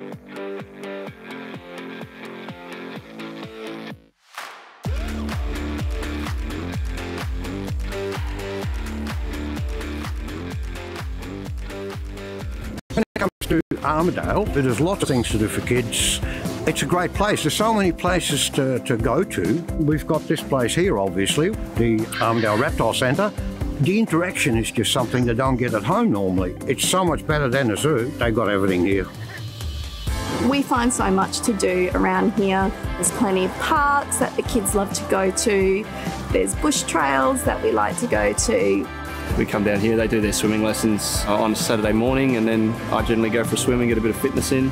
When it comes to Armidale, there's lots of things to do for kids. It's a great place. There's so many places to go to. We've got this place here, obviously, the Armidale Reptile Centre. The interaction is just something they don't get at home normally. It's so much better than a zoo. They've got everything here. We find so much to do around here. There's plenty of parks that the kids love to go to. There's bush trails that we like to go to. We come down here, they do their swimming lessons on Saturday morning, and then I generally go for a swim and get a bit of fitness in.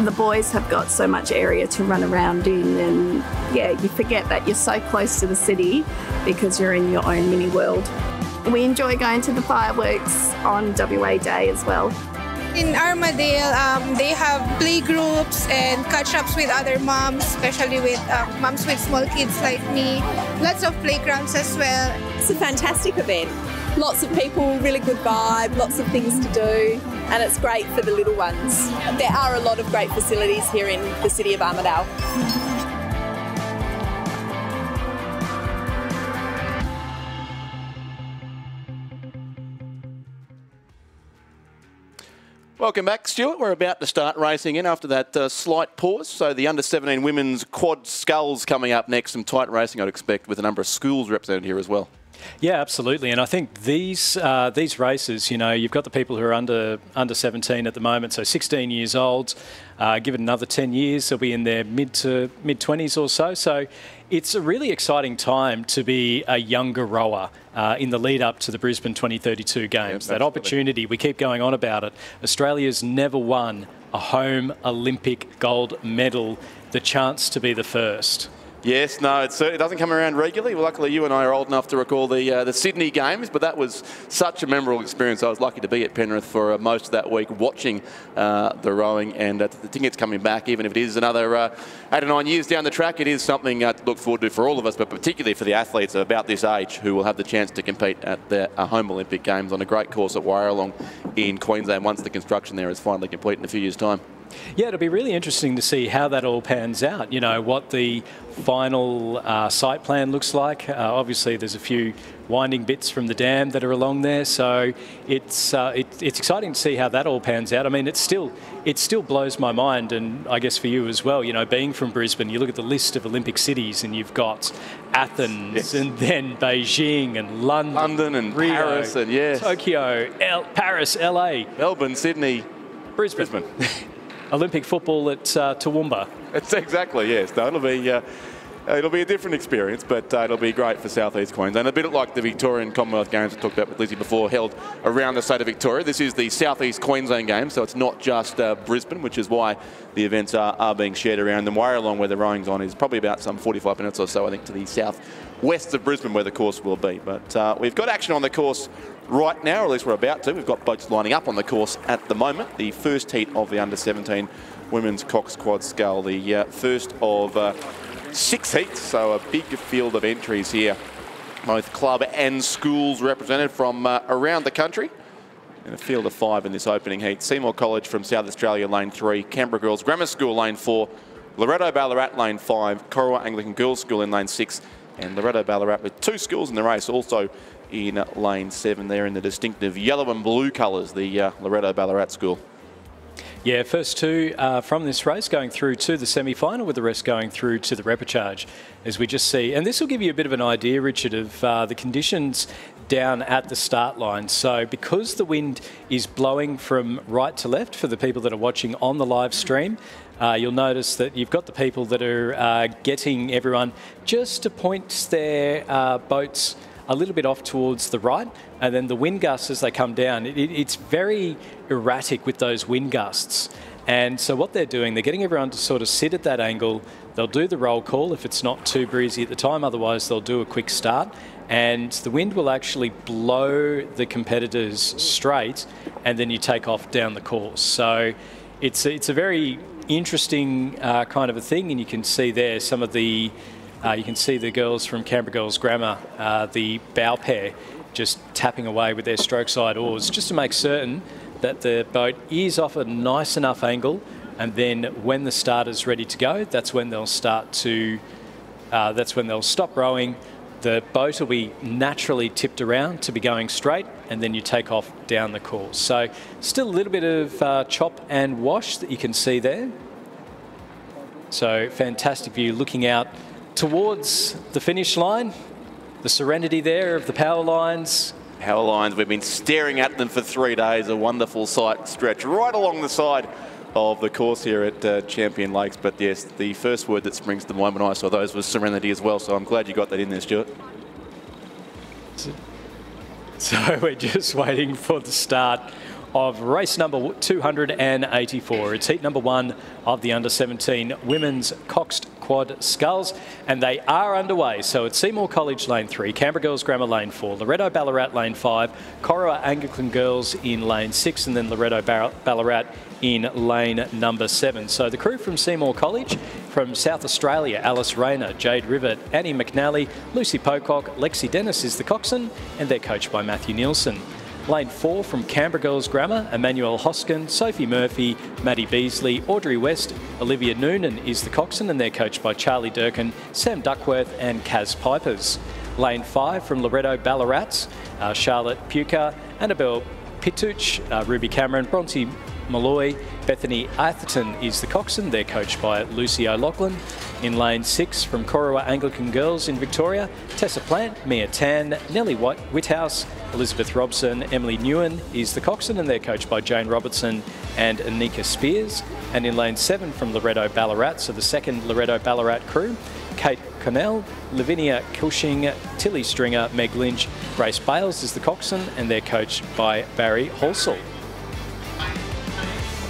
The boys have got so much area to run around in, and yeah, you forget that you're so close to the city because you're in your own mini world. We enjoy going to the fireworks on WA Day as well. In Armadale, they have play groups and catch-ups with other moms, especially with moms with small kids like me. Lots of playgrounds as well. It's a fantastic event. Lots of people, really good vibe, lots of things to do, and it's great for the little ones. There are a lot of great facilities here in the city of Armidale. Welcome back, Stuart. We're about to start racing in after that slight pause. So the under-17 women's quad sculls coming up next. Some tight racing, I'd expect, with a number of schools represented here as well. Yeah, absolutely. And I think these races, you know, you've got the people who are under 17 at the moment, so 16 years old. Give it another 10 years, they'll be in their mid-20s or so. So it's a really exciting time to be a younger rower in the lead up to the Brisbane 2032 Games. That opportunity, we keep going on about it. Australia's never won a home Olympic gold medal, the chance to be the first. Yes, no, it certainly doesn't come around regularly. Well, luckily, you and I are old enough to recall the Sydney Games, but that was such a memorable experience. I was lucky to be at Penrith for most of that week watching the rowing, and I think it's coming back, even if it is another 8 or 9 years down the track. It is something to look forward to for all of us, but particularly for the athletes about this age who will have the chance to compete at their home Olympic Games on a great course at Warralong in Queensland once the construction there is finally complete in a few years' time. Yeah, it'll be really interesting to see how that all pans out, you know, what the final site plan looks like. Obviously, there's a few winding bits from the dam that are along there, so it's exciting to see how that all pans out. I mean, it still blows my mind, and I guess for you as well, you know, being from Brisbane, you look at the list of Olympic cities and you've got Athens, yes, and then Beijing and London and Rio, Paris, and yes, Tokyo, Paris, LA, Melbourne, Sydney, Brisbane. Olympic football at Toowoomba. It's exactly, yes. No, it'll be a different experience, but it'll be great for South East Queensland. A bit like the Victorian Commonwealth Games I talked about with Lizzie before, held around the state of Victoria. This is the South East Queensland Games, so it's not just Brisbane, which is why the events are being shared around. And Warralong, where the rowing's on, is probably about some 45 minutes or so, I think, to the south-west of Brisbane, where the course will be. But we've got action on the course right now, or at least we're about to. We've got boats lining up on the course at the moment. The first heat of the under-17 women's Cox Quad Scull, the first of 6 heats, so a big field of entries here. Both club and schools represented from around the country. And a field of 5 in this opening heat. Seymour College from South Australia, lane 3. Canberra Girls Grammar School, lane 4. Loretto Ballarat, lane 5. Corowa Anglican Girls School in lane 6. And Loretto Ballarat with 2 schools in the race, also in lane 7 there in the distinctive yellow and blue colours, the Loretto Ballarat School. Yeah, first 2 from this race going through to the semi-final, with the rest going through to the repechage, as we just see. And this will give you a bit of an idea, Richard, of the conditions down at the start line. So because the wind is blowing from right to left for the people that are watching on the live stream, you'll notice that you've got the people that are getting everyone just to point their boats a little bit off towards the right, and then the wind gusts as they come down. It's very erratic with those wind gusts. And so what they're doing, they're getting everyone to sort of sit at that angle. They'll do the roll call if it's not too breezy at the time, otherwise they'll do a quick start. And the wind will actually blow the competitors straight, and then you take off down the course. So it's a very interesting kind of a thing, and you can see there some of the you can see the girls from Canberra Girls Grammar, the bow pair, just tapping away with their stroke side oars, just to make certain that the boat is off a nice enough angle and then when the starter's ready to go, that's when they'll start to, that's when they'll stop rowing. The boat will be naturally tipped around to be going straight, and then you take off down the course. So still a little bit of chop and wash that you can see there. So fantastic view looking out towards the finish line. The serenity there of the power lines. Power lines, we've been staring at them for 3 days. A wonderful sight stretch right along the side of the course here at Champion Lakes. But yes, the first word that springs to mind when I saw those was serenity as well. So I'm glad you got that in there, Stuart. So we're just waiting for the start of race number 284. It's heat number 1 of the under-17 women's Coxed Quad Sculls, and they are underway. So it's Seymour College lane 3, Canberra Girls Grammar lane 4, Loreto Ballarat lane 5, Corowa Anglican Girls in lane 6, and then Loreto Ballarat in lane number 7. So the crew from Seymour College, from South Australia, Alice Rayner, Jade Rivet, Annie McNally, Lucy Pocock, Lexi Dennis is the coxswain, and they're coached by Matthew Nielsen. Lane 4 from Canberra Girls Grammar, Emmanuel Hoskin, Sophie Murphy, Maddie Beasley, Audrey West, Olivia Noonan is the coxswain, and they're coached by Charlie Durkin, Sam Duckworth and Kaz Pipers. Lane 5 from Loreto Ballarat, Charlotte Puka, Annabelle Pituch, Ruby Cameron, Bronte Malloy, Bethany Atherton is the coxswain. They're coached by Lucy O'Loughlin. In lane 6 from Corowa Anglican Girls in Victoria, Tessa Plant, Mia Tan, Nellie Whithouse, Elizabeth Robson, Emily Newen is the coxswain, and they're coached by Jane Robertson and Anika Spears. And in lane 7 from Loreto Ballarat, so the second Loreto Ballarat crew, Kate Connell, Lavinia Kilshing, Tilly Stringer, Meg Lynch, Grace Bales is the coxswain, and they're coached by Barry Halsall.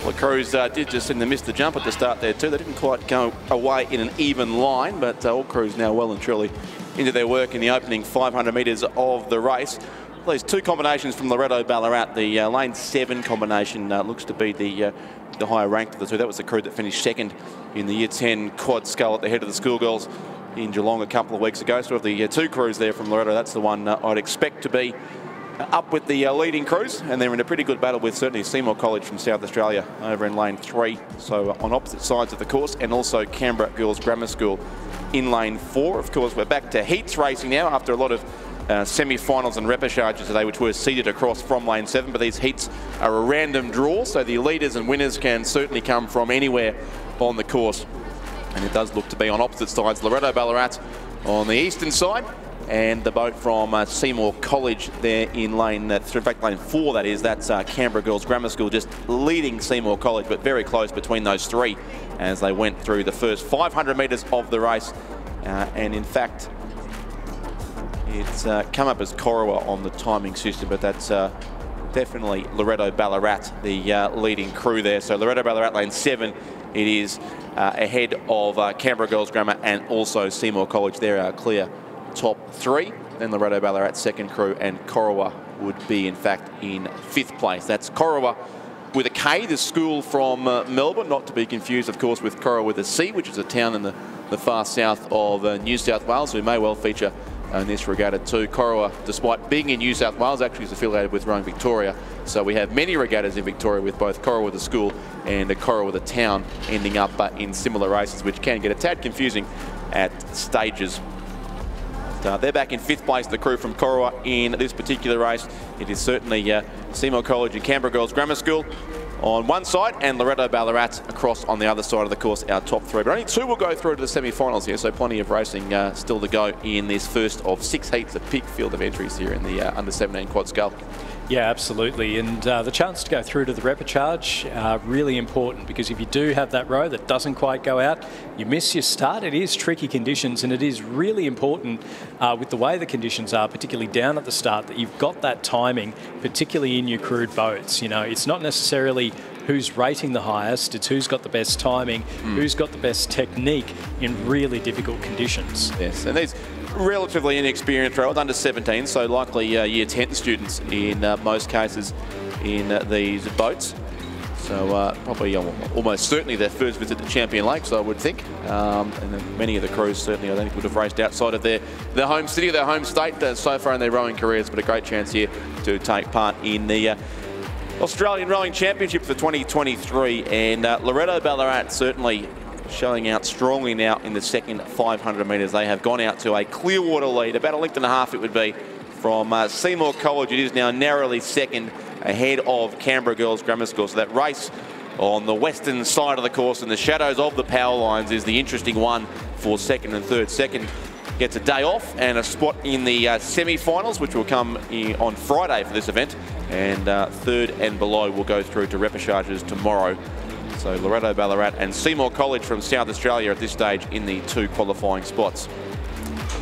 Well, the crews did just seem to miss the jump at the start there too. They didn't quite go away in an even line, but all crews now well and truly into their work in the opening 500 metres of the race. These two combinations from Loreto Ballarat. The lane 7 combination looks to be the higher ranked of the two. That was the crew that finished second in the Year 10 Quad Scull at the head of the schoolgirls in Geelong a couple of weeks ago. So of the two crews there from Loreto, that's the one I'd expect to be up with the leading crews, and they're in a pretty good battle with certainly Seymour College from South Australia over in lane 3, so on opposite sides of the course, and also Canberra Girls Grammar School in lane 4. Of course, we're back to heats racing now after a lot of semi-finals and repêchages today, which were seeded across from lane 7, but these heats are a random draw, so the leaders and winners can certainly come from anywhere on the course, and it does look to be on opposite sides. Loreto Ballarat on the eastern side, and the boat from Seymour College there in lane 3, in fact lane 4 that is, that's Canberra Girls Grammar School just leading Seymour College, but very close between those three as they went through the first 500 metres of the race. And in fact, it's come up as Corowa on the timing system, but that's definitely Loreto Ballarat, the leading crew there. So Loreto Ballarat lane 7, it is ahead of Canberra Girls Grammar and also Seymour College. They're our clear top 3. Then Loreto Ballarat second crew, and Corowa would be in fact in 5th place. That's Corowa with a K, the school from Melbourne, not to be confused of course with Corowa with a C, which is a town in the far south of New South Wales, who may well feature in this regatta too. Corowa, despite being in New South Wales, actually is affiliated with Rowing Victoria, so we have many regattas in Victoria with both Corowa the school and Corowa the town ending up in similar races, which can get a tad confusing at stages. They're back in 5th place, the crew from Corowa in this particular race. It is certainly Seymour College and Canberra Girls Grammar School on one side, and Loreto Ballarat across on the other side of the course, our top 3. But only 2 will go through to the semi-finals here, so plenty of racing still to go in this first of 6 heats, a peak field of entries here in the under-17 Quad Scull. Yeah, absolutely. And the chance to go through to the repechage, really important, because if you do have that row that doesn't quite go out, you miss your start. It is tricky conditions, and it is really important with the way the conditions are, particularly down at the start, that you've got that timing, particularly in your crewed boats. You know, it's not necessarily who's rating the highest, it's who's got the best timing, who's got the best technique in really difficult conditions. Yes, and these relatively inexperienced rowers, under 17, so likely Year 10 students in most cases in these boats. So probably almost certainly their first visit to Champion Lakes, I would think. And then many of the crews certainly, I think, would have raced outside of their home city, their home state so far in their rowing careers, but a great chance here to take part in the Australian Rowing Championship for 2023, and Loreto Ballarat certainly showing out strongly now in the second 500 metres. They have gone out to a Clearwater lead, about a length and a half it would be, from Seymour College. It is now narrowly second ahead of Canberra Girls Grammar School. So that race on the western side of the course in the shadows of the power lines is the interesting one for second and third. Second gets a day off and a spot in the semi-finals, which will come on Friday for this event. And third and below will go through to repêchages tomorrow. So Loreto Ballarat and Seymour College from South Australia at this stage in the 2 qualifying spots.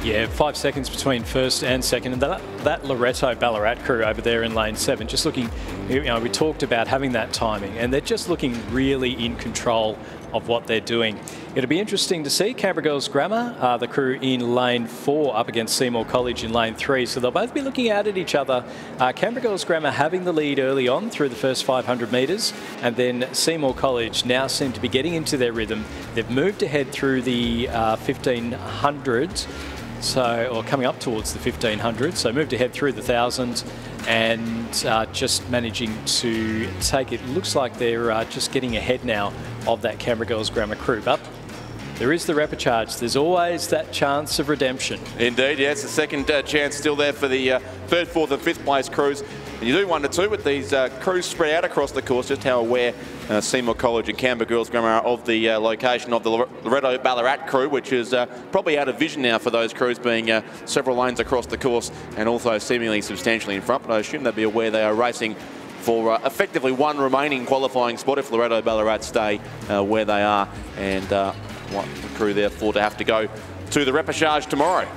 Yeah, 5 seconds between first and second. And that Loreto Ballarat crew over there in lane 7, just looking, you know, we talked about having that timing, and they're just looking really in control of what they're doing. It'll be interesting to see Canberra Girls Grammar, the crew in lane 4 up against Seymour College in lane 3. So they'll both be looking out at each other. Canberra Girls Grammar having the lead early on through the first 500 metres, and then Seymour College now seem to be getting into their rhythm. They've moved ahead through the 1500s. Or coming up towards the 1500, so moved ahead through the 1000 and just managing to take it. Looks like they're just getting ahead now of that Canberra Girls Grammar crew. But there is the repechage. There's always that chance of redemption. Indeed, yes. The second chance still there for the third, fourth and fifth place crews. And you do 1 to 2 with these crews spread out across the course, just how aware Seymour College and Canberra Girls Grammar are of the location of the Loreto Ballarat crew, which is probably out of vision now for those crews, being several lanes across the course and also seemingly substantially in front. But I assume they'd be aware they are racing for effectively one remaining qualifying spot if Loreto Ballarat stay where they are, and want the crew therefore to have to go to the repechage tomorrow.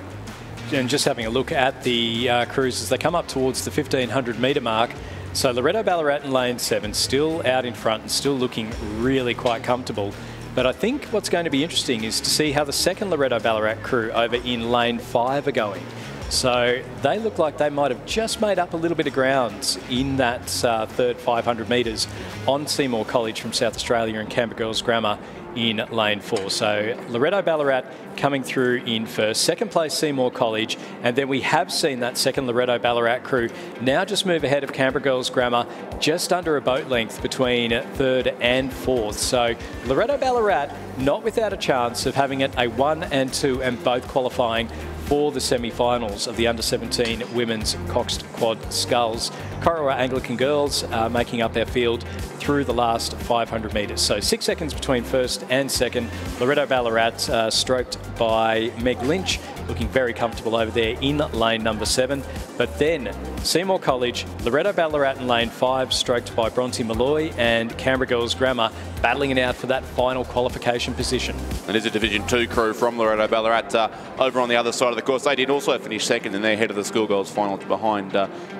And just having a look at the crews as they come up towards the 1500 metre mark. So Loreto Ballarat in lane 7 still out in front and still looking really quite comfortable. But I think what's going to be interesting is to see how the second Loreto Ballarat crew over in lane 5 are going. So they look like they might have just made up a little bit of ground in that third 500 metres on Seymour College from South Australia and Canberra Girls Grammar in lane 4. So Loreto Ballarat coming through in first, second place Seymour College, and then we have seen that second Loreto Ballarat crew now just move ahead of Canberra Girls Grammar, just under a boat length between third and fourth. So Loreto Ballarat not without a chance of having it a 1 and 2 and both qualifying for the semi-finals of the under-17 women's Coxed Quad Sculls. Corowa Anglican Girls making up our field through the last 500 metres. So 6 seconds between first and second. Loreto Ballarat stroked by Meg Lynch, looking very comfortable over there in lane number 7. But then Seymour College, Loreto Ballarat in lane 5, stroked by Bronte Malloy, and Canberra Girls Grammar battling it out for that final qualification position. And there's a Division 2 crew from Loreto Ballarat over on the other side of the course. They did also finish second in their head of the schoolgirls final behind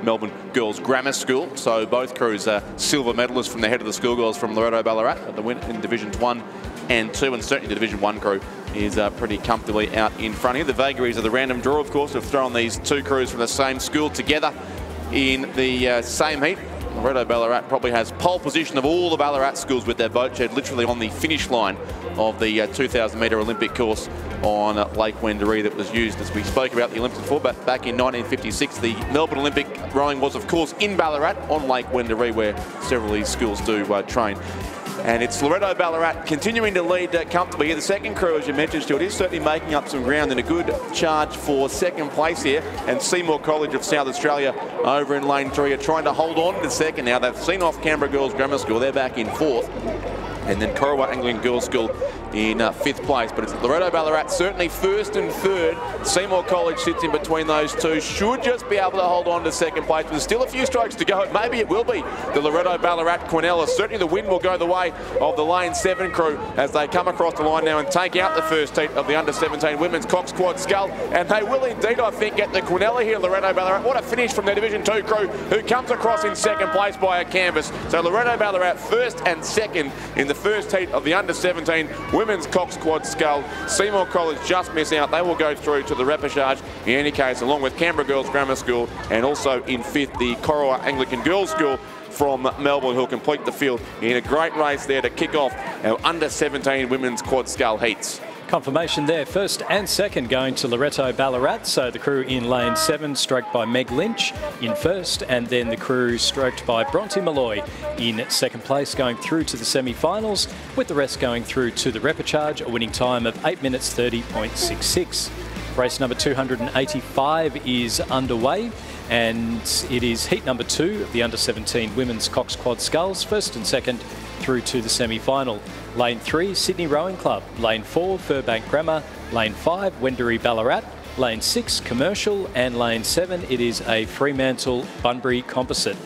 Melbourne Girls Grammar School. So both crews are silver medalists from the head of the schoolgirls from Loreto Ballarat at the win in Divisions 1 and 2, and certainly the Division 1 crew is pretty comfortably out in front here. The vagaries of the random draw, of course, have thrown these two crews from the same school together in the same heat. Loreto Ballarat probably has pole position of all the Ballarat schools with their boat shed literally on the finish line of the 2,000 metre Olympic course on Lake Wendouree that was used, as we spoke about the Olympics before, but back in 1956 the Melbourne Olympic rowing was of course in Ballarat on Lake Wendouree, where several of these schools do train. And it's Loreto Ballarat continuing to lead comfortably here. The second crew, as you mentioned, Stuart, is certainly making up some ground in a good charge for second place here. And Seymour College of South Australia over in lane 3 are trying to hold on to second now. They've seen off Canberra Girls Grammar School. They're back in fourth. And then Corowa Anglican Girls School in fifth place. But it's Loreto Ballarat certainly first and third. Seymour College sits in between those two. Should just be able to hold on to second place. But there's still a few strokes to go. Maybe it will be the Loreto Ballarat Quinella. Certainly the win will go the way of the lane 7 crew as they come across the line now and take out the first heat of the under-17 women's Cox Quad Scull. And they will indeed, I think, get the Quinella here, Loreto Ballarat. What a finish from their Division 2 crew, who comes across in second place by a canvas. So Loreto Ballarat first and second in the first heat of the under-17 women's Cox Quad Scull. Seymour College just miss out. They will go through to the repechage in any case, along with Canberra Girls Grammar School, and also in fifth the Corowa Anglican Girls School from Melbourne, who'll complete the field in a great race there to kick off our under-17 women's Quad Scull heats. Confirmation there, first and second going to Loreto Ballarat. So the crew in lane 7 stroked by Meg Lynch in first, and then the crew stroked by Bronte Malloy in second place, going through to the semi-finals, with the rest going through to the repechage, a winning time of 8 minutes 30.66. Race number 285 is underway, and it is heat number 2 of the under-17 women's Cox Quad Sculls, first and second through to the semi-final. Lane 3, Sydney Rowing Club. Lane 4, Furbank Grammar. Lane 5, Wendouree Ballarat. Lane 6, Commercial. And Lane 7, it is a Fremantle Bunbury Composite.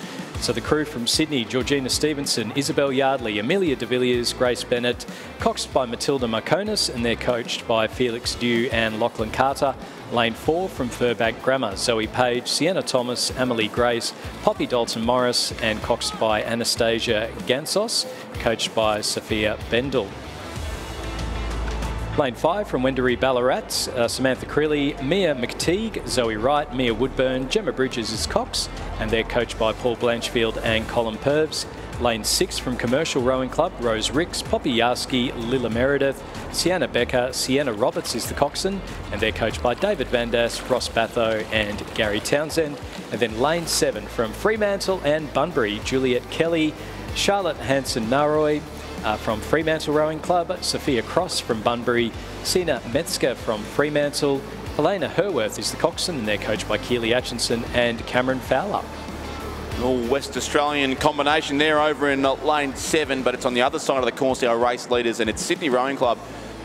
So the crew from Sydney, Georgina Stevenson, Isabel Yardley, Amelia de Villiers, Grace Bennett, coxed by Matilda Marconis, and they're coached by Felix Dew and Lachlan Carter. Lane 4 from Furbank Grammar, Zoe Page, Sienna Thomas, Emily Grace, Poppy Dalton Morris, and coxed by Anastasia Gansos, coached by Sophia Bendel. Lane 5 from Wendouree Ballarat, Samantha Creeley, Mia McTeague, Zoe Wright, Mia Woodburn, Gemma Bridges is cox, and they're coached by Paul Blanchfield and Colin Purves. Lane 6 from Commercial Rowing Club, Rose Ricks, Poppy Yarsky, Lila Meredith, Sienna Becker, Sienna Roberts is the coxswain, and they're coached by David Vandas, Ross Batho and Gary Townsend. And then Lane 7 from Fremantle and Bunbury, Juliet Kelly, Charlotte Hanson-Naroy from Fremantle Rowing Club, Sophia Cross from Bunbury, Sina Metzger from Fremantle, Helena Herworth is the coxswain, and they're coached by Keely Atchison and Cameron Fowler. All West Australian combination there over in lane 7, but it's on the other side of the course, our race leaders, and it's Sydney Rowing Club,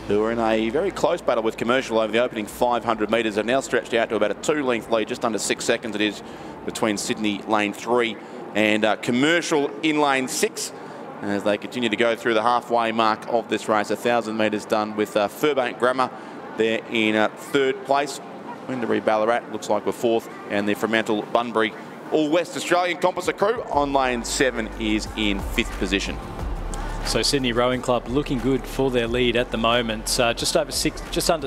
who are in a very close battle with Commercial over the opening 500 metres. They've now stretched out to about a 2-length lead, just under 6 seconds it is, between Sydney lane 3 and Commercial in lane 6, as they continue to go through the halfway mark of this race. 1,000 metres done with Furbank Grammar there in 3rd place. Wendouree Ballarat looks like we're 4th, and the Fremantle Bunbury All West Australian composite crew on lane 7 is in 5th position. So Sydney Rowing Club looking good for their lead at the moment. Just under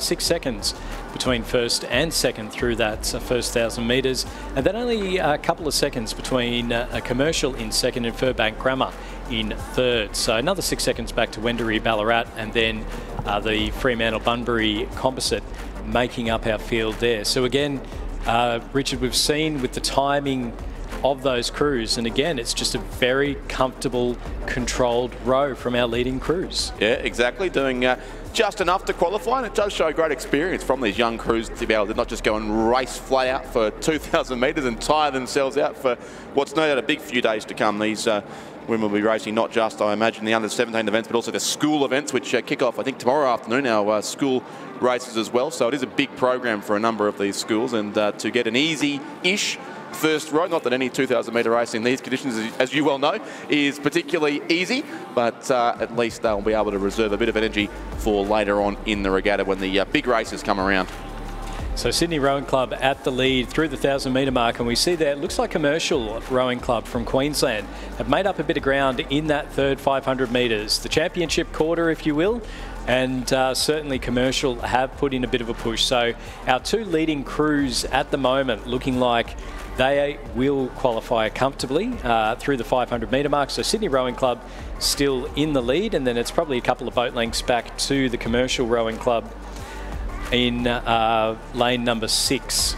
6 seconds between first and second through that first 1,000 metres, and then only a couple of seconds between a Commercial in second and Furbank Grammar in third. So another 6 seconds back to Wendouree Ballarat, and then the Fremantle Bunbury composite making up our field there. So again, Richard, we've seen with the timing of those crews, and again, it's just a very comfortable, controlled row from our leading crews. Yeah, exactly, doing just enough to qualify, and it does show great experience from these young crews to be able to not just go and race flat out for 2,000 metres and tire themselves out for what's no doubt a big few days to come. These women will be racing not just, I imagine, the under-17 events, but also the school events, which kick off, I think, tomorrow afternoon, our school races as well. So it is a big program for a number of these schools, and to get an easy-ish first row, not that any 2,000 metre race in these conditions, as you well know, is particularly easy, but at least they'll be able to reserve a bit of energy for later on in the regatta when the big races come around. So Sydney Rowing Club at the lead through the 1,000 metre mark, and we see there, it looks like Commercial Rowing Club from Queensland have made up a bit of ground in that third 500 metres. The championship quarter, if you will, and certainly Commercial have put in a bit of a push. So our two leading crews at the moment looking like they will qualify comfortably through the 500 metre mark. So Sydney Rowing Club still in the lead, and then it's probably a couple of boat lengths back to the Commercial Rowing Club in lane number 6.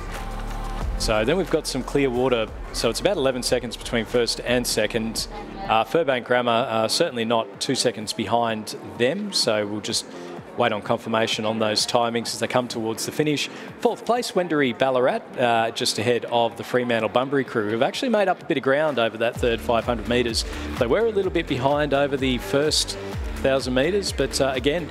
So then we've got some clear water. So it's about 11 seconds between first and second. Furbank Grammar certainly not 2 seconds behind them. So we'll just wait on confirmation on those timings as they come towards the finish. 4th place, Wendouree Ballarat, just ahead of the Fremantle Bunbury crew, who've actually made up a bit of ground over that third 500 metres. They were a little bit behind over the first 1,000 metres, but again,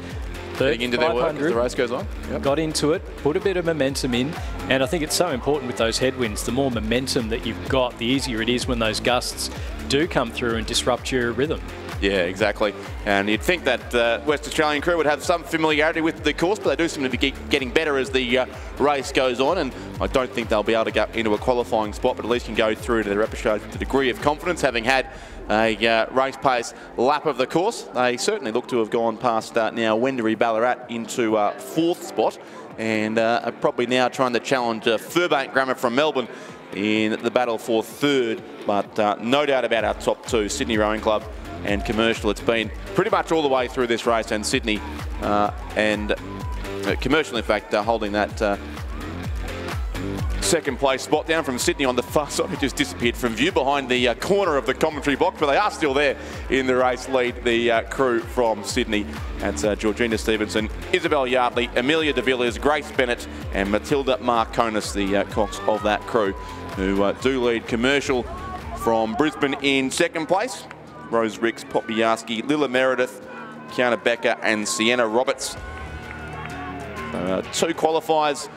getting into their work as the race goes on. Yep. Got into it, put a bit of momentum in, and I think it's so important with those headwinds. The more momentum that you've got, the easier it is when those gusts do come through and disrupt your rhythm. Yeah, exactly. And you'd think that West Australian crew would have some familiarity with the course, but they do seem to be getting better as the race goes on, and I don't think they'll be able to get into a qualifying spot, but at least can go through to the repechage with a degree of confidence, having had a race pace lap of the course. They certainly look to have gone past now Wendouree Ballarat into 4th spot, and are probably now trying to challenge Furbank Grammar from Melbourne in the battle for 3rd, but no doubt about our top two, Sydney Rowing Club and Commercial. It's been pretty much all the way through this race, and Sydney and Commercial, in fact, holding that second place spot down from Sydney on the far side. It just disappeared from view behind the corner of the commentary box, but they are still there in the race lead, the crew from Sydney. That's Georgina Stevenson, Isabel Yardley, Amelia de Villiers, Grace Bennett and Matilda Marconis, the cocks of that crew, who do lead Commercial from Brisbane in second place. Rose Ricks, Poppy Yarsky, Lilla Meredith, Kiana Becker and Sienna Roberts. 2 qualifiers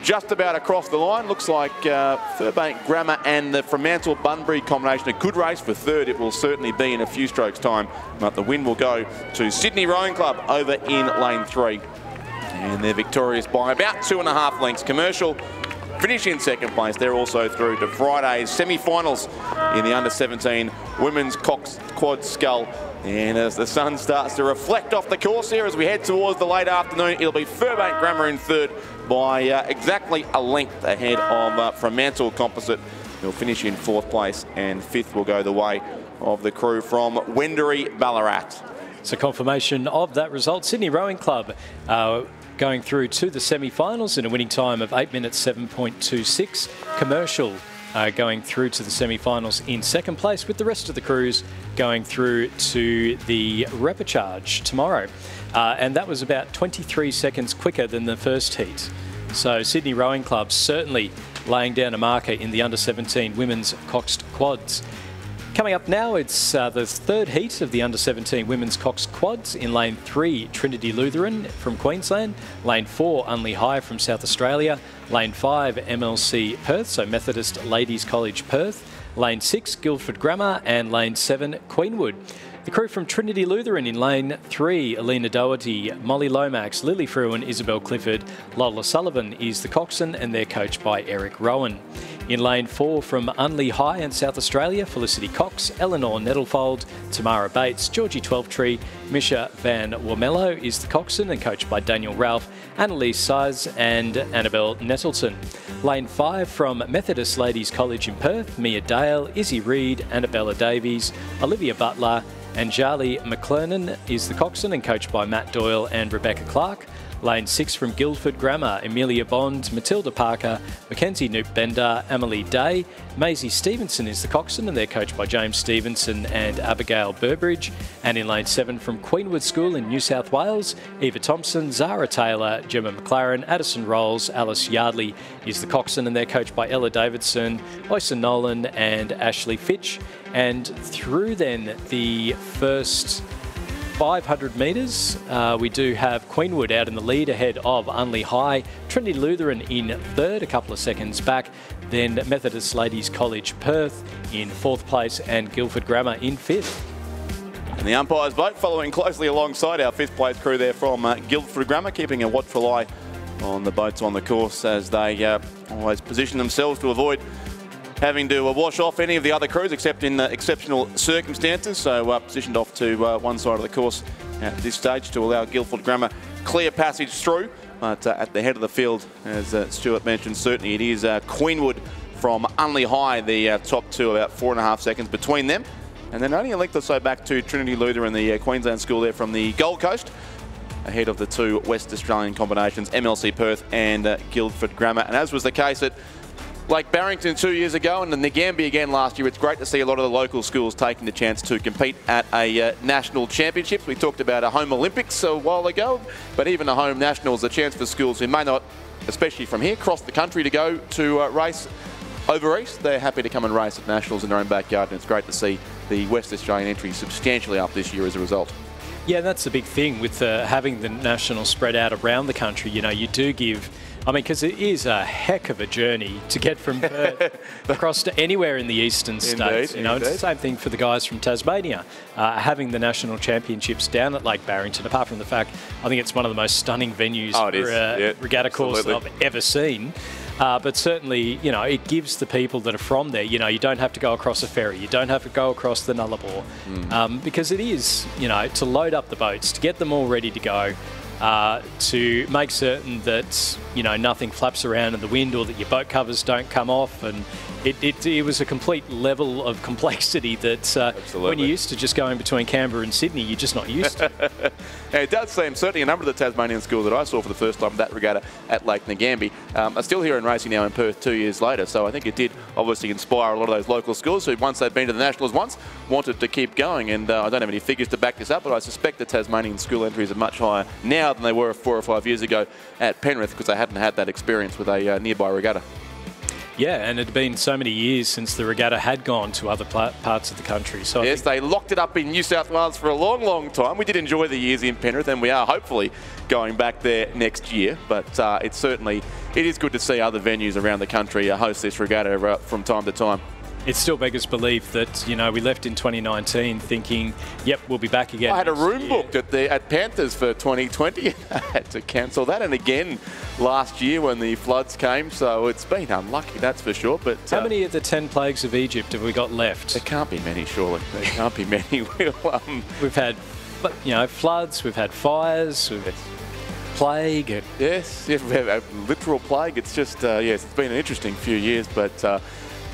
just about across the line. Looks like Furbank Grammar and the Fremantle-Bunbury combination, a good race for third. It will certainly be in a few strokes' time, but the win will go to Sydney Rowing Club over in lane 3. And they're victorious by about 2.5 lengths. Commercial finish in second place. They're also through to Friday's semi-finals in the under-17 Women's Cox Quad Scull. And as the sun starts to reflect off the course here as we head towards the late afternoon, it'll be Furbank Grammar in third by exactly a length ahead of Fremantle Composite. They'll finish in 4th place, and 5th will go the way of the crew from Wendouree Ballarat. So confirmation of that result. Sydney Rowing Club going through to the semi-finals in a winning time of 8 minutes 7.26. Commercial going through to the semi-finals in second place, with the rest of the crews going through to the repechage tomorrow. And that was about 23 seconds quicker than the first heat. So Sydney Rowing Club certainly laying down a marker in the under-17 women's coxed quads. Coming up now, it's the third heat of the under-17 women's coxed quads. In lane 3, Trinity Lutheran from Queensland. Lane 4, Unley High from South Australia. Lane 5, MLC Perth, so Methodist Ladies College Perth. Lane 6, Guildford Grammar. And lane 7, Queenwood. The crew from Trinity Lutheran in lane 3, Alina Doherty, Molly Lomax, Lily Fruin, Isabel Clifford, Lola Sullivan is the coxswain, and they're coached by Eric Rowan. In lane 4 from Unley High in South Australia, Felicity Cox, Eleanor Nettlefold, Tamara Bates, Georgie Twelvetree, Misha Van Wormello is the coxswain and coached by Daniel Ralph, Annalise Size and Annabelle Nettleton. Lane 5 from Methodist Ladies College in Perth, Mia Dale, Izzy Reid, Annabella Davies, Olivia Butler and Jarly McClernon is the coxswain and coached by Matt Doyle and Rebecca Clark. Lane 6 from Guildford Grammar, Amelia Bond, Matilda Parker, Mackenzie Noop Bender, Emily Day. Maisie Stevenson is the coxswain and they're coached by James Stevenson and Abigail Burbridge. And in lane 7 from Queenwood School in New South Wales, Eva Thompson, Zara Taylor, Gemma McLaren, Addison Rolls, Alice Yardley is the coxswain and they're coached by Ella Davidson, Oyson Nolan and Ashley Fitch. And through then the first 500 metres, we do have Queenwood out in the lead ahead of Unley High, Trinity Lutheran in third, a couple of seconds back, then Methodist Ladies College Perth in 4th place and Guildford Grammar in 5th. And the umpires vote following closely alongside our 5th place crew there from Guildford Grammar, keeping a watchful eye on the boats on the course as they always position themselves to avoid having to wash off any of the other crews except in exceptional circumstances. So positioned off to one side of the course at this stage to allow Guildford Grammar clear passage through. But at the head of the field, as Stuart mentioned, certainly it is Queenwood from Unley High, the top two, about 4.5 seconds between them. And then only a length or so back to Trinity Lutheran, the Queensland school there from the Gold Coast, ahead of the 2 West Australian combinations, MLC Perth and Guildford Grammar. And as was the case at Lake Barrington 2 years ago and the Ngambia again last year, it's great to see a lot of the local schools taking the chance to compete at a national championships. We talked about a home Olympics a while ago, but even a home nationals, a chance for schools who may not, especially from here, cross the country to go to race over east. They're happy to come and race at nationals in their own backyard, and it's great to see the West Australian entry substantially up this year as a result. Yeah, that's the big thing with having the national spread out around the country. You know, you do give, I mean, because it is a heck of a journey to get from Perth across to anywhere in the eastern states. You know, it's the same thing for the guys from Tasmania. Having the national championships down at Lake Barrington, apart from the fact I think it's one of the most stunning venues for a regatta course that I've ever seen. But certainly, you know, it gives the people that are from there, you know, you don't have to go across a ferry, you don't have to go across the Nullarbor, because it is, you know, to load up the boats, to get them all ready to go, to make certain that you know, nothing flaps around in the wind or that your boat covers don't come off. And it was a complete level of complexity that when you're used to just going between Canberra and Sydney, you're just not used to. It does seem, certainly a number of the Tasmanian schools that I saw for the first time, that regatta at Lake Ngambie, are still here and racing now in Perth 2 years later. So I think it did obviously inspire a lot of those local schools who, once they'd been to the Nationals once, wanted to keep going. And I don't have any figures to back this up, but I suspect the Tasmanian school entries are much higher now than they were 4 or 5 years ago at Penrith, because they hadn't had that experience with a nearby regatta. Yeah, and it had been so many years since the regatta had gone to other parts of the country. So yes, they locked it up in New South Wales for a long, long time. We did enjoy the years in Penrith, and we are hopefully going back there next year. But it is good to see other venues around the country host this regatta from time to time. It still beggars belief that, you know, we left in 2019 thinking, yep, we'll be back again. I had a room booked at Panthers for 2020 and I had to cancel that. And again last year when the floods came. So it's been unlucky, that's for sure. But how many of the 10 plagues of Egypt have we got left? There can't be many, surely. There can't be many. We've had, you know, floods, we've had fires, we've had plague. Yes, we've had a literal plague. It's just, yes, it's been an interesting few years, but...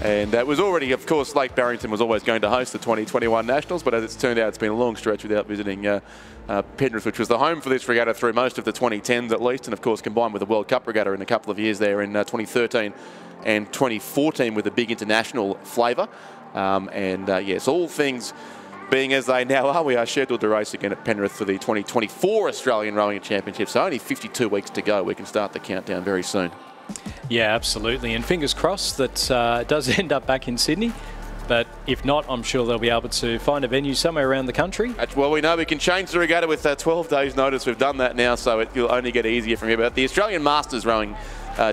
and it was already, of course, Lake Barrington was always going to host the 2021 Nationals, but as it's turned out, it's been a long stretch without visiting Penrith, which was the home for this regatta through most of the 2010s at least, and of course combined with the World Cup regatta in a couple of years there in 2013 and 2014 with a big international flavour. Yes, all things being as they now are, we are scheduled to race again at Penrith for the 2024 Australian Rowing Championship, so only 52 weeks to go. We can start the countdown very soon. Yeah, absolutely. And fingers crossed that it does end up back in Sydney. But if not, I'm sure they'll be able to find a venue somewhere around the country. Well, we know we can change the regatta with 12 days' notice. We've done that now, so it'll only get easier from here. But the Australian Masters Rowing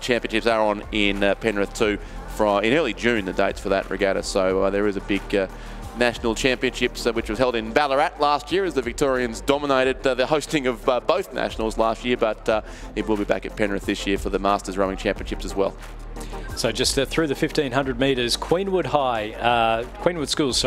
Championships are on in Penrith too in early June, the dates for that regatta. So there is a big... National Championships, which was held in Ballarat last year as the Victorians dominated the hosting of both Nationals last year, but it will be back at Penrith this year for the Masters Rowing Championships as well. So just through the 1,500 metres, Queenwood Schools,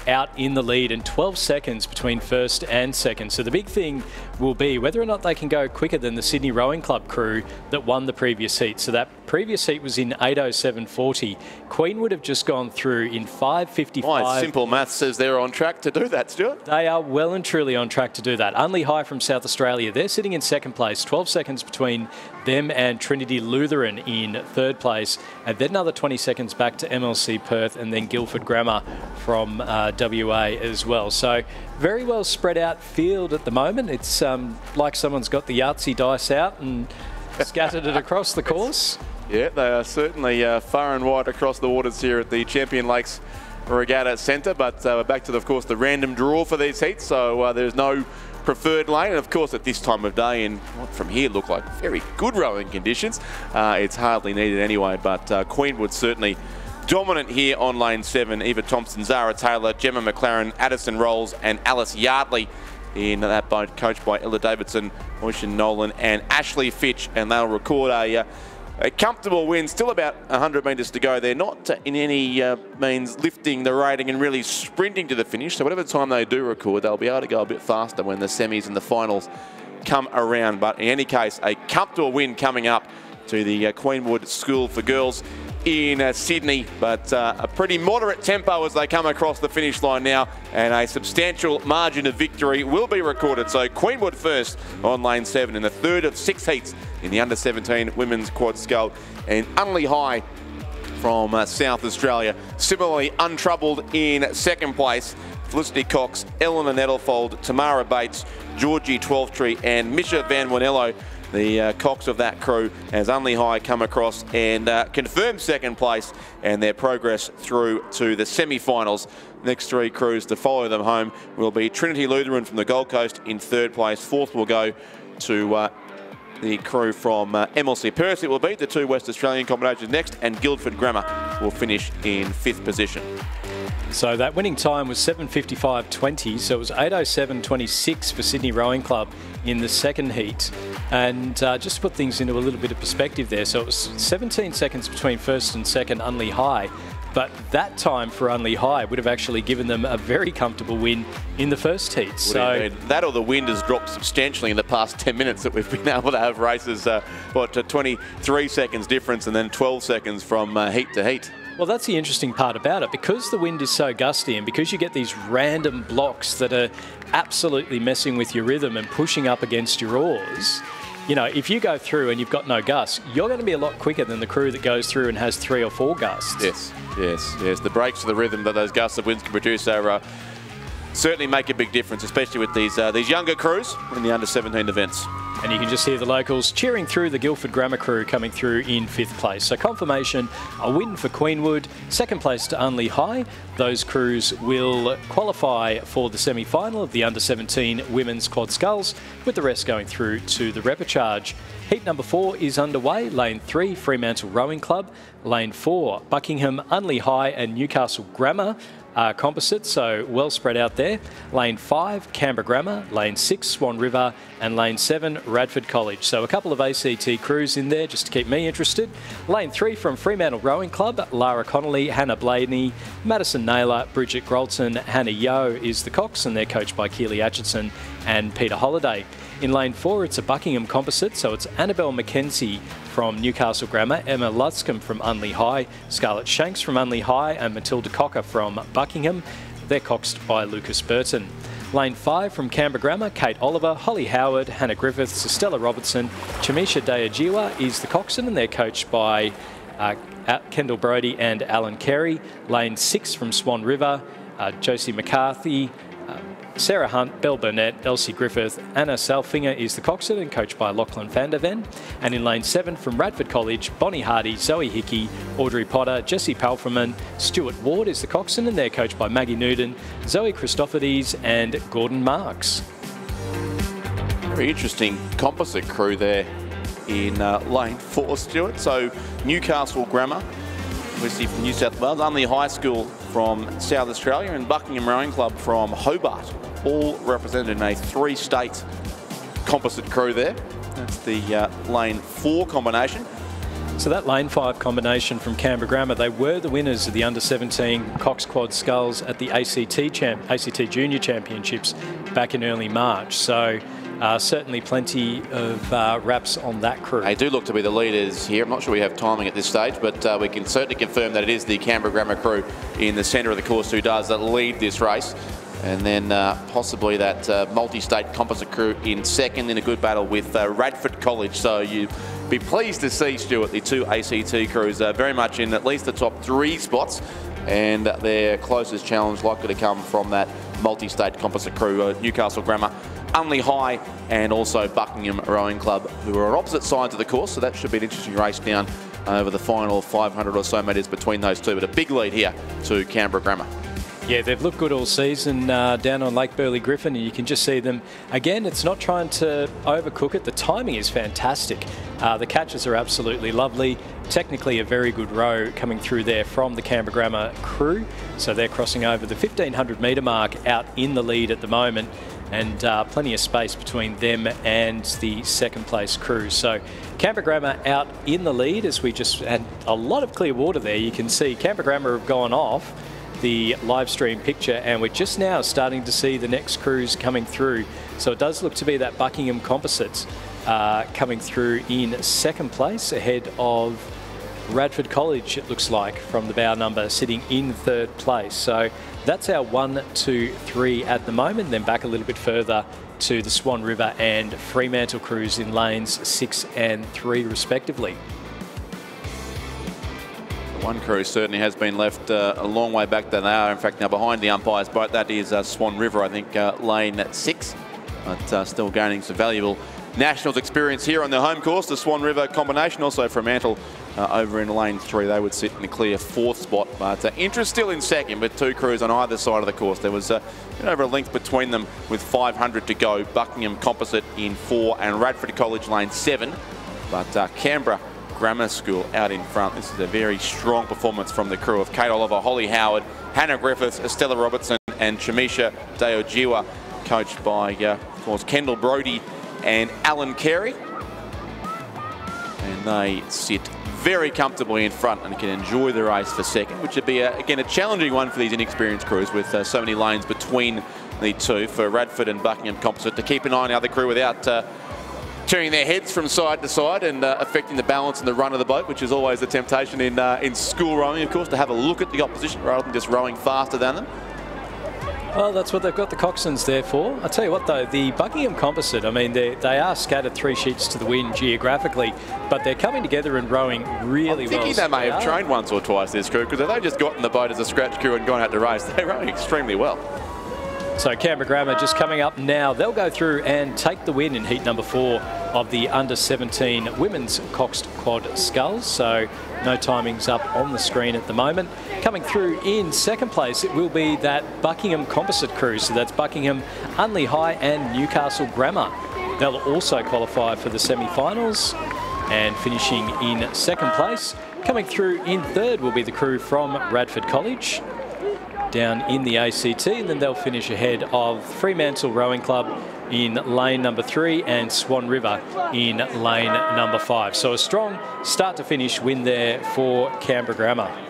out in the lead and 12 seconds between first and second. So the big thing will be whether or not they can go quicker than the Sydney Rowing Club crew that won the previous heat. So that previous heat was in 8:07:40. Queenwood have just gone through in 5:55. My simple maths says they're on track to do that, Stuart. They are well and truly on track to do that. Unley High from South Australia, they're sitting in second place, 12 seconds between them and Trinity Lutheran in third place, and then another 20 seconds back to MLC Perth and then Guildford Grammar from WA as well. So very well spread out field at the moment. It's like someone's got the Yahtzee dice out and scattered it across the course. Yeah, they are certainly far and wide across the waters here at the Champion Lakes Regatta Centre, but we're back to, of course, the random draw for these heats, so there's no preferred lane, and of course at this time of day in what from here look like very good rowing conditions, it's hardly needed anyway, but Queenwood certainly dominant here on lane 7. Eva Thompson, Zara Taylor, Gemma McLaren, Addison Rolls and Alice Yardley in that boat, coached by Ella Davidson, Ocean Nolan and Ashley Fitch, and they'll record a comfortable win, still about 100 metres to go. They're not in any means lifting the rating and really sprinting to the finish, so whatever time they do record, they'll be able to go a bit faster when the semis and the finals come around. But in any case, a comfortable win coming up to the Queenwood School for Girls in Sydney, but a pretty moderate tempo as they come across the finish line now, and a substantial margin of victory will be recorded. So Queenwood first on lane 7 in the third of 6 heats in the under-17 women's quad sculls, and Unley High from South Australia similarly untroubled in second place. Felicity Cox, Eleanor Nettlefold, Tamara Bates, Georgie Twelftree and Misha Van Wanello, the Cox of that crew, as Unley High come across and confirm second place and their progress through to the semi-finals. Next 3 crews to follow them home will be Trinity Lutheran from the Gold Coast in third place. Fourth will go to the crew from MLC Perth. It will be the 2 West Australian combinations next, and Guildford Grammar will finish in 5th position. So that winning time was 7:55:20, so it was 8:07:26 for Sydney Rowing Club in the second heat. And just to put things into a little bit of perspective there, so it was 17 seconds between first and second, Unley High, but that time for Unley High would have actually given them a very comfortable win in the first heat. So that or the wind has dropped substantially in the past 10 minutes that we've been able to have races, 23 seconds difference and then 12 seconds from heat to heat. Well, that's the interesting part about it. Because the wind is so gusty and because you get these random blocks that are absolutely messing with your rhythm and pushing up against your oars, you know, if you go through and you've got no gusts, you're going to be a lot quicker than the crew that goes through and has 3 or 4 gusts. Yes. The breaks to the rhythm that those gusts of winds can produce are certainly make a big difference, especially with these younger crews in the under-17 events. And you can just hear the locals cheering through the Guildford Grammar crew coming through in 5th place. So confirmation, a win for Queenwood, 2nd place to Unley High. Those crews will qualify for the semi-final of the under-17 women's quad sculls, with the rest going through to the repechage. Heat number 4 is underway. Lane 3, Fremantle Rowing Club. Lane 4, Buckingham, Unley High and Newcastle Grammar. Composite, so well spread out there. Lane 5, Canberra Grammar. Lane 6, Swan River. And Lane 7, Radford College. So a couple of ACT crews in there just to keep me interested. Lane 3 from Fremantle Rowing Club, Lara Connolly, Hannah Blaney, Madison Naylor, Bridget Grolton, Hannah Yeo is the cox, and they're coached by Keely Atchison and Peter Holliday. In Lane 4, it's a Buckingham composite, so it's Annabelle McKenzie from Newcastle Grammar, Emma Lutscombe from Unley High, Scarlett Shanks from Unley High and Matilda Cocker from Buckingham. They're coxed by Lucas Burton. Lane 5 from Canberra Grammar, Kate Oliver, Holly Howard, Hannah Griffiths, Stella Robertson, Chamisha Dayajiwa is the coxswain, and they're coached by Kendall Brody and Alan Carey. Lane 6 from Swan River, Josie McCarthy, Sarah Hunt, Belle Burnett, Elsie Griffith, Anna Salfinger is the coxswain and coached by Lachlan van der Ven. And in Lane 7 from Radford College, Bonnie Hardy, Zoe Hickey, Audrey Potter, Jessie Palfreman, Stuart Ward is the coxswain and they're coached by Maggie Newton, Zoe Christophides and Gordon Marks. Very interesting composite crew there in Lane 4, Stuart. So Newcastle Grammar, obviously from New South Wales, Unley High School from South Australia and Buckingham Rowing Club from Hobart, all represented in a 3-state composite crew there. That's the Lane 4 combination. So that Lane 5 combination from Canberra Grammar, they were the winners of the under-17 Cox Quad Sculls at the ACT Junior Championships back in early March. So certainly plenty of wraps on that crew. They do look to be the leaders here. I'm not sure we have timing at this stage, but we can certainly confirm that it is the Canberra Grammar crew in the centre of the course who does lead this race. And then possibly that multi-state composite crew in second in a good battle with Radford College. So you'd be pleased to see, Stuart, the 2 ACT crews very much in at least the top 3 spots, and their closest challenge likely to come from that multi-state composite crew, Newcastle Grammar, Unley High and also Buckingham Rowing Club, who are on opposite sides of the course, so that should be an interesting race down over the final 500 or so metres between those two, but a big lead here to Canberra Grammar. Yeah, they've looked good all season down on Lake Burley Griffin, and you can just see them. Again, it's not trying to overcook it. The timing is fantastic. The catches are absolutely lovely. Technically a very good row coming through there from the Canberra Grammar crew. So they're crossing over the 1,500 metre mark out in the lead at the moment, and plenty of space between them and the second place crew. So Canberra Grammar out in the lead as we just had a lot of clear water there. You can see Canberra Grammar have gone off the live stream picture, and we're just now starting to see the next crews coming through. So it does look to be that Buckingham Composites coming through in second place ahead of Radford College, it looks like, from the bow number, sitting in third place. So that's our 1, 2, 3 at the moment, then back a little bit further to the Swan River and Fremantle crews in lanes 6 and 3 respectively. One crew certainly has been left a long way back than they are. In fact, now behind the umpire's boat, that is Swan River, I think, lane 6. But still gaining some valuable Nationals experience here on the home course. The Swan River combination, also Fremantle over in lane 3. They would sit in a clear 4th spot. But interest still in second, with 2 crews on either side of the course. There was over a length between them with 500 to go. Buckingham Composite in 4 and Radford College lane 7. But Canberra Grammar School out in front. This is a very strong performance from the crew of Kate Oliver, Holly Howard, Hannah Griffiths, Estella Robertson and Chamisha Dayojiwa, coached by, of course, Kendall Brody and Alan Carey. And they sit very comfortably in front and can enjoy the race for second, which would be, again, a challenging one for these inexperienced crews with so many lanes between the two for Radford and Buckingham Composite to keep an eye on the other crew without turning their heads from side to side and affecting the balance and the run of the boat, which is always the temptation in school rowing, of course, to have a look at the opposition rather than just rowing faster than them. Well, that's what they've got the coxswains there for. I tell you what, though, the Buckingham Composite, I mean, they are scattered 3 sheets to the wind geographically, but they're coming together and rowing really well. I'm thinking they may have trained once or twice, this crew, because if they just got in the boat as a scratch crew and gone out to race, they're rowing extremely well. So Canberra Grammar just coming up now. They'll go through and take the win in heat number 4 of the under-17 women's Coxed Quad Sculls. So no timings up on the screen at the moment. Coming through in second place, it will be that Buckingham Composite crew. So that's Buckingham, Unley High and Newcastle Grammar. They'll also qualify for the semi-finals. And finishing in second place, coming through in third will be the crew from Radford College down in the ACT, and then they'll finish ahead of Fremantle Rowing Club in lane number 3 and Swan River in lane number 5. So a strong start to finish win there for Canberra Grammar.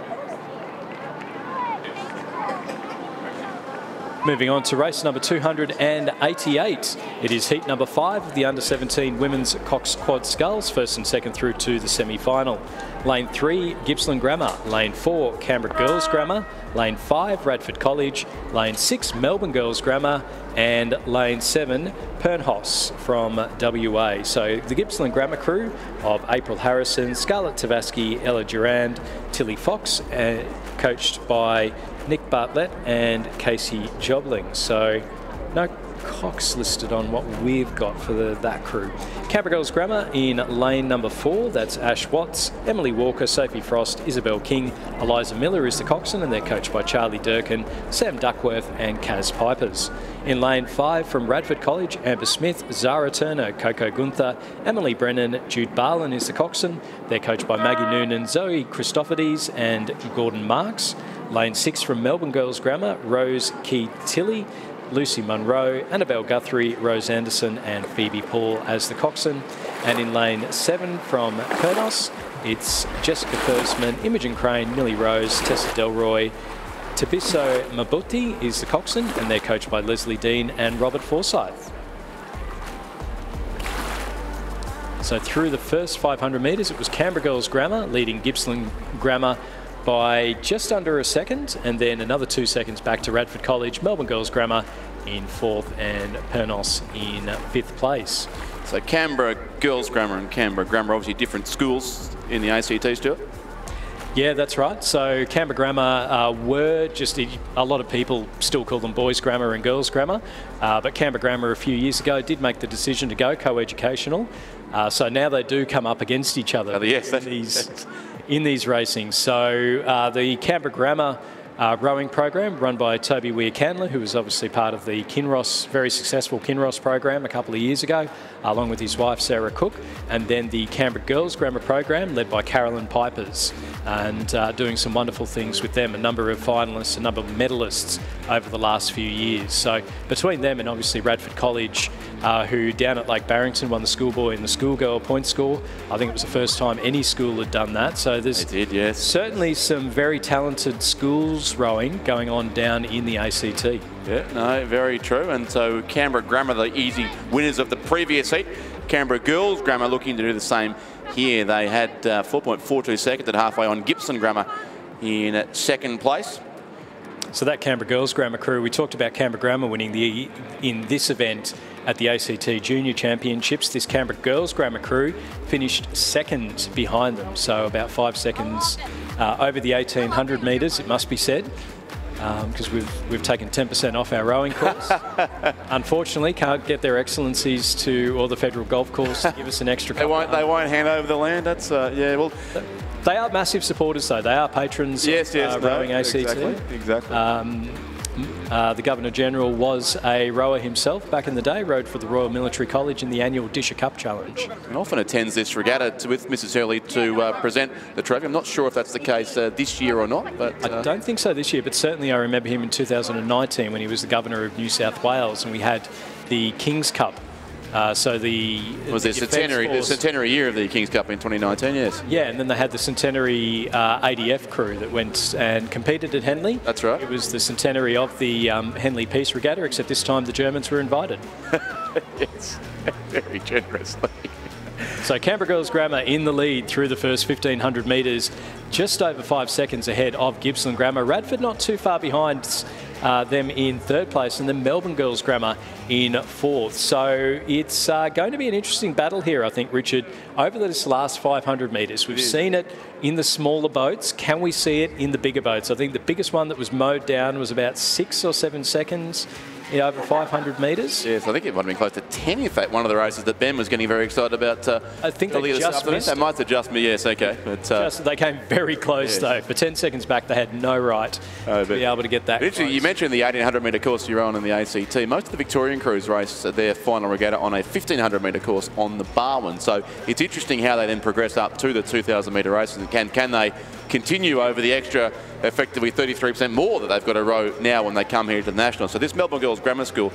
Moving on to race number 288. It is heat number 5 of the under-17 women's Cox Quad Sculls, first and second through to the semi-final. Lane 3, Gippsland Grammar. Lane 4, Canberra Girls Grammar. Lane 5, Radford College. Lane 6, Melbourne Girls Grammar. And lane 7, Pernhoss from WA. So the Gippsland Grammar crew of April Harrison, Scarlett Tavaski, Ella Durand, Tilly Fox, coached by Nick Bartlett and Casey Jobling. So no Cox listed on what we've got for that crew. Canberra Girls Grammar in lane number 4. That's Ash Watts, Emily Walker, Sophie Frost, Isabel King, Eliza Miller is the coxswain, and they're coached by Charlie Durkin, Sam Duckworth and Kaz Pipers. In lane 5 from Radford College, Amber Smith, Zara Turner, Coco Gunther, Emily Brennan, Jude Barlin is the coxswain. They're coached by Maggie Noonan, Zoe Christophides and Gordon Marks. Lane 6 from Melbourne Girls Grammar, Rose Key Tilly, Lucy Munro, Annabelle Guthrie, Rose Anderson and Phoebe Paul as the coxswain. And in lane 7 from Pernos, it's Jessica Fersman, Imogen Crane, Millie Rose, Tessa Delroy, Tabiso Mabuti is the coxswain, and they're coached by Leslie Dean and Robert Forsyth. So through the first 500 metres, it was Canberra Girls Grammar leading Gippsland Grammar by just under a second, and then another 2 seconds back to Radford College, Melbourne Girls Grammar in 4th and Pernos in 5th place. So Canberra Girls Grammar and Canberra Grammar, obviously different schools in the ACT, Stuart? Yeah, that's right. So Canberra Grammar were just, a lot of people still call them boys grammar and girls grammar, but Canberra Grammar a few years ago did make the decision to go co-educational. So now they do come up against each other in these racings. So the Canberra Grammar rowing program run by Toby Weir-Candler, who was obviously part of the Kinross, very successful Kinross program a couple of years ago, along with his wife Sarah Cook, and then the Canberra Girls Grammar program led by Carolyn Pipers, and doing some wonderful things with them, a number of finalists, a number of medalists over the last few years. So between them and obviously Radford College, who down at Lake Barrington won the schoolboy and the schoolgirl point score. I think it was the first time any school had done that. So there's certainly some very talented schools rowing going on down in the ACT. Yeah, no, very true. And so Canberra Grammar, the easy winners of the previous heat. Canberra Girls Grammar looking to do the same here. They had 4.42 seconds at halfway on Gippsland Grammar in second place. So that Canberra Girls Grammar crew, we talked about Canberra Grammar winning in this event at the ACT Junior Championships. This Canberra Girls Grammar crew finished second behind them, so about 5 seconds over the 1800 metres, it must be said, because we've taken 10% off our rowing course. Unfortunately, can't get their excellencies or the federal golf course to give us an extra. They won't hand over the land. That's yeah. Well, they are massive supporters, though. They are patrons of rowing ACT. Exactly. The Governor-General was a rower himself back in the day, rowed for the Royal Military College in the annual Disher Cup Challenge. And often attends this regatta with Mrs Hurley to present the trophy. I'm not sure if that's the case this year or not. But I don't think so this year, but certainly I remember him in 2019 when he was the Governor of New South Wales, and we had the King's Cup So the centenary year of the Kings Cup in 2019, yes. Yeah, and then they had the centenary ADF crew that went and competed at Henley. That's right. It was the centenary of the Henley Peace Regatta, except this time the Germans were invited. Yes, very generously. So Canberra Girls Grammar in the lead through the first 1,500 metres, just over 5 seconds ahead of Gippsland Grammar. Radford not too far behind them in third place, and then Melbourne Girls Grammar in fourth. So it's going to be an interesting battle here, I think, Richard, over this last 500 metres. We've seen it in the smaller boats. Can we see it in the bigger boats? I think the biggest one that was mowed down was about 6 or 7 seconds over 500 metres. Yes, I think it might have been close to 10, in fact, one of the races that Ben was getting very excited about. I think they just missed They might have just me, yes, okay. But, they came very close, though. For 10 seconds back, they had no right to be able to get that close. You mentioned the 1,800 metre course you're on in the ACT. Most of the Victorian crews race their final regatta on a 1,500 metre course on the Barwon. So it's interesting how they then progress up to the 2,000 metre races. And can they continue over the extra, effectively 33% more that they've got to row now when they come here to the Nationals. So this Melbourne Girls Grammar School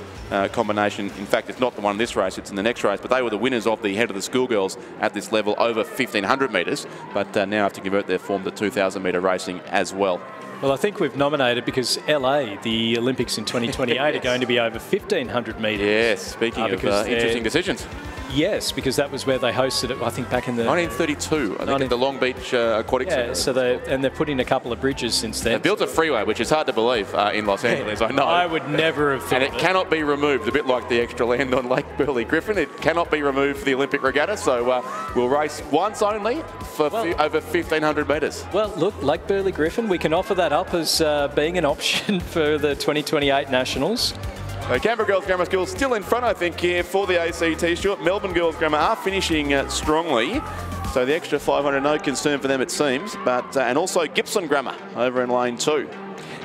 combination, in fact, it's not the one in this race, it's in the next race, but they were the winners of the Head of the Schoolgirls at this level over 1,500 metres, but now have to convert their form to 2,000 metre racing as well. Well, I think we've nominated because LA, the Olympics in 2028, are going to be over 1,500 metres. Yes, speaking of interesting decisions. Yes, because that was where they hosted it, I think, back in the 1932, I think, at the Long Beach Aquatic Centre. So they're putting a couple of bridges since then. They built a freeway, which is hard to believe in Los Angeles, I know. I would never have thought. And it cannot be removed, a bit like the extra land on Lake Burley Griffin. It cannot be removed for the Olympic Regatta, so we'll race once only for over 1,500 metres. Well, look, Lake Burley Griffin, we can offer that up as being an option for the 2028 Nationals. Canberra Girls Grammar School still in front, I think, here for the ACT. Stuart, Melbourne Girls Grammar are finishing strongly. So the extra 500, no concern for them, it seems. But and also Gippsland Grammar over in lane 2.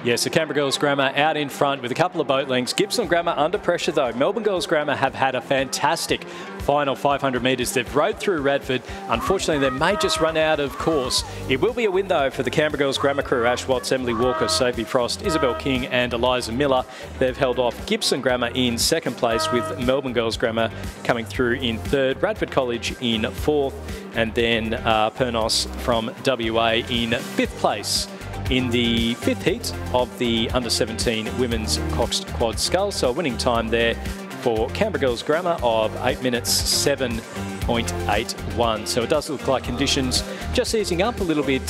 Yes, so Canberra Girls Grammar out in front with a couple of boat lengths. Gippsland Grammar under pressure, though. Melbourne Girls Grammar have had a fantastic final 500 metres. They've rode through Radford. Unfortunately, they may just run out of course. It will be a win, though, for the Canberra Girls Grammar crew. Ash Watts, Emily Walker, Sophie Frost, Isabel King and Eliza Miller. They've held off Gippsland Grammar in second place, with Melbourne Girls Grammar coming through in third, Radford College in fourth, and then Pernos from WA in fifth place in the fifth heat of the under-17 women's Coxed Quad Scull. So a winning time there for Canberra Girls Grammar of 8 minutes 7.81. So it does look like conditions just easing up a little bit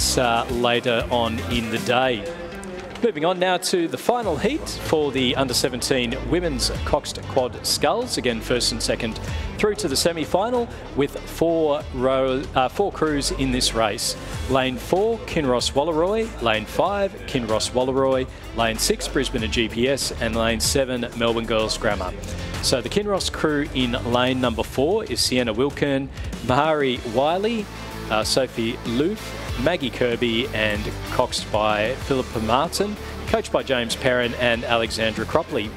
later on in the day. Moving on now to the final heat for the under-17 women's Coxed Quad Sculls. Again, first and second through to the semi-final with four crews in this race. Lane 4, Kinross Walleroy. Lane 5, Kinross Walleroy. Lane 6, Brisbane and GPS. And Lane 7, Melbourne Girls Grammar. So the Kinross crew in lane number 4 is Sienna Wilkern, Mahari Wiley, Sophie Loof, Maggie Kirby, and coxed by Philippa Martin, coached by James Perrin and Alexandra Cropley.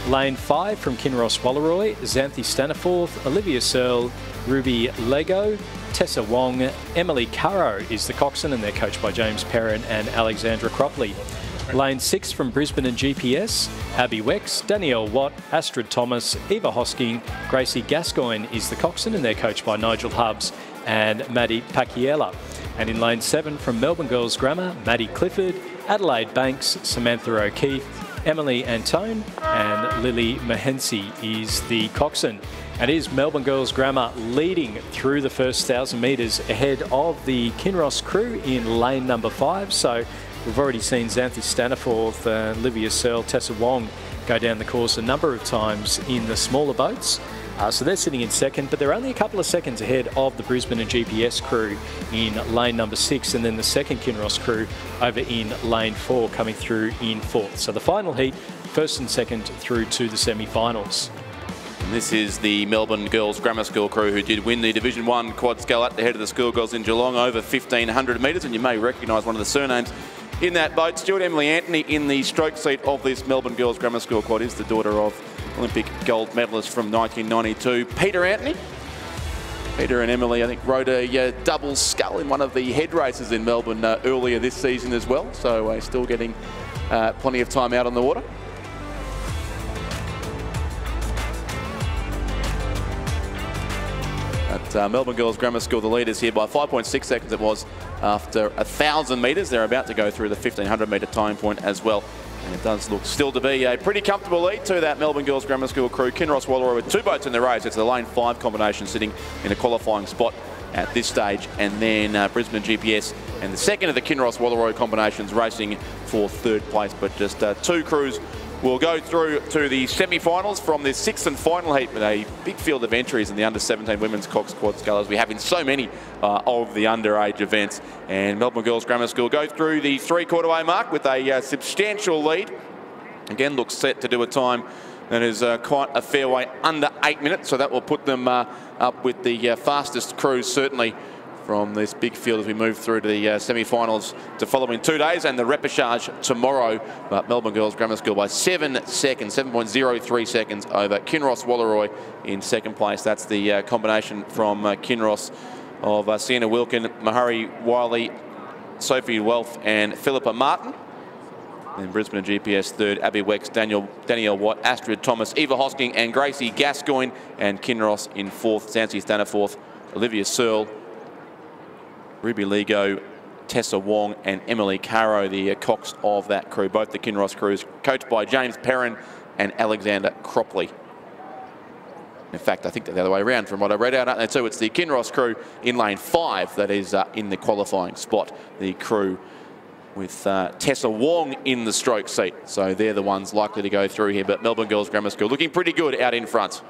Lane 5 from Kinross Walleroy, Xanthi Staniforth, Olivia Searle, Ruby Lego, Tessa Wong, Emily Caro is the coxswain, and they're coached by James Perrin and Alexandra Cropley. Lane 6 from Brisbane and GPS, Abby Wex, Danielle Watt, Astrid Thomas, Eva Hosking, Gracie Gascoigne is the coxswain, and they're coached by Nigel Hubbs and Maddie Paciella. And in lane 7 from Melbourne Girls Grammar, Maddie Clifford, Adelaide Banks, Samantha O'Keefe, Emily Antone and Lily Mahensi is the coxswain. And is Melbourne Girls Grammar leading through the first 1,000 metres ahead of the Kinross crew in lane number 5. So we've already seen Xanthi Staniforth, Olivia Searle, Tessa Wong go down the course a number of times in the smaller boats. So they're sitting in second, but they're only a couple of seconds ahead of the Brisbane and GPS crew in lane number 6, and then the second Kinross crew over in lane 4 coming through in fourth. So the final heat, first and second through to the semi-finals. And this is the Melbourne Girls Grammar School crew who did win the Division 1 Quad Scull at the Head of the Schoolgirls in Geelong over 1,500 metres, and you may recognise one of the surnames in that boat. Stuart, Emily Anthony in the stroke seat of this Melbourne Girls Grammar School quad is the daughter of Olympic gold medalist from 1992, Peter Anthony. Peter and Emily, I think, rode a double scull in one of the head races in Melbourne earlier this season as well, so still getting plenty of time out on the water. But Melbourne Girls Grammar School, the leaders here by 5.6 seconds it was after 1,000 metres. They're about to go through the 1,500 metre time point as well. And it does look still to be a pretty comfortable lead to that Melbourne Girls Grammar School crew. Kinross Wallaroi with 2 boats in the race. It's the lane 5 combination sitting in a qualifying spot at this stage. And then Brisbane GPS and the second of the Kinross Wallaroi combinations racing for 3rd place. But just 2 crews will go through to the semi-finals from this 6th and final heat with a big field of entries in the under-17 women's Cox Quad Scull, as we have in so many of the underage events. And Melbourne Girls Grammar School go through the 3-quarter-way mark with a substantial lead. Again, looks set to do a time that is quite a fair way under 8 minutes, so that will put them up with the fastest crews, certainly, from this big field as we move through to the semi-finals to follow in 2 days and the repechage tomorrow. But Melbourne Girls Grammar School by 7 seconds, 7.03 seconds over Kinross Wallaroi in 2nd place. That's the combination from Kinross of Sienna Wilkin, Mahari Wiley, Sophie Welf and Philippa Martin. Then Brisbane and GPS 3rd, Abby Wex, Danielle Watt, Astrid Thomas, Eva Hosking and Gracie Gascoigne. And Kinross in 4th, Zancy Staniforth, Olivia Searle, Ruby Ligo, Tessa Wong and Emily Caro, the Cox of that crew. Both the Kinross crews coached by James Perrin and Alexander Cropley. In fact, I think they're the other way around from what I read out there too. It's the Kinross crew in lane 5 that is in the qualifying spot. The crew with Tessa Wong in the stroke seat. So they're the ones likely to go through here. But Melbourne Girls Grammar School looking pretty good out in front.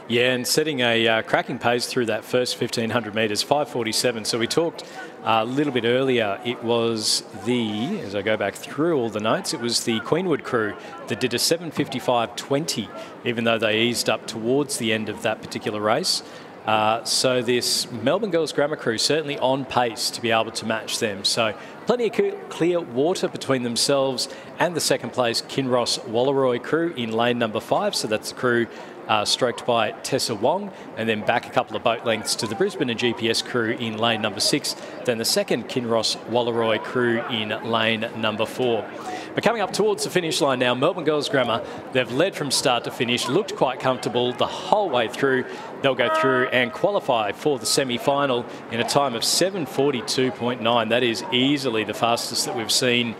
Yeah, and setting a cracking pace through that first 1,500 metres, 5:47. So we talked a little bit earlier, it was as I go back through all the notes, it was the Queenwood crew that did a 7:55.20, even though they eased up towards the end of that particular race. So this Melbourne Girls Grammar crew certainly on pace to be able to match them. So plenty of clear water between themselves and the 2nd place Kinross Wallaroi crew in lane number 5. So that's the crew stroked by Tessa Wong, and then back a couple of boat lengths to the Brisbane and GPS crew in lane number 6, then the 2nd Kinross Wallaroi crew in lane number 4. But coming up towards the finish line now, Melbourne Girls Grammar, they've led from start to finish, looked quite comfortable the whole way through. They'll go through and qualify for the semi-final in a time of 7:42.9. That is easily the fastest that we've seen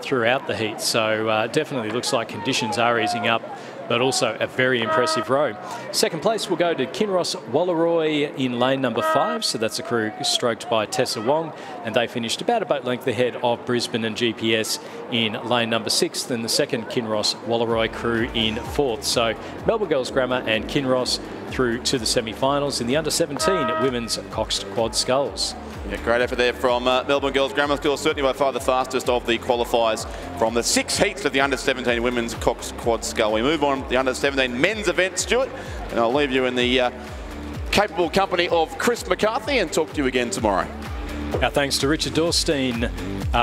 throughout the heat. So definitely looks like conditions are easing up, but also a very impressive row. 2nd place will go to Kinross Wallaroi in lane number 5. So that's a crew stroked by Tessa Wong, and they finished about a boat length ahead of Brisbane and GPS in lane number 6. Then the 2nd Kinross Wallaroi crew in 4th. So Melbourne Girls Grammar and Kinross through to the semi-finals in the under-17 women's Cox Quad Sculls. Yeah, great effort there from Melbourne Girls Grammar School, certainly by far the fastest of the qualifiers from the 6 heats of the under-17 women's Cox Quad Scull. We move on to the under-17 men's event, Stuart, and I'll leave you in the capable company of Chris McCarthy and talk to you again tomorrow. Our thanks to Richard Dorstein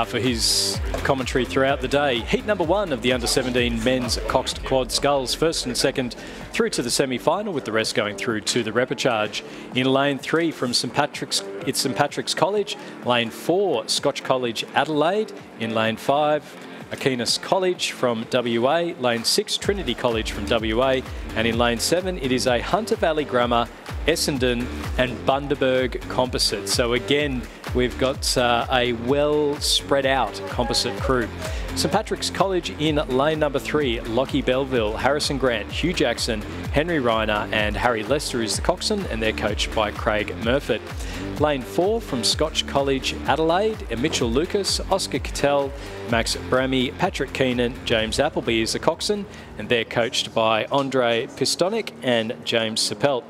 for his commentary throughout the day. Heat number 1 of the under-17 men's Cox Quad Sculls, 1st and 2nd through to the semi-final, with the rest going through to the repechage. In lane 3 from St Patrick's College, lane 4 Scotch College Adelaide, in lane 5 Aquinas College from WA, lane 6 Trinity College from WA, and in lane 7 it is a Hunter Valley Grammar, Essendon and Bundaberg composite. So again, we've got a well spread out composite crew. St Patrick's College in lane number 3, Lockie Belleville, Harrison Grant, Hugh Jackson, Henry Reiner and Harry Lester is the coxswain, and they're coached by Craig Murfitt. Lane 4 from Scotch College Adelaide, Mitchell Lucas, Oscar Cattell, Max Brammy, Patrick Keenan, James Appleby is the coxswain, and they're coached by Andre Pistonik and James Sapelt.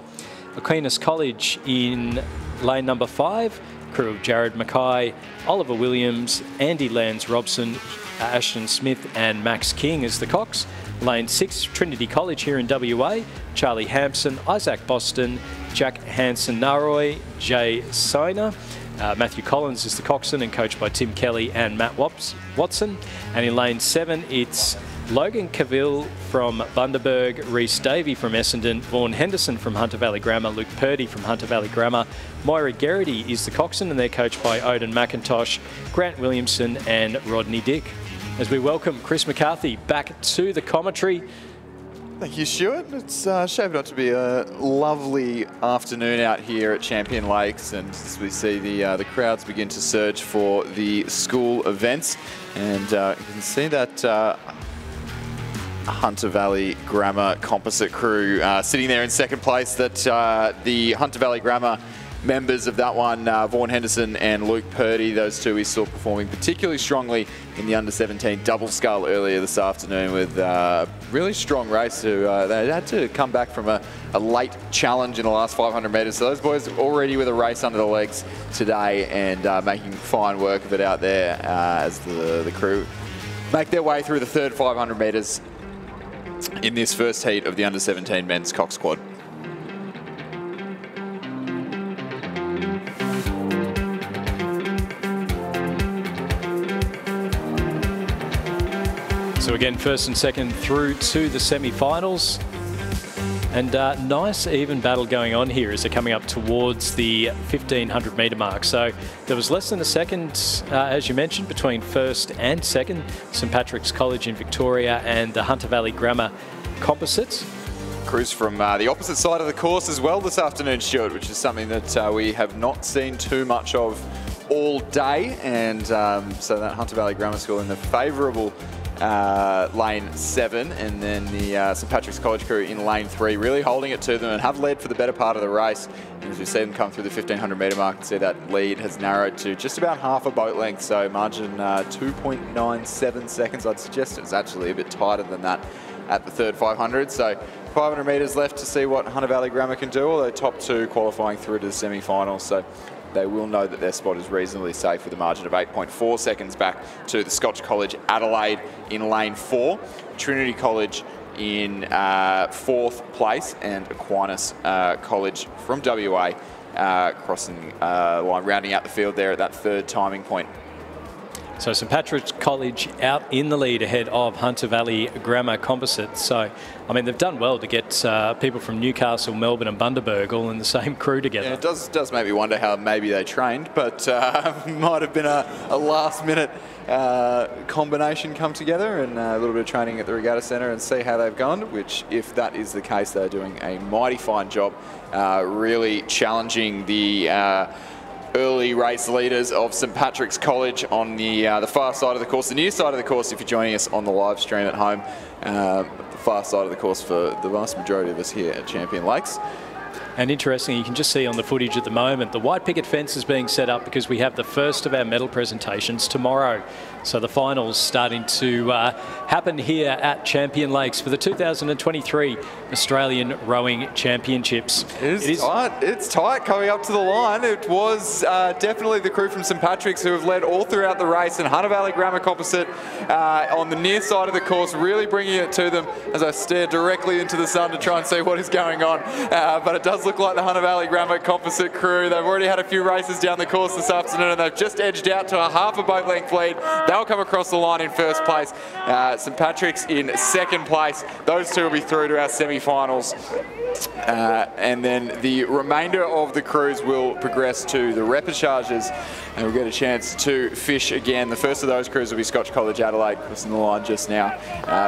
Aquinas College in lane number 5, crew of Jared Mackay, Oliver Williams, Andy Lance Robson, Ashton Smith and Max King is the cox. Lane 6, Trinity College here in WA, Charlie Hampson, Isaac Boston, Jack Hansen-Naroy, Jay Siner. Matthew Collins is the coxswain and coached by Tim Kelly and Matt Watson. And in lane 7, it's Logan Cavill from Bundaberg, Reese Davey from Essendon, Vaughan Henderson from Hunter Valley Grammar, Luke Purdy from Hunter Valley Grammar, Moira Garrity is the coxswain, and they're coached by Odin McIntosh, Grant Williamson and Rodney Dick. As we welcome Chris McCarthy back to the commentary. Thank you, Stuart. It's shaping up to be a lovely afternoon out here at Champion Lakes, and as we see the crowds begin to surge for the school events, and you can see that Hunter Valley Grammar composite crew sitting there in second place. That the Hunter Valley Grammar members of that one, Vaughan Henderson and Luke Purdy, those two we saw performing particularly strongly in the under-17 double scull earlier this afternoon with a really strong race. They had to come back from a late challenge in the last 500 metres. So those boys already with a race under the legs today and making fine work of it out there as the crew make their way through the third 500 metres in this first heat of the under-17 men's cock squad. So again, first and second through to the semi-finals. And nice even battle going on here as they're coming up towards the 1500 metre mark. So there was less than a second, as you mentioned, between first and second. St Patrick's College in Victoria and the Hunter Valley Grammar Composites. Crews from the opposite side of the course as well this afternoon, Stuart, which is something that we have not seen too much of all day. And so that Hunter Valley Grammar School in the favourable lane 7, and then the St Patrick's College crew in lane 3, really holding it to them and have led for the better part of the race. And as we see them come through the 1500 metre mark, and see that lead has narrowed to just about half a boat length, so margin 2.97 seconds. I'd suggest it's actually a bit tighter than that at the third 500. So 500 metres left to see what Hunter Valley Grammar can do, although top 2 qualifying through to the semi-finals. So they will know that their spot is reasonably safe with a margin of 8.4 seconds back to the Scotch College Adelaide in lane 4, Trinity College in 4th place, and Aquinas College from WA crossing line, rounding out the field there at that third timing point. So St Patrick's College out in the lead ahead of Hunter Valley Grammar Composites. So, I mean, they've done well to get people from Newcastle, Melbourne and Bundaberg all in the same crew together. Yeah, it does make me wonder how maybe they trained, but might have been a last-minute combination come together, and a little bit of training at the Regatta Centre and see how they've gone, which, if that is the case, they're doing a mighty fine job, really challenging the early race leaders of St Patrick's College on the far side of the course, the near side of the course if you're joining us on the live stream at home, the far side of the course for the vast majority of us here at Champion Lakes. And interesting, you can just see on the footage at the moment, the white picket fence is being set up because we have the first of our medal presentations tomorrow. So the finals starting to happen here at Champion Lakes for the 2023 Australian Rowing Championships. It is tight. It's tight coming up to the line. It was definitely the crew from St Patrick's who have led all throughout the race, and Hunter Valley Grammar Composite on the near side of the course, really bringing it to them as I stare directly into the sun to try and see what is going on. But it does look like the Hunter Valley Grammar Composite crew. They've already had a few races down the course this afternoon, and they've just edged out to a half a boat length lead. They'll come across the line in first place. St Patrick's in second place. Those two will be through to our semi-finals. And then the remainder of the crews will progress to the repechages, and we'll get a chance to fish again. The first of those crews will be Scotch College Adelaide, crossing the line just now.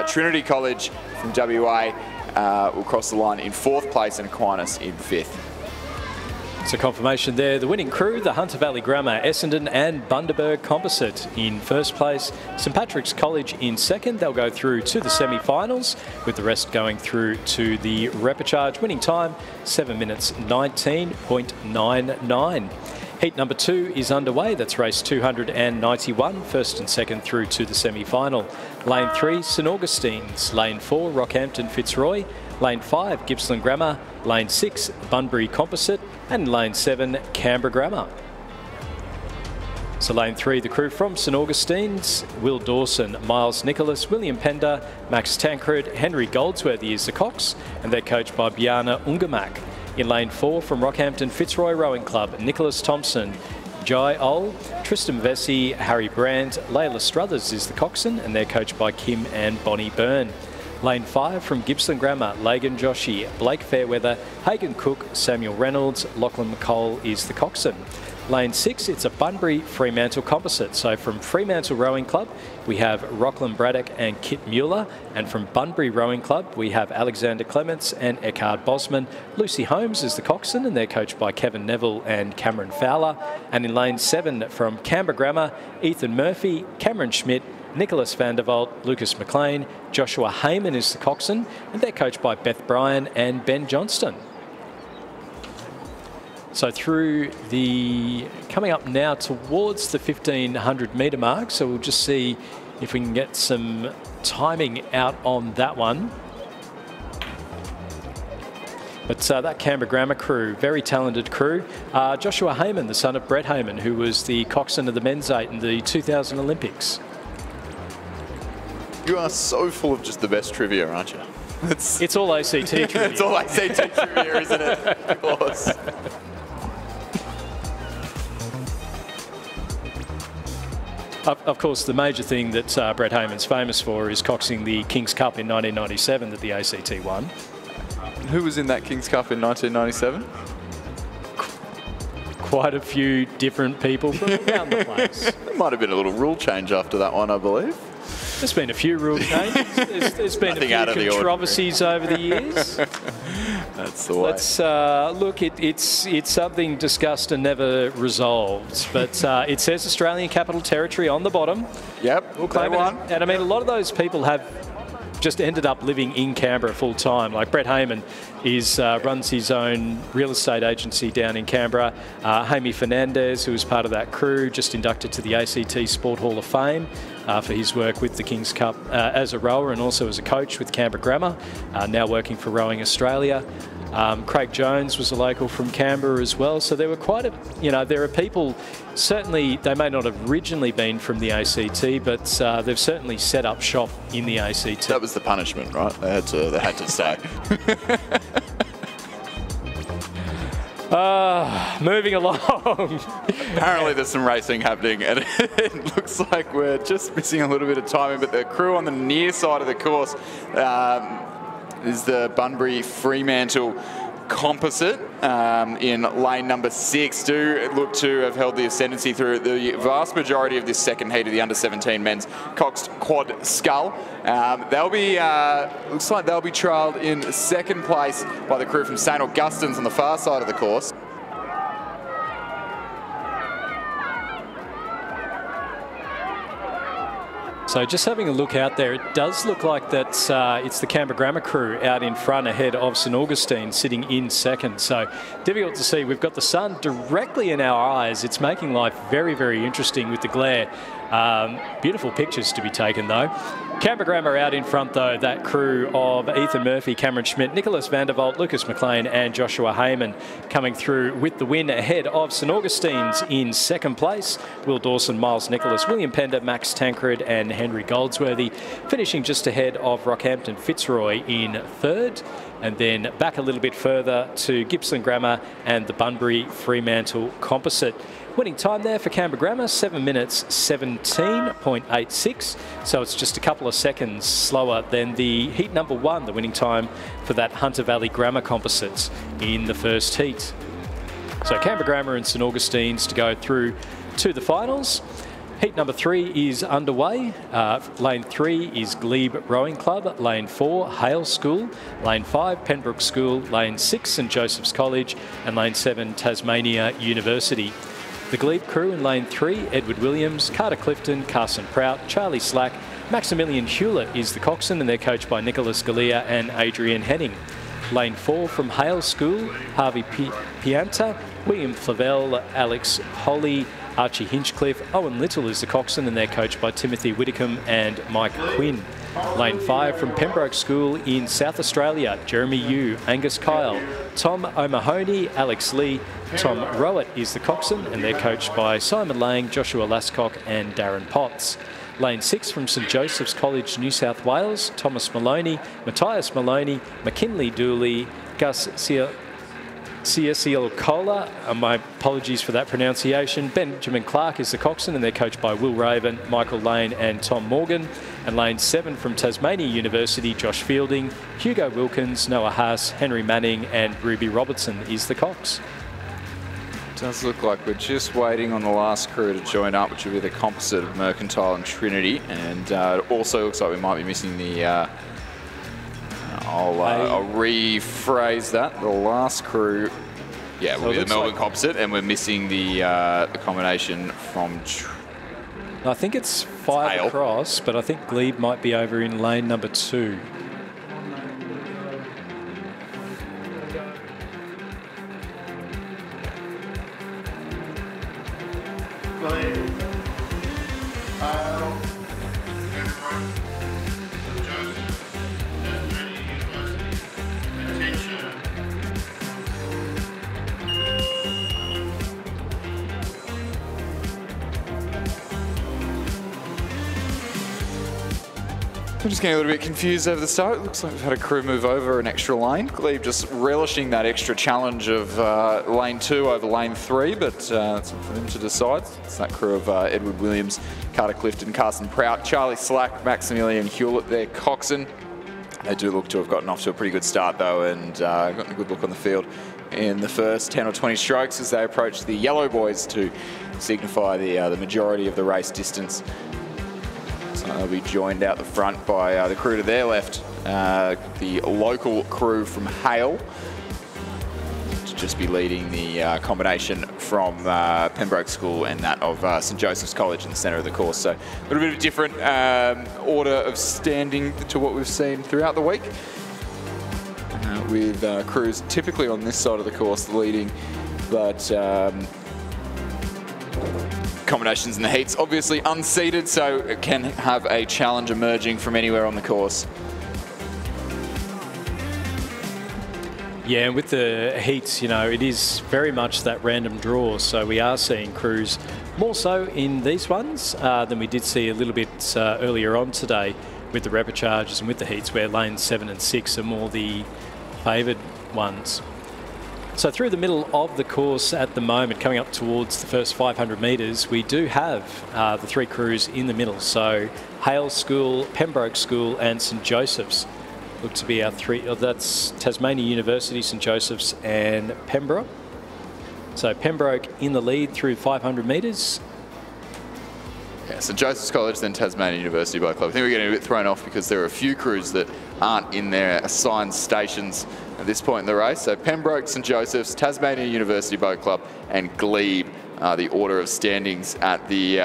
Trinity College from WA will cross the line in 4th place, and Aquinas in 5th. So confirmation there, the winning crew, the Hunter Valley Grammar, Essendon and Bundaberg Composite in first place. St Patrick's College in second. They'll go through to the semi-finals, with the rest going through to the repechage. Winning time, 7 minutes 19.99. Heat number 2 is underway. That's race 291, first and second through to the semi-final. Lane 3, St Augustine's. Lane 4, Rockhampton Fitzroy. Lane 5, Gippsland Grammar. Lane 6, Bunbury Composite. And Lane 7, Canberra Grammar. So Lane 3, the crew from St Augustine's, Will Dawson, Miles Nicholas, William Pender, Max Tancred, Henry Goldsworthy is the Cox, and they're coached by Bjarne Ungermak. In Lane 4 from Rockhampton Fitzroy Rowing Club, Nicholas Thompson, Jai Ol, Tristan Vesey, Harry Brand, Layla Struthers is the coxswain, and they're coached by Kim and Bonnie Byrne. Lane 5 from Gippsland Grammar, Lagan Joshi, Blake Fairweather, Hagan Cook, Samuel Reynolds, Lachlan McCall is the coxswain. Lane 6, it's a Bunbury Fremantle composite. So from Fremantle Rowing Club, we have Rockland Braddock and Kit Mueller. And from Bunbury Rowing Club, we have Alexander Clements and Eckhard Bosman. Lucy Holmes is the coxswain, and they're coached by Kevin Neville and Cameron Fowler. And in Lane 7, from Canberra Grammar, Ethan Murphy, Cameron Schmidt, Nicholas van der Walt, Lucas McLean, Joshua Heyman is the coxswain, and they're coached by Beth Bryan and Ben Johnston. So coming up now towards the 1500 metre mark, so we'll just see if we can get some timing out on that one. But that Canberra Grammar crew, very talented crew. Joshua Heyman, the son of Brett Heyman, who was the coxswain of the men's 8 in the 2000 Olympics. You are so full of just the best trivia, aren't you? It's all ACT trivia. It's all ACT trivia, isn't it? Of course. Of course, the major thing that Brett Heyman's famous for is coxing the King's Cup in 1997 that the ACT won. Who was in that King's Cup in 1997? Quite a few different people from around the place. There might have been a little rule change after that one, I believe. There's been a few rule changes. There's been a few controversies over the years. That's the way. Let's look. It's something discussed and never resolved. But it says Australian Capital Territory on the bottom. Yep. We'll claim it. And I mean, a lot of those people have just ended up living in Canberra full time. Like Brett Heyman runs his own real estate agency down in Canberra. Jaime Fernandez, who was part of that crew, just inducted to the ACT Sport Hall of Fame for his work with the King's Cup as a rower and also as a coach with Canberra Grammar, now working for Rowing Australia. Craig Jones was a local from Canberra as well. So there were quite there are people, certainly they may not have originally been from the ACT, but they've certainly set up shop in the ACT. That was the punishment, right? They had to stay. Moving along. Apparently there's some racing happening and it looks like we're just missing a little bit of timing, but the crew on the near side of the course is the Bunbury Fremantle composite in lane number 6 do look to have held the ascendancy through the vast majority of this second heat of the under-17 men's coxed quad scull. They'll be looks like they'll be trialled in second place by the crew from St Augustine's on the far side of the course. So just having a look out there, it does look like that it's the Canberra Grammar crew out in front ahead of St Augustine sitting in second. So difficult to see. We've got the sun directly in our eyes. It's making life very, very interesting with the glare. Beautiful pictures to be taken though. Canberra Grammar out in front though, that crew of Ethan Murphy, Cameron Schmidt, Nicholas van der Walt, Lucas McLean and Joshua Heyman coming through with the win ahead of St Augustine's in second place. Will Dawson, Miles Nicholas, William Pender, Max Tancred and Henry Goldsworthy finishing just ahead of Rockhampton Fitzroy in third. And then back a little bit further to Gippsland Grammar and the Bunbury Fremantle composite. Winning time there for Canberra Grammar, 7 minutes 17.86. So it's just a couple of seconds slower than the heat number 1, the winning time for that Hunter Valley Grammar composites in the first heat. So Canberra Grammar and St Augustine's to go through to the finals. Heat number 3 is underway. Lane 3 is Glebe Rowing Club. Lane 4, Hale School. Lane 5, Pembroke School. Lane 6, St Joseph's College. And Lane 7, Tasmania University. The Glebe crew in Lane 3, Edward Williams, Carter Clifton, Carson Prout, Charlie Slack, Maximilian Hewlett is the coxswain and they're coached by Nicholas Galea and Adrian Henning. Lane 4 from Hale School, Harvey Pianta, William Flavelle, Alex Holly, Archie Hinchcliffe, Owen Little is the coxswain and they're coached by Timothy Whitcomb and Mike Quinn. Lane 5 from Pembroke School in South Australia, Jeremy Yu, Angus Kyle, Tom O'Mahony, Alex Lee, Tom Rowett is the coxswain and they're coached by Simon Lang, Joshua Lascock and Darren Potts. Lane 6 from St Joseph's College, New South Wales, Thomas Maloney, Matthias Maloney, McKinley Dooley, Gus Ciesiel-Cola, my apologies for that pronunciation. Benjamin Clark is the coxswain, and they're coached by Will Raven, Michael Lane and Tom Morgan. And lane 7 from Tasmania University, Josh Fielding, Hugo Wilkins, Noah Haas, Henry Manning and Ruby Robertson is the cox. Does look like we're just waiting on the last crew to join up, which will be the composite of Mercantile and Trinity. And it also looks like we might be missing the... I'll rephrase that. The last crew, yeah, will be the Melbourne composite, and we're missing the combination from... I think it's 5 across, but I think Glebe might be over in lane number 2. I'm just getting a little bit confused over the start. It looks like we've had a crew move over an extra lane. Glebe just relishing that extra challenge of lane 2 over lane 3, but it's up for them to decide. It's that crew of Edward Williams, Carter Clifton, Carson Prout, Charlie Slack, Maximilian Hewlett, their coxswain. They do look to have gotten off to a pretty good start though, and gotten a good look on the field in the first 10 or 20 strokes as they approach the yellow boys to signify the majority of the race distance. So they'll be joined out the front by the crew to their left, the local crew from Hale, to just be leading the combination from Pembroke School and that of St Joseph's College in the centre of the course. So a little bit of a different order of standing to what we've seen throughout the week, with crews typically on this side of the course leading, but combinations in the heats obviously unseeded, so it can have a challenge emerging from anywhere on the course. Yeah, and with the heats, you know, it is very much that random draw, so we are seeing crews more so in these ones than we did see a little bit earlier on today with the repecharges and with the heats, where lanes 7 and 6 are more the favoured ones. So through the middle of the course at the moment, coming up towards the first 500 metres, we do have the 3 crews in the middle. So Hale School, Pembroke School and St Joseph's look to be our 3. That's Tasmania University, St Joseph's and Pembroke. So Pembroke in the lead through 500 metres. Yeah, St Joseph's College, then Tasmania University Boat Club. I think we're getting a bit thrown off because there are a few crews that aren't in their assigned stations at this point in the race. So Pembroke, St Joseph's, Tasmania University Boat Club and Glebe, the order of standings at the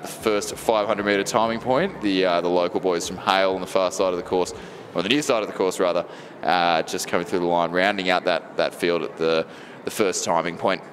first 500 metre timing point. The local boys from Hale on the far side of the course, or the near side of the course rather, just coming through the line, rounding out that field at the first timing point.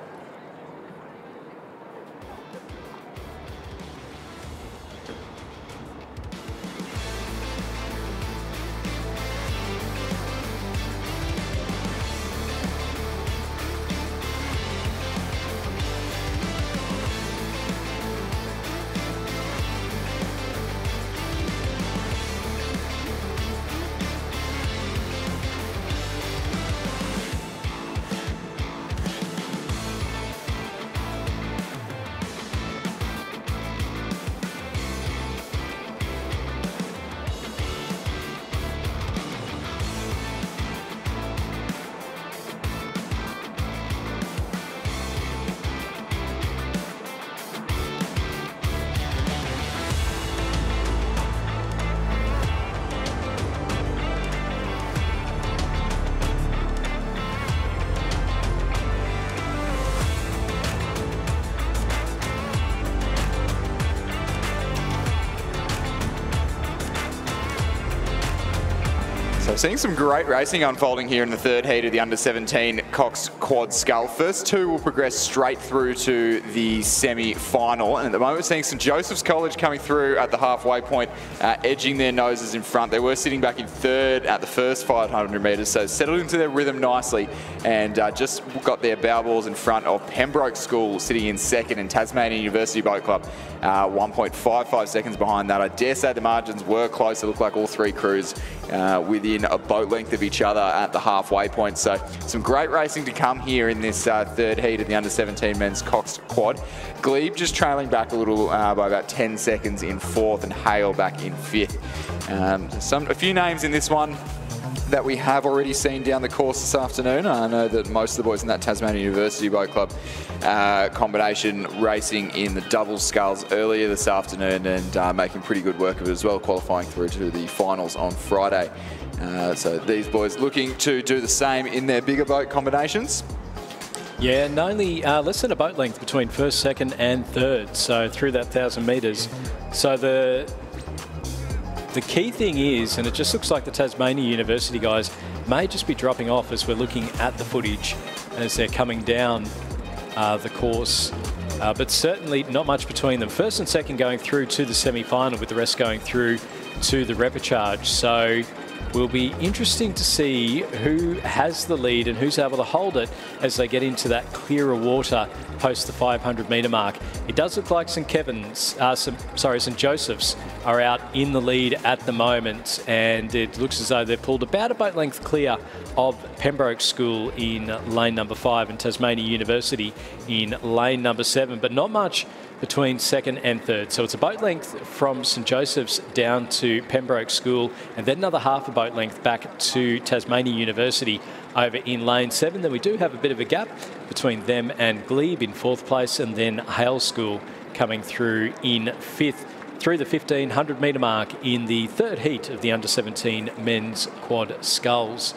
Seeing some great racing unfolding here in the third heat of the under-17 Cox Quad Scull. First 2 will progress straight through to the semi-final. And at the moment, we're seeing St Joseph's College coming through at the halfway point, edging their noses in front. They were sitting back in third at the first 500 metres, so settled into their rhythm nicely and just got their bow balls in front of Pembroke School, sitting in second, and Tasmania University Boat Club 1.55 seconds behind that. I dare say the margins were close. It looked like all 3 crews within a boat length of each other at the halfway point. So some great racing to come here in this third heat of the under-17 men's Cox Quad. Glebe just trailing back a little by about 10 seconds in fourth, and Hale back in fifth. A few names in this one that we have already seen down the course this afternoon. I know that most of the boys in that Tasmania University Boat Club combination racing in the double sculls earlier this afternoon, and making pretty good work of it as well, qualifying through to the finals on Friday. So these boys looking to do the same in their bigger boat combinations. Yeah, and only less than a boat length between first, second and third, so through that 1,000 metres. So the key thing is, and it just looks like the Tasmania University guys may just be dropping off as we're looking at the footage as they're coming down the course, but certainly not much between them. First and second going through to the semi-final, with the rest going through to the repechage. So will be interesting to see who has the lead and who's able to hold it as they get into that clearer water post the 500 metre mark. It does look like St Joseph's are out in the lead at the moment, and it looks as though they're pulled about a boat length clear of Pembroke School in lane number 5 and Tasmania University in lane number 7, but not much between second and third. So it's a boat length from St Joseph's down to Pembroke School, and then another half a boat length back to Tasmania University over in lane 7. Then we do have a bit of a gap between them and Glebe in 4th place, and then Hale School coming through in 5th through the 1,500 metre mark in the third heat of the under-17 men's quad sculls.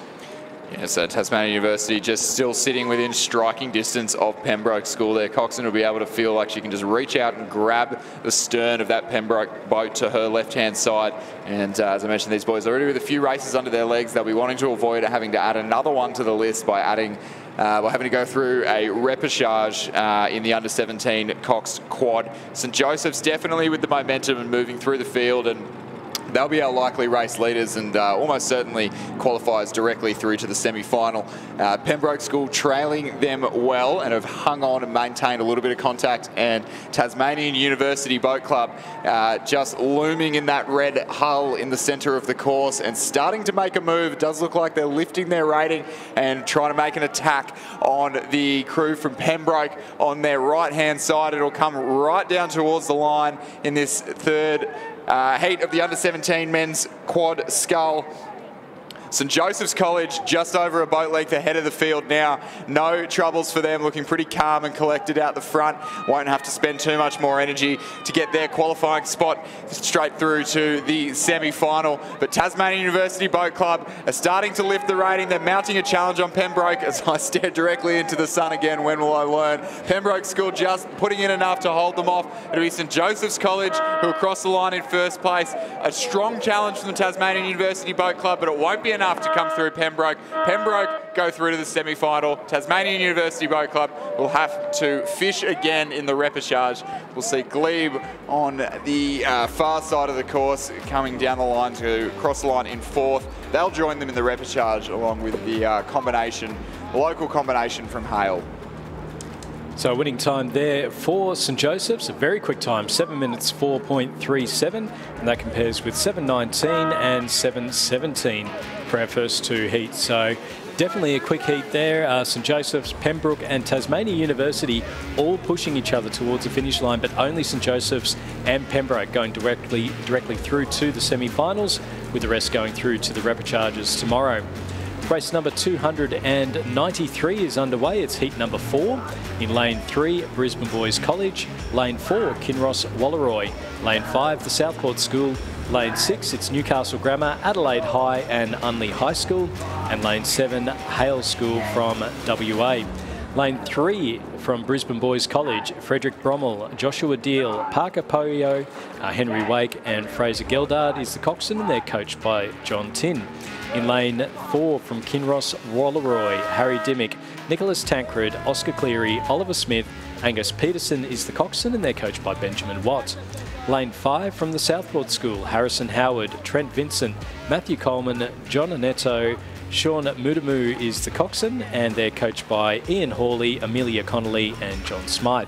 Yeah, so Tasmania University just still sitting within striking distance of Pembroke School there. Coxon will be able to feel like she can just reach out and grab the stern of that Pembroke boat to her left-hand side. And as I mentioned, these boys already with a few races under their legs. They'll be wanting to avoid having to add another one to the list by adding having to go through a repechage in the under-17 Cox Quad. St Joseph's definitely with the momentum and moving through the field, and they'll be our likely race leaders, and almost certainly qualifies directly through to the semi-final. Pembroke School trailing them well and have hung on and maintained a little bit of contact, and Tasmanian University Boat Club just looming in that red hull in the centre of the course and starting to make a move. It does look like they're lifting their rating and trying to make an attack on the crew from Pembroke on their right-hand side. It'll come right down towards the line in this third heat of the under-17 men's quad scull. St Joseph's College just over a boat length ahead of the field now. No troubles for them, looking pretty calm and collected out the front. Won't have to spend too much more energy to get their qualifying spot straight through to the semi-final. But Tasmania University Boat Club are starting to lift the rating. They're mounting a challenge on Pembroke as I stare directly into the sun again. When will I learn? Pembroke School just putting in enough to hold them off. It'll be St Joseph's College who will cross the line in first place. A strong challenge from the Tasmanian University Boat Club, but it won't be enough to come through Pembroke. Pembroke go through to the semi-final. Tasmanian University Boat Club will have to fish again in the repechage. We'll see Glebe on the far side of the course coming down the line to cross the line in 4th. They'll join them in the repechage along with the local combination from Hale. So winning time there for St Joseph's, a very quick time, 7 minutes 4.37, and that compares with 7.19 and 7.17 for our first two heats. So definitely a quick heat there. St Joseph's, Pembroke and Tasmania University all pushing each other towards the finish line, but only St Joseph's and Pembroke going directly through to the semi-finals, with the rest going through to the repechages tomorrow. Race number 293 is underway. It's heat number 4. In lane 3, Brisbane Boys College. Lane 4, Kinross Walleroy. Lane 5, the Southport School. Lane 6, it's Newcastle Grammar, Adelaide High and Unley High School. And lane 7, Hale School from WA. Lane 3 from Brisbane Boys College, Frederick Brommel, Joshua Deal, Parker Poyo, Henry Wake and Fraser Geldard is the coxswain, and they're coached by John Tin. In lane 4 from Kinross Walleroy, Harry Dimmick, Nicholas Tancred, Oscar Cleary, Oliver Smith, Angus Peterson is the coxswain, and they're coached by Benjamin Watt. Lane 5 from the Southport School, Harrison Howard, Trent Vincent, Matthew Coleman, John Anetto, Sean Mudamu is the coxswain, and they're coached by Ian Hawley, Amelia Connolly and John Smythe.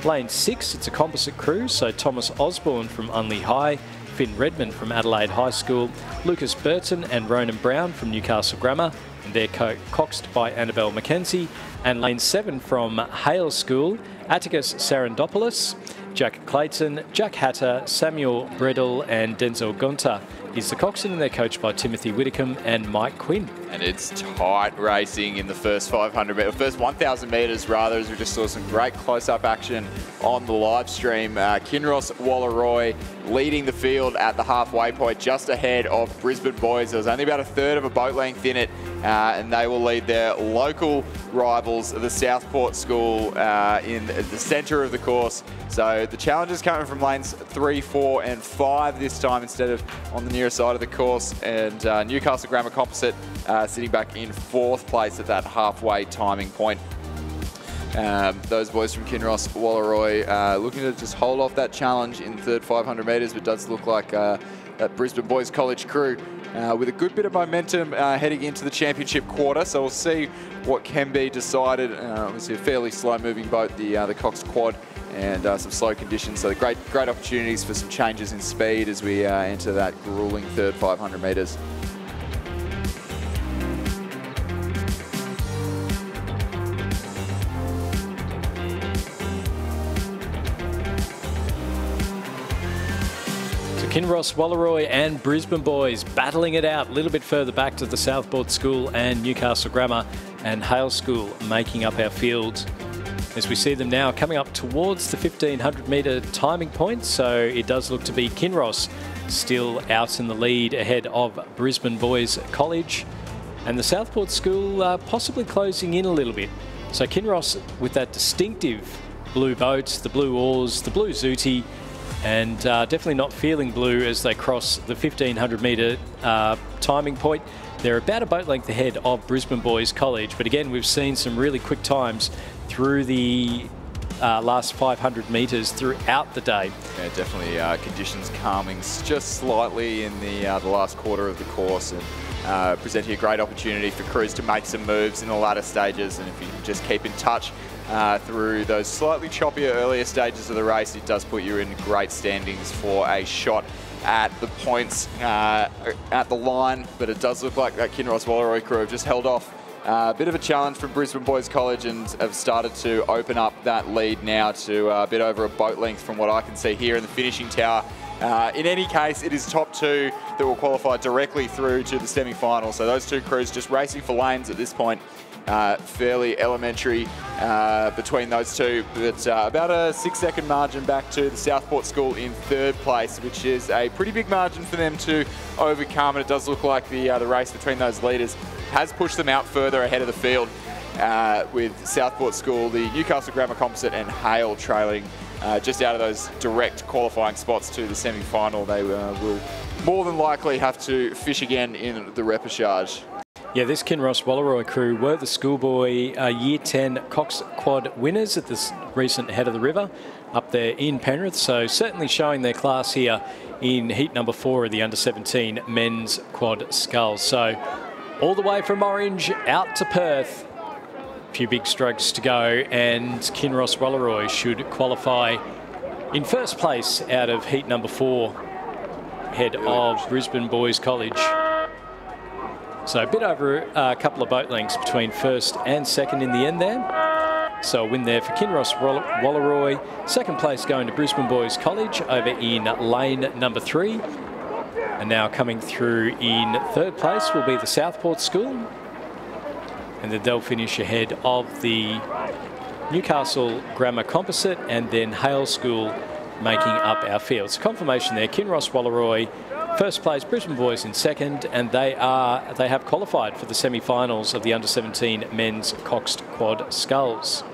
Lane 6, it's a composite crew, so Thomas Osborne from Unley High, Finn Redmond from Adelaide High School, Lucas Burton and Ronan Brown from Newcastle Grammar, and they're coxed by Annabelle McKenzie. And lane 7 from Hale School, Atticus Sarandopoulos, Jack Clayton, Jack Hatter, Samuel Bredel and Denzel Gunter is the coxswain, and they're coached by Timothy Whitcomb and Mike Quinn. And it's tight racing in the first 500 metres, first 1,000 metres rather, as we just saw some great close-up action on the live stream. Kinross Walleroy leading the field at the halfway point, just ahead of Brisbane Boys. There was only about a third of a boat length in it, and they will lead their local rivals, the Southport School, in the centre of the course. So the challenge is coming from lanes 3, 4 and 5 this time instead of on the near side of the course, and Newcastle Grammar Composite sitting back in 4th place at that halfway timing point. Those boys from Kinross Walleroy looking to just hold off that challenge in the third 500 metres, but does look like that Brisbane Boys College crew with a good bit of momentum heading into the championship quarter. So we'll see what can be decided. Obviously a fairly slow moving boat, the Cox Quad, and some slow conditions. So great opportunities for some changes in speed as we enter that grueling third 500 metres. Kinross Walleroy and Brisbane Boys battling it out a little bit further back to the Southport School and Newcastle Grammar and Hale School making up our field as we see them now coming up towards the 1,500 metre timing point. So it does look to be Kinross still out in the lead ahead of Brisbane Boys College, and the Southport School possibly closing in a little bit. So Kinross with that distinctive blue boat, the blue oars, the blue zooty, and definitely not feeling blue as they cross the 1,500 metre timing point. They're about a boat length ahead of Brisbane Boys College, but again, we've seen some really quick times through the last 500 metres throughout the day. Yeah, definitely conditions calming just slightly in the last quarter of the course, and presenting a great opportunity for crews to make some moves in the latter stages. And if you can just keep in touch through those slightly choppier earlier stages of the race, it does put you in great standings for a shot at the points at the line. But it does look like that Kinross Walleroy crew have just held off a bit of a challenge from Brisbane Boys College and have started to open up that lead now to a bit over a boat length from what I can see here in the finishing tower. In any case, it is top 2 that will qualify directly through to the semi-final. So those two crews just racing for lanes at this point. Fairly elementary between those two, but about a 6-second margin back to the Southport School in 3rd place, which is a pretty big margin for them to overcome. And it does look like the race between those leaders has pushed them out further ahead of the field, with Southport School, the Newcastle Grammar Composite and Hale trailing just out of those direct qualifying spots to the semi-final. They will more than likely have to fish again in the repechage. Yeah, this Kinross Walleroy crew were the schoolboy Year 10 Cox Quad winners at this recent Head of the River up there in Penrith. So certainly showing their class here in heat number 4 of the under-17 men's quad sculls. So all the way from Orange out to Perth. A few big strokes to go, and Kinross Walleroy should qualify in first place out of heat number 4 ahead of Brisbane Boys College. So a bit over a couple of boat lengths between first and second in the end there. So a win there for Kinross Walleroy. Second place going to Brisbane Boys College over in lane number 3. And now coming through in 3rd place will be the Southport School. And then they'll finish ahead of the Newcastle Grammar Composite and then Hale School making up our field. So confirmation there, Kinross Walleroy first place, Brisbane Boys in second, and they have qualified for the semi-finals of the under-17 men's Coxed Quad Sculls.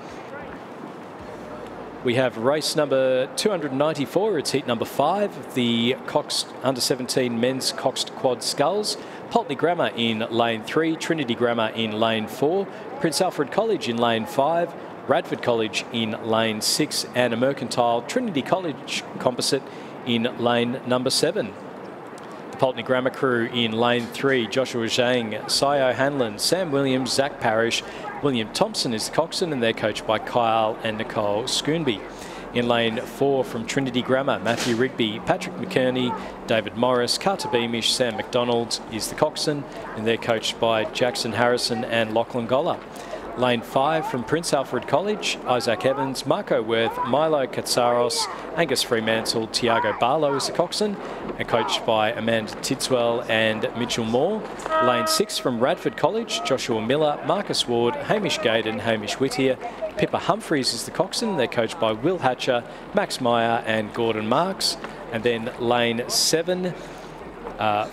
We have race number 294, it's heat number 5, the Coxed under-17 men's Coxed Quad Sculls. Pulteney Grammar in lane 3, Trinity Grammar in lane 4, Prince Alfred College in lane 5, Radford College in lane 6, and a Mercantile Trinity College Composite in lane number 7. Pulteney Grammar crew in lane 3, Joshua Zhang, Sio Hanlon, Sam Williams, Zach Parrish, William Thompson is the coxswain, and they're coached by Kyle and Nicole Schoonby. In lane 4 from Trinity Grammar, Matthew Rigby, Patrick McKerney, David Morris, Carter Beamish, Sam McDonald is the coxswain, and they're coached by Jackson Harrison and Lachlan Goller. Lane 5 from Prince Alfred College, Isaac Evans, Marco Worth, Milo Katsaros, Angus Fremantle, Tiago Barlow is the coxswain, and coached by Amanda Tidswell and Mitchell Moore. Lane 6 from Radford College, Joshua Miller, Marcus Ward, Hamish Gaydon, Hamish Whittier, Pippa Humphreys is the coxswain. They're coached by Will Hatcher, Max Meyer and Gordon Marks. And then lane 7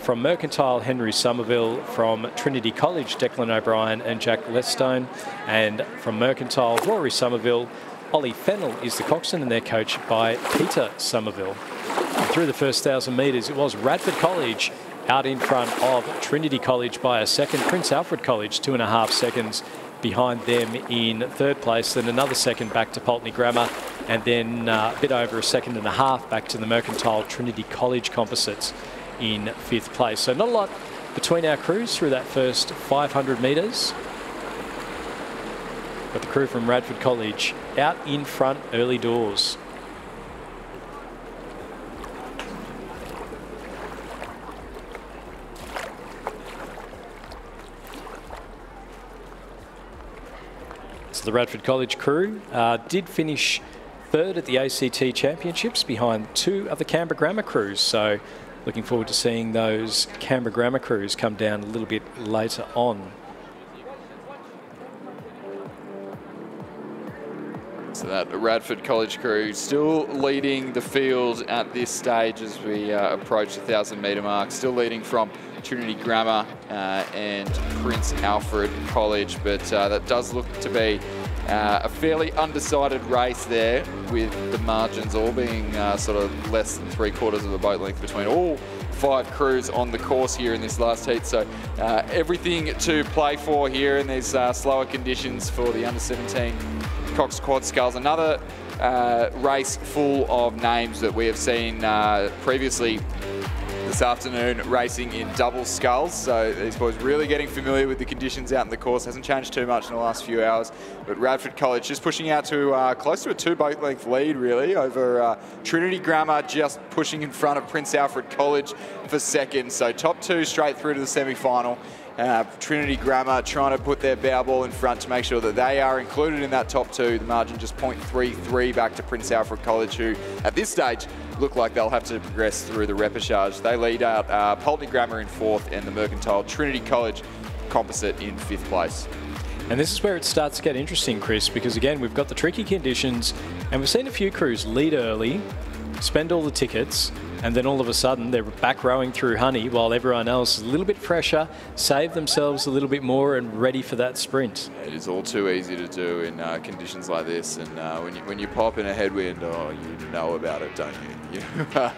from Mercantile, Henry Somerville. From Trinity College, Declan O'Brien and Jack Lestone. And from Mercantile, Rory Somerville, Ollie Fennell is the coxswain, and they're coached by Peter Somerville. And through the first 1,000 metres, it was Radford College out in front of Trinity College by a second. Prince Alfred College 2.5 seconds behind them in third place, then another second back to Pulteney Grammar, and then a bit over a second and a half back to the Mercantile Trinity College Composites in fifth place. So not a lot between our crews through that first 500 metres. But the crew from Radford College out in front early doors. So the Radford College crew did finish third at the ACT Championships behind 2 of the Canberra Grammar crews. So looking forward to seeing those Canberra Grammar crews come down a little bit later on. So that Radford College crew still leading the field at this stage as we approach the 1,000 metre mark. Still leading from Trinity Grammar and Prince Alfred College, but that does look to be a fairly undecided race there, with the margins all being sort of less than 3/4 of a boat length between all 5 crews on the course here in this last heat. So everything to play for here in these slower conditions for the under-17 Cox Quad Sculls. Another race full of names that we have seen previously this afternoon racing in double sculls. So these boys really getting familiar with the conditions out in the course. Hasn't changed too much in the last few hours. But Radford College just pushing out to close to a 2 boat length lead really over Trinity Grammar, just pushing in front of Prince Alfred College for second. So top 2 straight through to the semi-final. Trinity Grammar trying to put their bow ball in front to make sure that they are included in that top 2. The margin just 0.33 back to Prince Alfred College, who at this stage look like they'll have to progress through the repechage. They lead out Pulteney Grammar in 4th and the Mercantile Trinity College Composite in 5th place. And this is where it starts to get interesting, Chris, because again, we've got the tricky conditions and we've seen a few crews lead early, spend all the tickets, and then all of a sudden they're back rowing through honey while everyone else is a little bit fresher, save themselves a little bit more and ready for that sprint. It is all too easy to do in conditions like this, and when you pop in a headwind, oh, you know about it, don't you?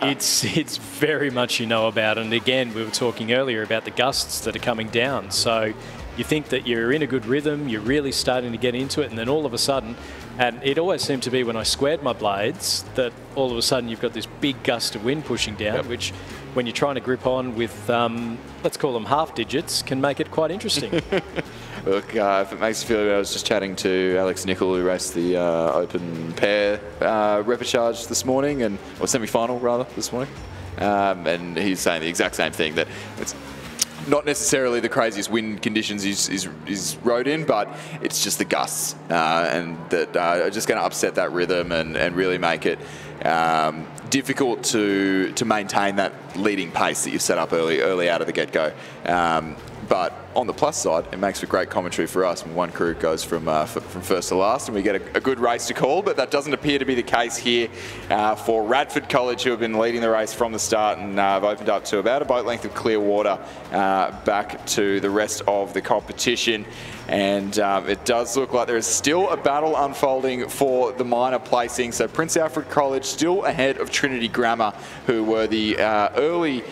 It's very much you know about it. And again, we were talking earlier about the gusts that are coming down. So you think that you're in a good rhythm, you're really starting to get into it, and then all of a sudden, and it always seemed to be when I squared my blades, that all of a sudden you've got this big gust of wind pushing down, which when you're trying to grip on with, let's call them half digits, can make it quite interesting. Look, if it makes you feel good, I was just chatting to Alex Nicol, who raced the open pair repechage this morning, or semi-final rather, this morning. And he's saying the exact same thing, that it's not necessarily the craziest wind conditions is rode in, but it's just the gusts and that are just going to upset that rhythm and really make it difficult to maintain that leading pace that you've set up early out of the get-go. But on the plus side, it makes for great commentary for us when one crew goes from first to last and we get a good race to call, but that doesn't appear to be the case here for Radford College, who have been leading the race from the start and have opened up to about a boat length of clear water back to the rest of the competition. And it does look like there is still a battle unfolding for the minor placing. So Prince Alfred College still ahead of Trinity Grammar, who were the early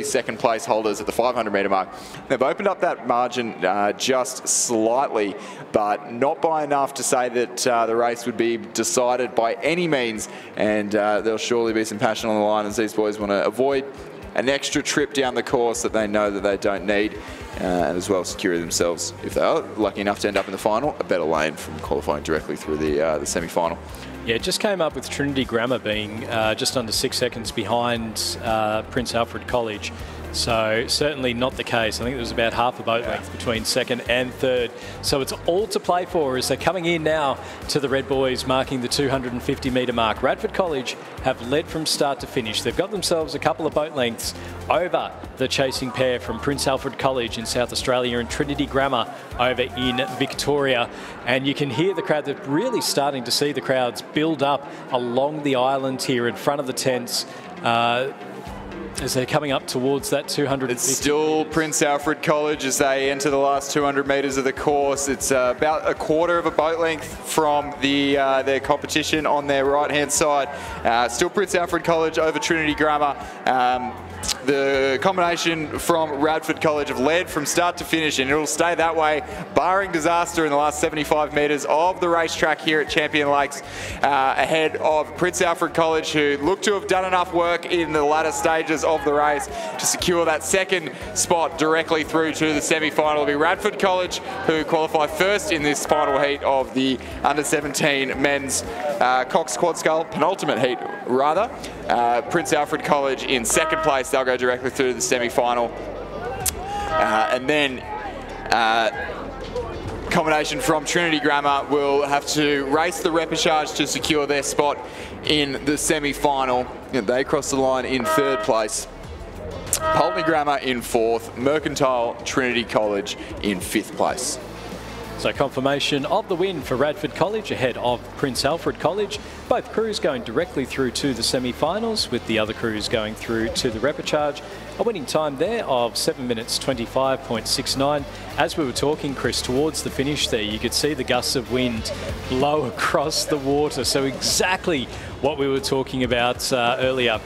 second place holders at the 500 metre mark. They've opened up that margin just slightly, but not by enough to say that the race would be decided by any means. And there'll surely be some passion on the line as these boys want to avoid an extra trip down the course that they know that they don't need, and as well secure themselves, if they are lucky enough to end up in the final, a better lane from qualifying directly through the semi-final. Yeah, it just came up with Trinity Grammar being just under 6 seconds behind Prince Alfred College. So certainly not the case. I think there was about half a boat length between second and third. So it's all to play for as they're coming in now to the Red Boys, marking the 250 metre mark. Radford College have led from start to finish. They've got themselves a couple of boat lengths over the chasing pair from Prince Alfred College in South Australia and Trinity Grammar over in Victoria. And you can hear the crowd. They're really starting to see the crowds build up along the island here in front of the tents. As they're coming up towards that 250. It's still Prince Alfred College as they enter the last 200 metres of the course. It's about a quarter of a boat length from their competition on their right-hand side. Still Prince Alfred College over Trinity Grammar. The combination from Radford College have led from start to finish, and it'll stay that way, barring disaster in the last 75 metres of the racetrack here at Champion Lakes, ahead of Prince Alfred College, who look to have done enough work in the latter stages of the race to secure that second spot directly through to the semi-final. It'll be Radford College who qualify first in this final heat of the under-17 men's Cox Quad Scull, penultimate heat rather. Prince Alfred College in second place. They'll go directly through to the semi-final. And then combination from Trinity Grammar will have to race the repechage to secure their spot in the semi-final. They cross the line in third place. Pulteney Grammar in fourth. Mercantile Trinity College in fifth place. So confirmation of the win for Radford College ahead of Prince Alfred College. Both crews going directly through to the semi-finals, with the other crews going through to the repechage. A winning time there of 7 minutes 25.69. As we were talking, Chris, towards the finish there, you could see the gusts of wind blow across the water. So exactly what we were talking about earlier.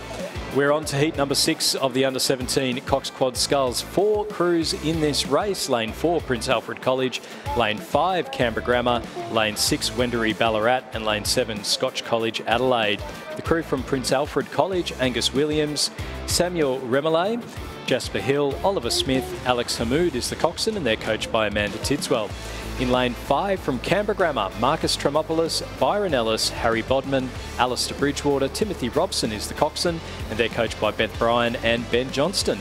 We're on to heat number 6 of the under-17 Cox Quad Sculls. 4 crews in this race. Lane 4, Prince Alfred College. Lane 5, Canberra Grammar. Lane 6, Wendouree Ballarat. And Lane 7, Scotch College Adelaide. The crew from Prince Alfred College, Angus Williams, Samuel Remelay, Jasper Hill, Oliver Smith, Alex Hamoud is the coxswain, and they're coached by Amanda Tidswell. In lane 5 from Canberra Grammar, Marcus Tremopoulos, Byron Ellis, Harry Bodman, Alistair Bridgewater, Timothy Robson is the coxswain, and they're coached by Beth Bryan and Ben Johnston.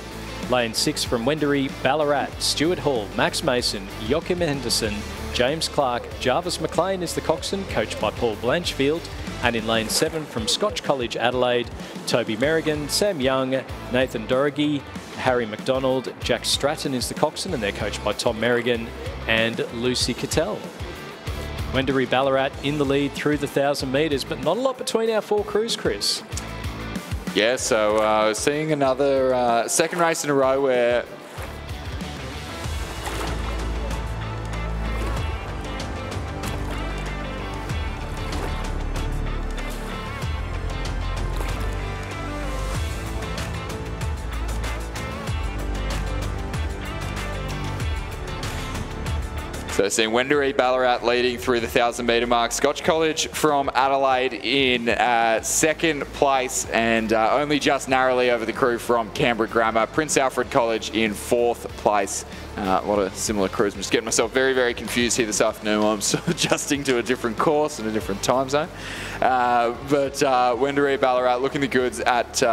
Lane 6 from Wendouree, Ballarat, Stuart Hall, Max Mason, Joachim Henderson, James Clark, Jarvis McLean is the coxswain, coached by Paul Blanchfield. And in lane 7 from Scotch College Adelaide, Toby Merrigan, Sam Young, Nathan Dorrigy, Harry McDonald, Jack Stratton is the coxswain, and they're coached by Tom Merrigan and Lucy Cattell. Wendouree Ballarat in the lead through the 1,000 metres, but not a lot between our 4 crews, Chris. Yeah, so seeing another second race in a row where So seeing Wendouree Ballarat leading through the 1,000 metre mark. Scotch College from Adelaide in second place, and only just narrowly over the crew from Canberra Grammar. Prince Alfred College in fourth place. A lot of similar crews. I'm just getting myself very, very confused here this afternoon while I'm sort of adjusting to a different course and a different time zone. But Wendouree Ballarat looking the goods at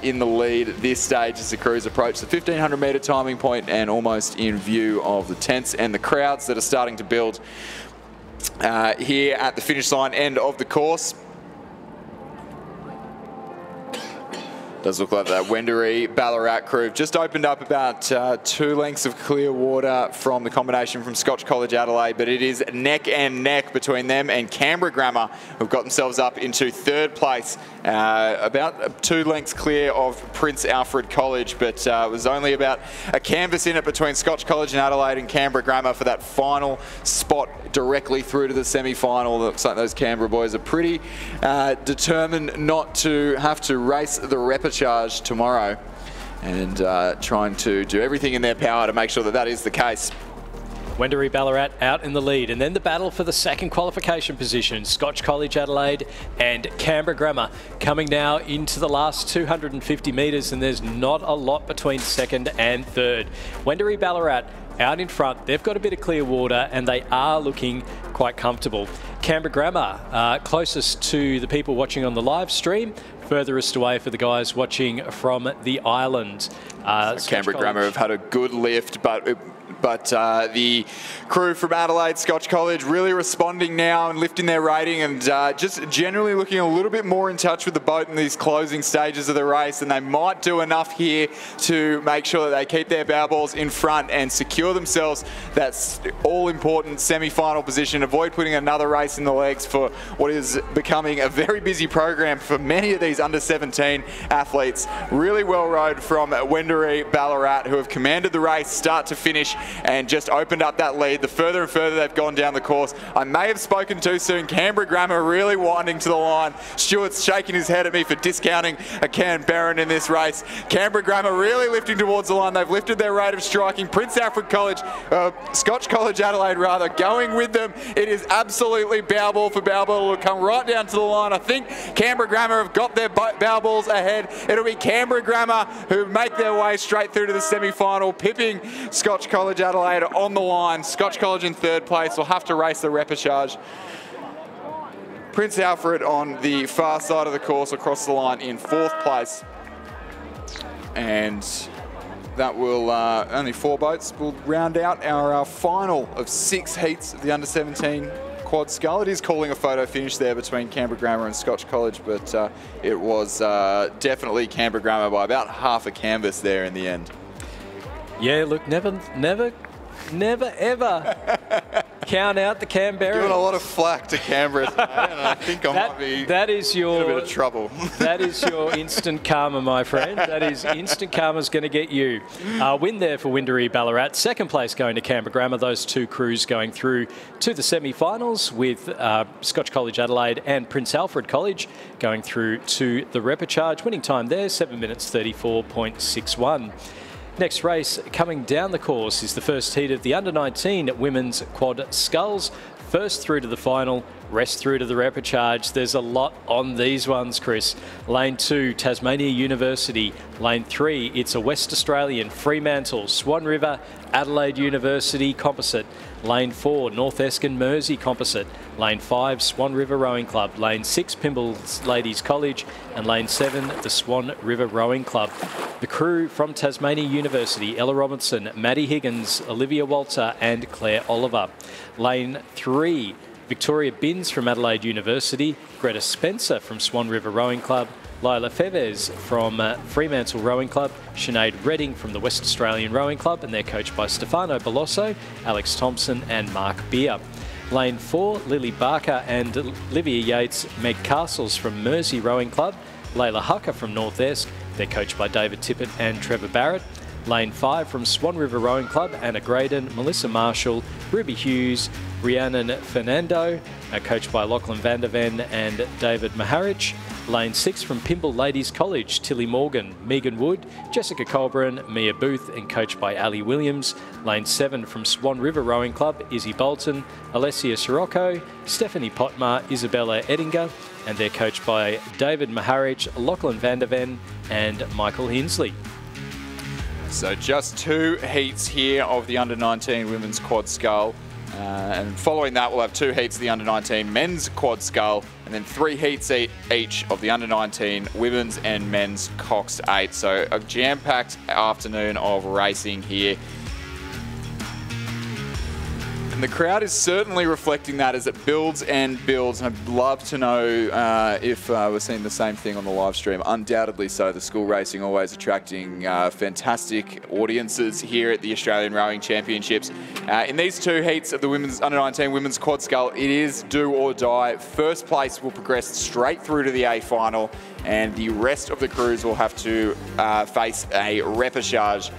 in the lead at this stage as the crews approach the 1,500 metre timing point and almost in view of the tents and the crowds that are starting to build here at the finish line end of the course. Does look like that Wendouree Ballarat crew just opened up about 2 lengths of clear water from the combination from Scotch College Adelaide, but it is neck and neck between them and Canberra Grammar, who've got themselves up into third place, about 2 lengths clear of Prince Alfred College, but it was only about a canvas in it between Scotch College and Adelaide and Canberra Grammar for that final spot directly through to the semi-final. Looks like those Canberra boys are pretty determined not to have to race the repechage tomorrow, and trying to do everything in their power to make sure that that is the case. Wendouree Ballarat out in the lead, and then the battle for the second qualification position. Scotch College Adelaide and Canberra Grammar coming now into the last 250 metres, and there's not a lot between second and third. Wendouree Ballarat out in front. They've got a bit of clear water and they are looking quite comfortable. Canberra Grammar closest to the people watching on the live stream, furthest away for the guys watching from the island. Canberra Grammar have had a good lift, but the crew from Adelaide, Scotch College, really responding now and lifting their rating and just generally looking a little bit more in touch with the boat in these closing stages of the race, and they might do enough here to make sure that they keep their bow balls in front and secure themselves that all-important semi-final position, avoid putting another race in the legs for what is becoming a very busy program for many of these under-17 athletes. Really well rowed from Wendouree Ballarat, who have commanded the race start to finish and just opened up that lead. The further and further they've gone down the course, I may have spoken too soon. Canberra Grammar really winding to the line. Stuart's shaking his head at me for discounting a Canberran in this race. Canberra Grammar really lifting towards the line. They've lifted their rate of striking. Prince Alfred College, Scotch College Adelaide rather, going with them. It is absolutely bow ball for bow ball. It'll come right down to the line. I think Canberra Grammar have got their bow balls ahead. It'll be Canberra Grammar who make their way straight through to the semi-final, pipping Scotch College Adelaide on the line. Scotch College in third place will have to race the repechage. Prince Alfred on the far side of the course across the line in fourth place. And that will, only 4 boats will round out our final of 6 heats of the under-17 quad scull. It is calling a photo finish there between Canberra Grammar and Scotch College, but it was definitely Canberra Grammar by about half a canvas there in the end. Yeah, look, never ever count out the Canberra. Giving a lot of flack to Canberra today, and I think I might be that is your, in a bit of trouble. That is your instant karma, my friend. That is instant karma's going to get you. Win there for Wendouree Ballarat. Second place going to Canberra Grammar. Those two crews going through to the semi-finals with Scotch College Adelaide and Prince Alfred College going through to the repechage. Winning time there, 7 minutes 34.61. Next race coming down the course is the first heat of the under-19 women's quad sculls. First through to the final, rest through to the repechage. There's a lot on these ones, Chris. Lane 2, Tasmania University. Lane 3, it's a West Australian, Fremantle, Swan River, Adelaide University composite. Lane 4, North Eskin Mersey composite. Lane 5, Swan River Rowing Club. Lane 6, Pymble Ladies College. And Lane 7, the Swan River Rowing Club. The crew from Tasmania University, Ella Robinson, Maddie Higgins, Olivia Walter and Claire Oliver. Lane 3, Victoria Binns from Adelaide University, Greta Spencer from Swan River Rowing Club, Lila Fevez from Fremantle Rowing Club, Sinead Redding from the West Australian Rowing Club, and they're coached by Stefano Beloso, Alex Thompson and Mark Beer. Lane 4, Lily Barker and Olivia Yates, Meg Castles from Mersey Rowing Club, Layla Hucker from North Esk, they're coached by David Tippett and Trevor Barrett. Lane 5 from Swan River Rowing Club, Anna Graydon, Melissa Marshall, Ruby Hughes, Rhiannon Fernando, coached by Lachlan van der Ven and David Maharich. Lane 6 from Pymble Ladies College, Tilly Morgan, Megan Wood, Jessica Colburn, Mia Booth and coached by Ali Williams. Lane 7 from Swan River Rowing Club, Izzy Bolton, Alessia Sirocco, Stephanie Potmar, Isabella Edinger, and they're coached by David Maharich, Lachlan van der Ven and Michael Hinsley. So just 2 heats here of the under-19 women's quad scull. And following that, we'll have 2 heats of the under-19 men's quad scull, and then 3 heats each of the under-19 women's and men's Cox 8. So a jam-packed afternoon of racing here. And the crowd is certainly reflecting that as it builds and builds. And I'd love to know if we're seeing the same thing on the live stream. Undoubtedly so. The school racing always attracting fantastic audiences here at the Australian Rowing Championships. In these 2 heats of the women's under-19 women's quad scull, it is do or die. First place will progress straight through to the A final, and the rest of the crews will have to face a repechage.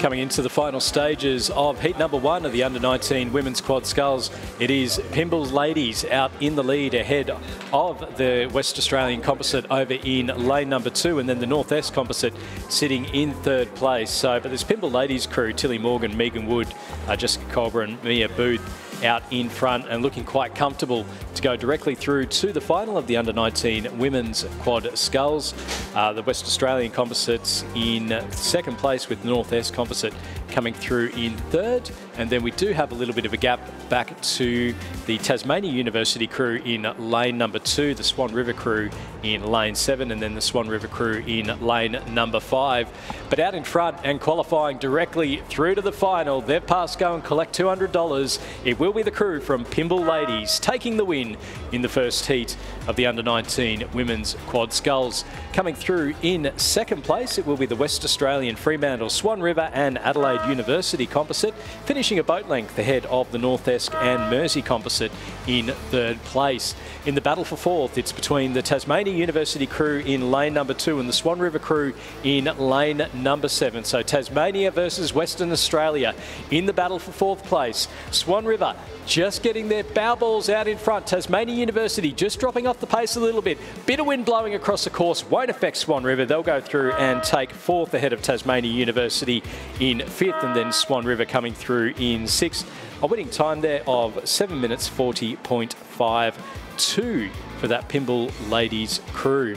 Coming into the final stages of heat number 1 of the under-19 women's quad sculls, it is Pimble's Ladies out in the lead ahead of the West Australian composite over in lane number 2, and then the North Est composite sitting in 3rd place. So, but this Pimble Ladies crew, Tilly Morgan, Megan Wood, Jessica Culber and Mia Booth out in front and looking quite comfortable to go directly through to the final of the under-19 women's quad sculls. The West Australian composites in 2nd place, with North Est composite coming through in 3rd. And then we do have a little bit of a gap back to the Tasmania University crew in lane number 2, the Swan River crew in lane 7, and then the Swan River crew in lane number 5. But out in front and qualifying directly through to the final, they've passed go and collect $200. It will be the crew from Pimble Ladies taking the win in the first heat of the under-19 women's quad sculls. Coming through in 2nd place, it will be the West Australian Fremantle, Swan River and Adelaide University composite, finishing a boat length ahead of the North Est and Mersey composite in 3rd place. In the battle for 4th, it's between the Tasmania University crew in lane number 2 and the Swan River crew in lane number 7. So Tasmania versus Western Australia in the battle for 4th place. Swan River just getting their bow balls out in front. Tasmania University just dropping off the pace a little bit. Bit of wind blowing across the course won't affect Swan River. They'll go through and take 4th ahead of Tasmania University in 5th, and then Swan River coming through in 6th. A winning time there of 7 minutes 40.52 for that Pimble Ladies crew.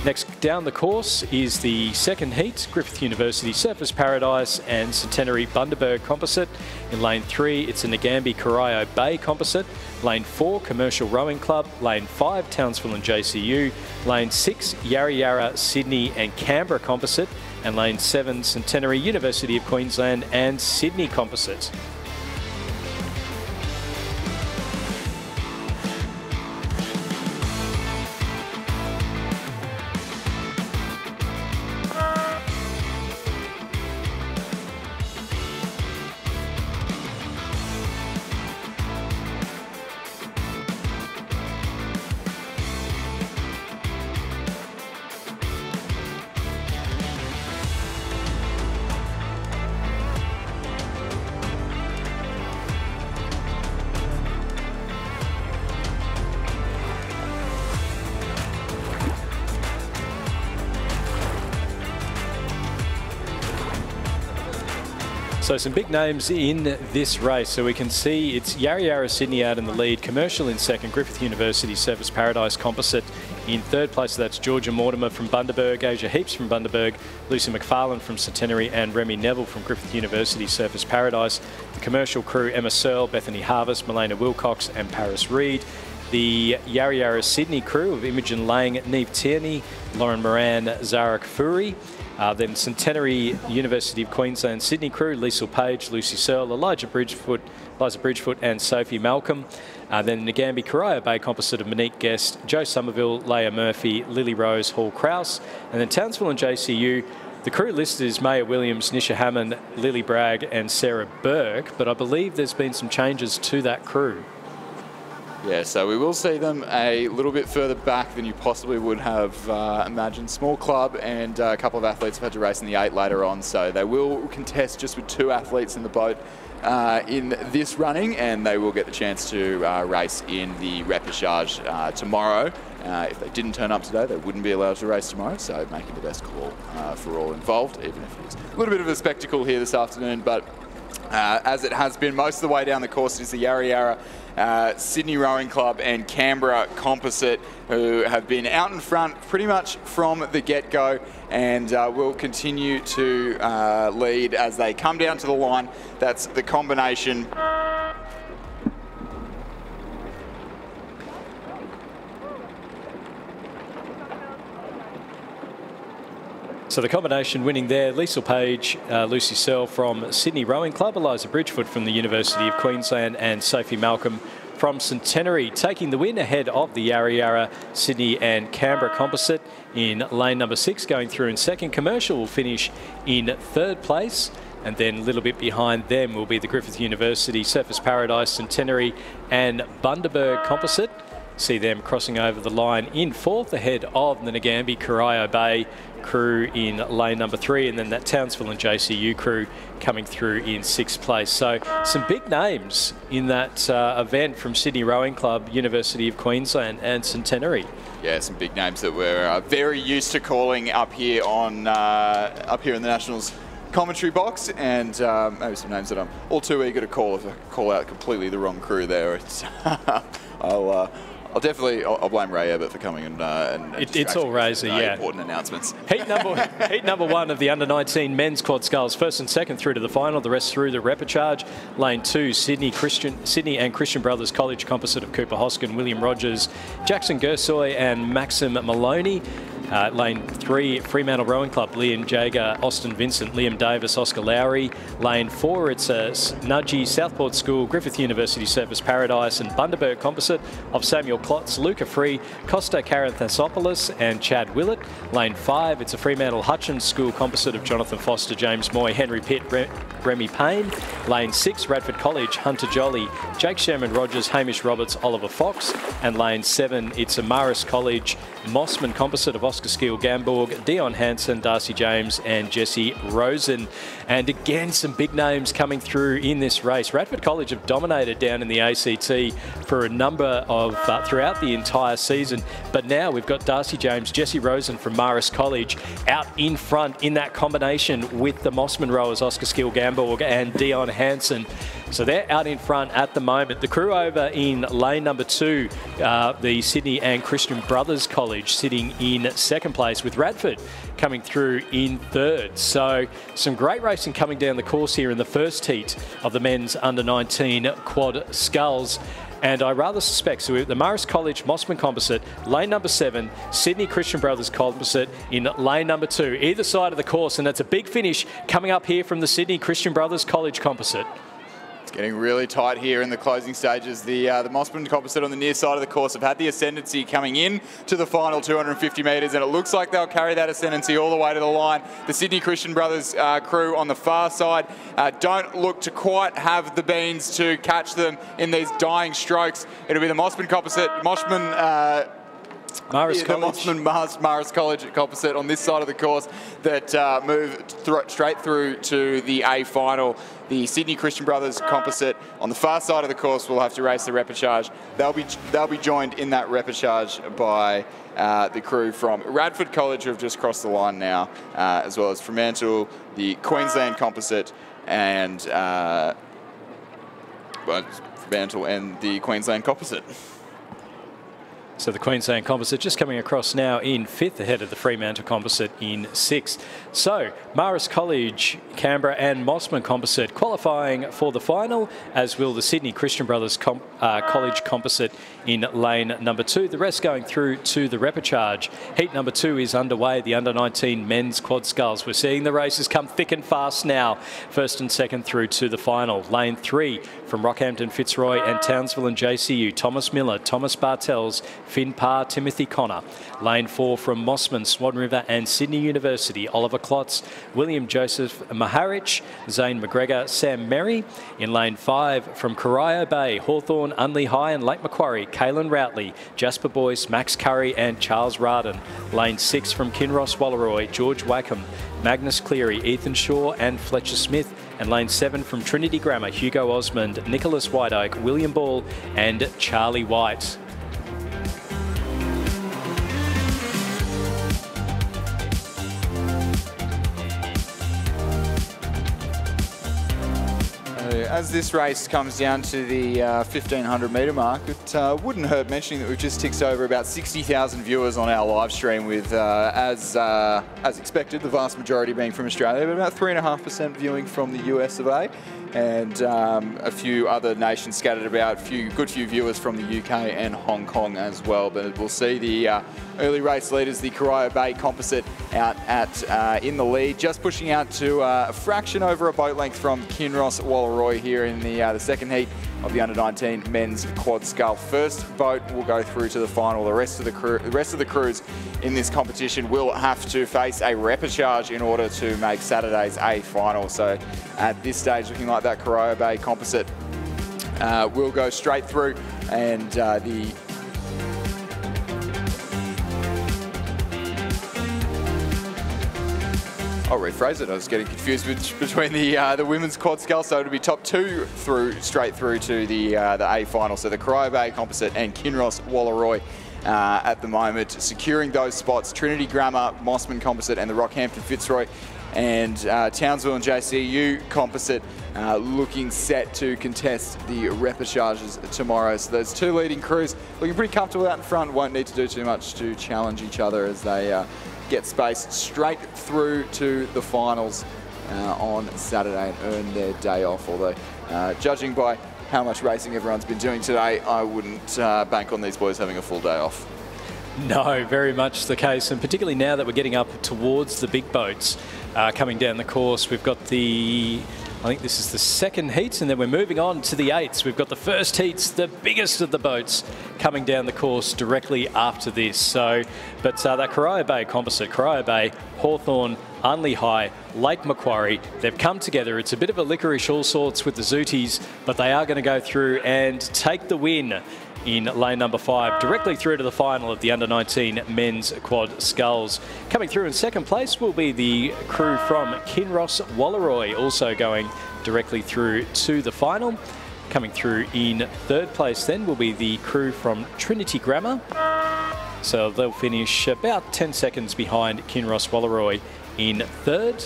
Next down the course is the 2nd heat, Griffith University Surfers Paradise and Centenary Bundaberg composite. In lane 3, it's a Nagambie Corio Bay composite. Lane 4, Commercial Rowing Club. Lane 5, Townsville and JCU. Lane 6, Yarra Yarra, Sydney and Canberra composite. And lane 7, Centenary University of Queensland and Sydney composite. So some big names in this race. So we can see it's Yarra Yarra Sydney out in the lead, Commercial in 2nd, Griffith University Surfers Paradise composite in 3rd place. So that's Georgia Mortimer from Bundaberg, Asia Heaps from Bundaberg, Lucy McFarlane from Centenary and Remy Neville from Griffith University Surfers Paradise. The Commercial crew, Emma Searle, Bethany Harvest, Milena Wilcox and Paris Reed. The Yarra Yarra Sydney crew of Imogen Lang, Neve Tierney, Lauren Moran, Zara Kafuri. Then Centenary University of Queensland Sydney crew, Liesl Page, Lucy Searle, Liza Bridgefoot and Sophie Malcolm. Then Nagambie Corio Bay composite of Monique Guest, Joe Somerville, Leah Murphy, Lily Rose, Hall Krause. And then Townsville and JCU, the crew listed is Maya Williams, Nisha Hammond, Lily Bragg and Sarah Burke, but I believe there's been some changes to that crew. Yeah, so we will see them a little bit further back than you possibly would have imagined. Small club, and a couple of athletes have had to race in the 8 later on, so they will contest just with 2 athletes in the boat in this running, and they will get the chance to race in the repechage tomorrow. If they didn't turn up today, they wouldn't be allowed to race tomorrow, so making the best call for all involved, even if it's a little bit of a spectacle here this afternoon. But as it has been most of the way down the course, it is the Yarra Yarra Sydney Rowing Club and Canberra Composite who have been out in front pretty much from the get-go, and will continue to lead as they come down to the line. That's the combination. So the combination winning there, Liesl Page, Lucy Searle from Sydney Rowing Club, Eliza Bridgefoot from the University of Queensland and Sophie Malcolm from Centenary, taking the win ahead of the Yarra Yarra, Sydney and Canberra composite in lane number 6, going through in 2nd. Commercial will finish in 3rd place, and then a little bit behind them will be the Griffith University, Surfers Paradise, Centenary and Bundaberg composite. see them crossing over the line in fourth ahead of the Ngambie Corio Bay crew in lane number 3, and then that Townsville and JCU crew coming through in 6th place. So some big names in that event from Sydney Rowing Club, University of Queensland and Centenary. Yeah, some big names that we're very used to calling up here on up here in the Nationals commentary box, and maybe some names that I'm all too eager to call if I call out completely the wrong crew there. It's I'll blame Ray Abbott for coming and it's all Razor, yeah. Important announcements. Heat number 1 of the under-19 men's quad sculls, first and second through to the final. The rest through the repechage. Lane 2, Sydney and Christian Brothers College composite of Cooper Hoskin, William Rogers, Jackson Gersoy, and Maxim Maloney. Lane 3, Fremantle Rowing Club, Liam Jager, Austin Vincent, Liam Davis, Oscar Lowry. Lane 4, it's a Nudgee, Southport School, Griffith University Surface Paradise, and Bundaberg composite of Samuel Klotz, Luca Free, Costa Caranthasopoulos, and Chad Willett. Lane 5, it's a Fremantle Hutchins School composite of Jonathan Foster, James Moy, Henry Pitt, Remy Payne. Lane 6, Radford College, Hunter Jolly, Jake Sherman Rogers, Hamish Roberts, Oliver Fox. And lane 7, it's a Marist College Mossman composite of Oscar Skeel Gamborg, Dion Hansen, Darcy James, and Jesse Rosen. And again, some big names coming through in this race. Radford College have dominated down in the ACT for a number of throughout the entire season, but now we've got Darcy James, Jesse Rosen from Marist College out in front in that combination with the Mossman rowers Oscar Skeel Gamborg and Dion Hansen. So they're out in front at the moment. The crew over in lane number 2, the Sydney and Christian Brothers College, sitting in second place, with Radford coming through in third. So some great racing coming down the course here in the first heat of the men's under-19 quad sculls. And I rather suspect, so the Marist College Mossman composite, lane number 7, Sydney Christian Brothers composite in lane number 2, either side of the course. And that's a big finish coming up here from the Sydney Christian Brothers College composite. It's getting really tight here in the closing stages. The Mossman composite on the near side of the course have had the ascendancy coming in to the final 250 metres, and it looks like they'll carry that ascendancy all the way to the line. The Sydney Christian Brothers crew on the far side don't look to quite have the beans to catch them in these dying strokes. It'll be the Mossman composite, Marist College composite on this side of the course that move straight through to the A final. The Sydney Christian Brothers composite on the far side of the course will have to race the repechage. They'll be joined in that repechage by the crew from Radford College, who have just crossed the line now, as well as Fremantle, the Queensland composite, and Fremantle and the Queensland composite. So the Queensland composite just coming across now in 5th ahead of the Fremantle composite in 6th. So Marist College, Canberra and Mossman composite qualifying for the final, as will the Sydney Christian Brothers College composite in lane number 2. The rest going through to the repechage. Heat number 2 is underway, the under-19 men's quad sculls. We're seeing the races come thick and fast now. First and second through to the final. Lane 3 from Rockhampton, Fitzroy and Townsville and JCU. Thomas Miller, Thomas Bartels, Finn Parr, Timothy Connor. Lane 4 from Mossman, Swan River and Sydney University. Oliver Klotz, William Joseph Maharich, Zane McGregor, Sam Merry. In lane 5 from Corio Bay, Hawthorn, Unley High and Lake Macquarie, Caelan Routley, Jasper Boyce, Max Curry and Charles Rarden. Lane 6 from Kinross Walleroy, George Wackham, Magnus Cleary, Ethan Shaw and Fletcher Smith. And lane 7 from Trinity Grammar, Hugo Osmond, Nicholas Whiteoak, William Ball and Charlie White. As this race comes down to the 1500 metre mark, it wouldn't hurt mentioning that we've just ticked over about 60,000 viewers on our live stream, with, as expected, the vast majority being from Australia, but about 3.5% viewing from the US of A, and a few other nations scattered about, good few viewers from the UK and Hong Kong as well. But we'll see the early race leaders, the Corio Bay composite, out at in the lead, just pushing out to a fraction over a boat length from Kinross Walleroy here in the second heat of the under-19 men's quad scull. First boat will go through to the final. The rest of the crews in this competition will have to face a repechage in order to make Saturday's A final. So at this stage, looking like that Corio Bay composite will go straight through, and the I'll rephrase it. I was getting confused between the women's quad sculls. So it'll be top 2 straight through to the A final. So the Corio Bay Composite and Kinross Wallaroi at the moment securing those spots. Trinity Grammar, Mossman Composite, and the Rockhampton Fitzroy and Townsville and JCU Composite looking set to contest the repêchages tomorrow. So those 2 leading crews looking pretty comfortable out in front. Won't need to do too much to challenge each other as they get space straight through to the finals on Saturday and earn their day off. Although, judging by how much racing everyone's been doing today, I wouldn't bank on these boys having a full day off. No, very much the case, and particularly now that we're getting up towards the big boats coming down the course. We've got I think this is the second heat, and then we're moving on to the 8s. We've got the first heats, the biggest of the boats, coming down the course directly after this. So, but that Corio Bay Composite, Corio Bay, Hawthorn, Unley High, Lake Macquarie, they've come together. It's a bit of a licorice all sorts with the Zooties, but they are going to go through and take the win in lane number 5, directly through to the final of the under-19 men's quad sculls. Coming through in second place will be the crew from Kinross Wallaroi, also going directly through to the final. Coming through in third place then will be the crew from Trinity Grammar. So they'll finish about 10 seconds behind Kinross Wallaroi in third.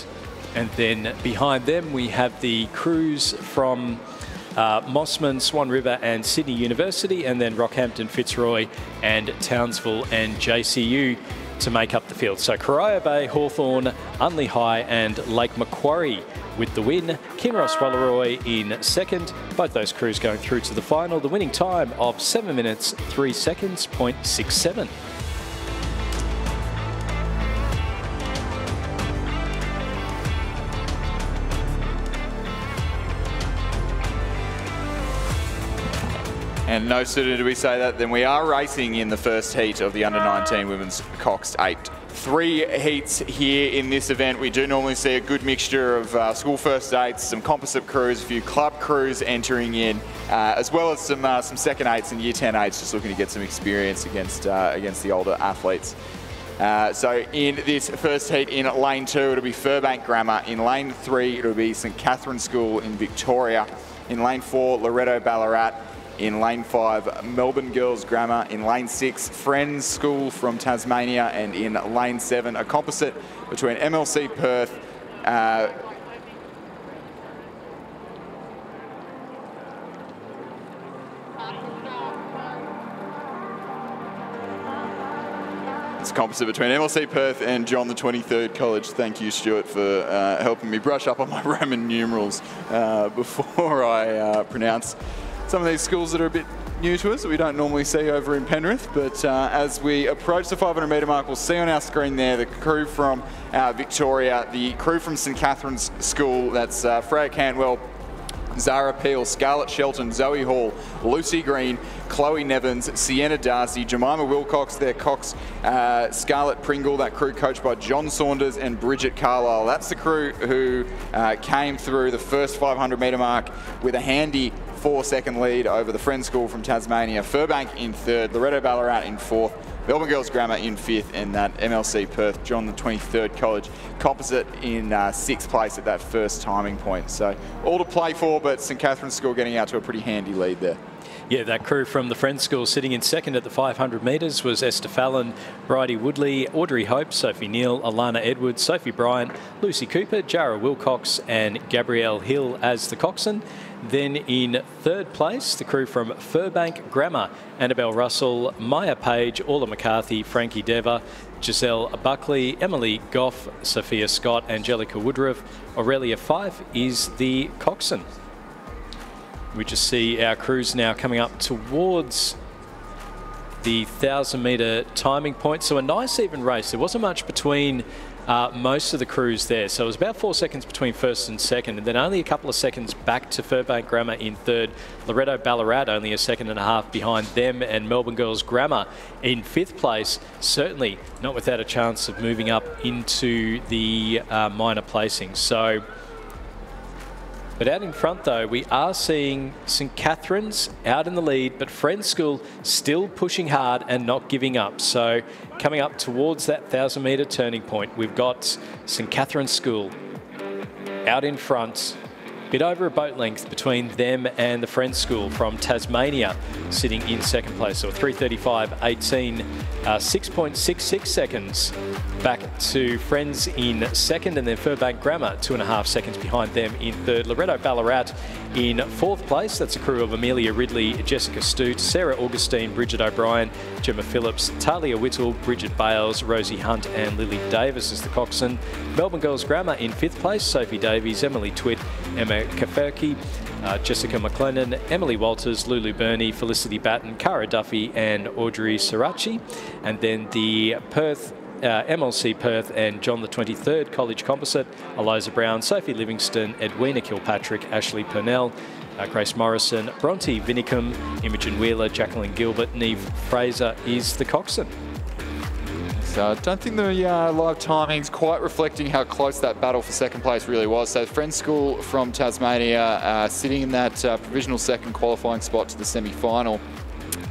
And then behind them we have the crews from Mossman, Swan River and Sydney University, and then Rockhampton, Fitzroy and Townsville and JCU to make up the field. So Corio Bay, Hawthorn, Unley High and Lake Macquarie with the win. Kinross Wallaroi in second. Both those crews going through to the final. The winning time of 7 minutes, 3 seconds, .67. And no sooner do we say that than we are racing in the first heat of the under-19 women's Coxed 8. 3 heats here in this event. We do normally see a good mixture of school first eights, some composite crews, a few club crews entering in, as well as some second eights and year 10 eights just looking to get some experience against the older athletes. So in this first heat in lane 2, it'll be Furbank Grammar. In lane 3, it'll be St Catherine School in Victoria. In lane 4, Loreto Ballarat. In lane 5, Melbourne Girls Grammar. In lane 6, Friends School from Tasmania. And in lane 7, a composite between MLC Perth, it's a composite between MLC Perth and John the 23rd College. Thank you, Stuart, for helping me brush up on my Roman numerals before I pronounce some of these schools that are a bit new to us that we don't normally see over in Penrith. But as we approach the 500 metre mark, we'll see on our screen there the crew from Victoria, the crew from St Catherine's School, that's Freya Cantwell, Zara Peel, Scarlett Shelton, Zoe Hall, Lucy Green, Chloe Nevins, Sienna Darcy, Jemima Wilcox, their Cox, Scarlett Pringle, that crew coached by John Saunders and Bridget Carlisle. That's the crew who came through the first 500 metre mark with a handy 4-second lead over the Friends School from Tasmania. Furbank in third, Loreto Ballarat in fourth, Melbourne Girls Grammar in fifth, and that MLC Perth John the 23rd College composite in sixth place at that first timing point. So all to play for, but St Catherine's School getting out to a pretty handy lead there. Yeah, that crew from the Friends School sitting in second at the 500 metres was Esther Fallon, Bridie Woodley, Audrey Hope, Sophie Neal, Alana Edwards, Sophie Bryant, Lucy Cooper, Jara Wilcox and Gabrielle Hill as the coxswain. Then in third place, the crew from Furbank Grammar, Annabelle Russell, Maya Page, Orla McCarthy, Frankie Dever, Giselle Buckley, Emily Goff, Sophia Scott, Angelica Woodruff. Aurelia Fife is the coxswain. We just see our crews now coming up towards the 1,000 metre timing point. So a nice even race. There wasn't much between most of the crews there. So it was about 4 seconds between first and second, and then only a couple of seconds back to Furbank Grammar in third. Loreto Ballarat only a second and a half behind them, and Melbourne Girls Grammar in fifth place. Certainly not without a chance of moving up into the minor placings. So But out in front, though, we are seeing St Catherine's out in the lead, but Friends School still pushing hard and not giving up. So coming up towards that 1,000-metre turning point, we've got St Catherine's School out in front, bit over a boat length between them and the Friends School from Tasmania, sitting in second place. So 3:35.18, 6.66 seconds back to Friends in second, and then Furbank Grammar 2.5 seconds behind them in third. Loretto Ballarat in fourth place. That's a crew of Amelia Ridley, Jessica Stute, Sarah Augustine, Bridget O'Brien, Gemma Phillips, Talia Whittle, Bridget Bales, Rosie Hunt and Lily Davis as the coxswain. Melbourne Girls Grammar in fifth place. Sophie Davies, Emily Twitt, Emma Kaferki, Jessica McLennan, Emily Walters, Lulu Burney, Felicity Batten, Cara Duffy and Audrey Sirachi. And then the Perth MLC Perth and John the 23rd College Composite, Eliza Brown, Sophie Livingston, Edwina Kilpatrick, Ashley Purnell, Grace Morrison, Bronte Vinicum, Imogen Wheeler, Jacqueline Gilbert, Neve Fraser is the coxswain. So I don't think the live timing's quite reflecting how close that battle for second place really was. So Friends School from Tasmania sitting in that provisional second qualifying spot to the semi-final.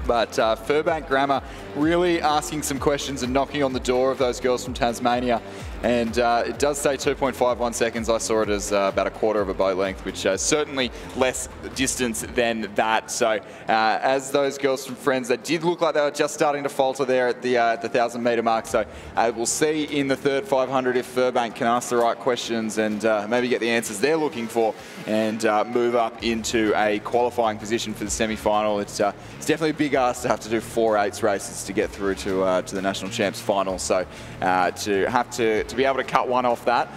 But Furbank Grammar really asking some questions and knocking on the door of those girls from Tasmania. And it does say 2.51 seconds. I saw it as about a quarter of a boat length, which is certainly less distance than that. So as those girls from Friends, that did look like they were just starting to falter there at the 1,000-metre mark. So we'll see in the third 500 if Furbank can ask the right questions and maybe get the answers they're looking for and move up into a qualifying position for the semi-final. It's definitely a big ask to have to do 4 8s races to get through to the National Champs final. So to have to be able to cut one off that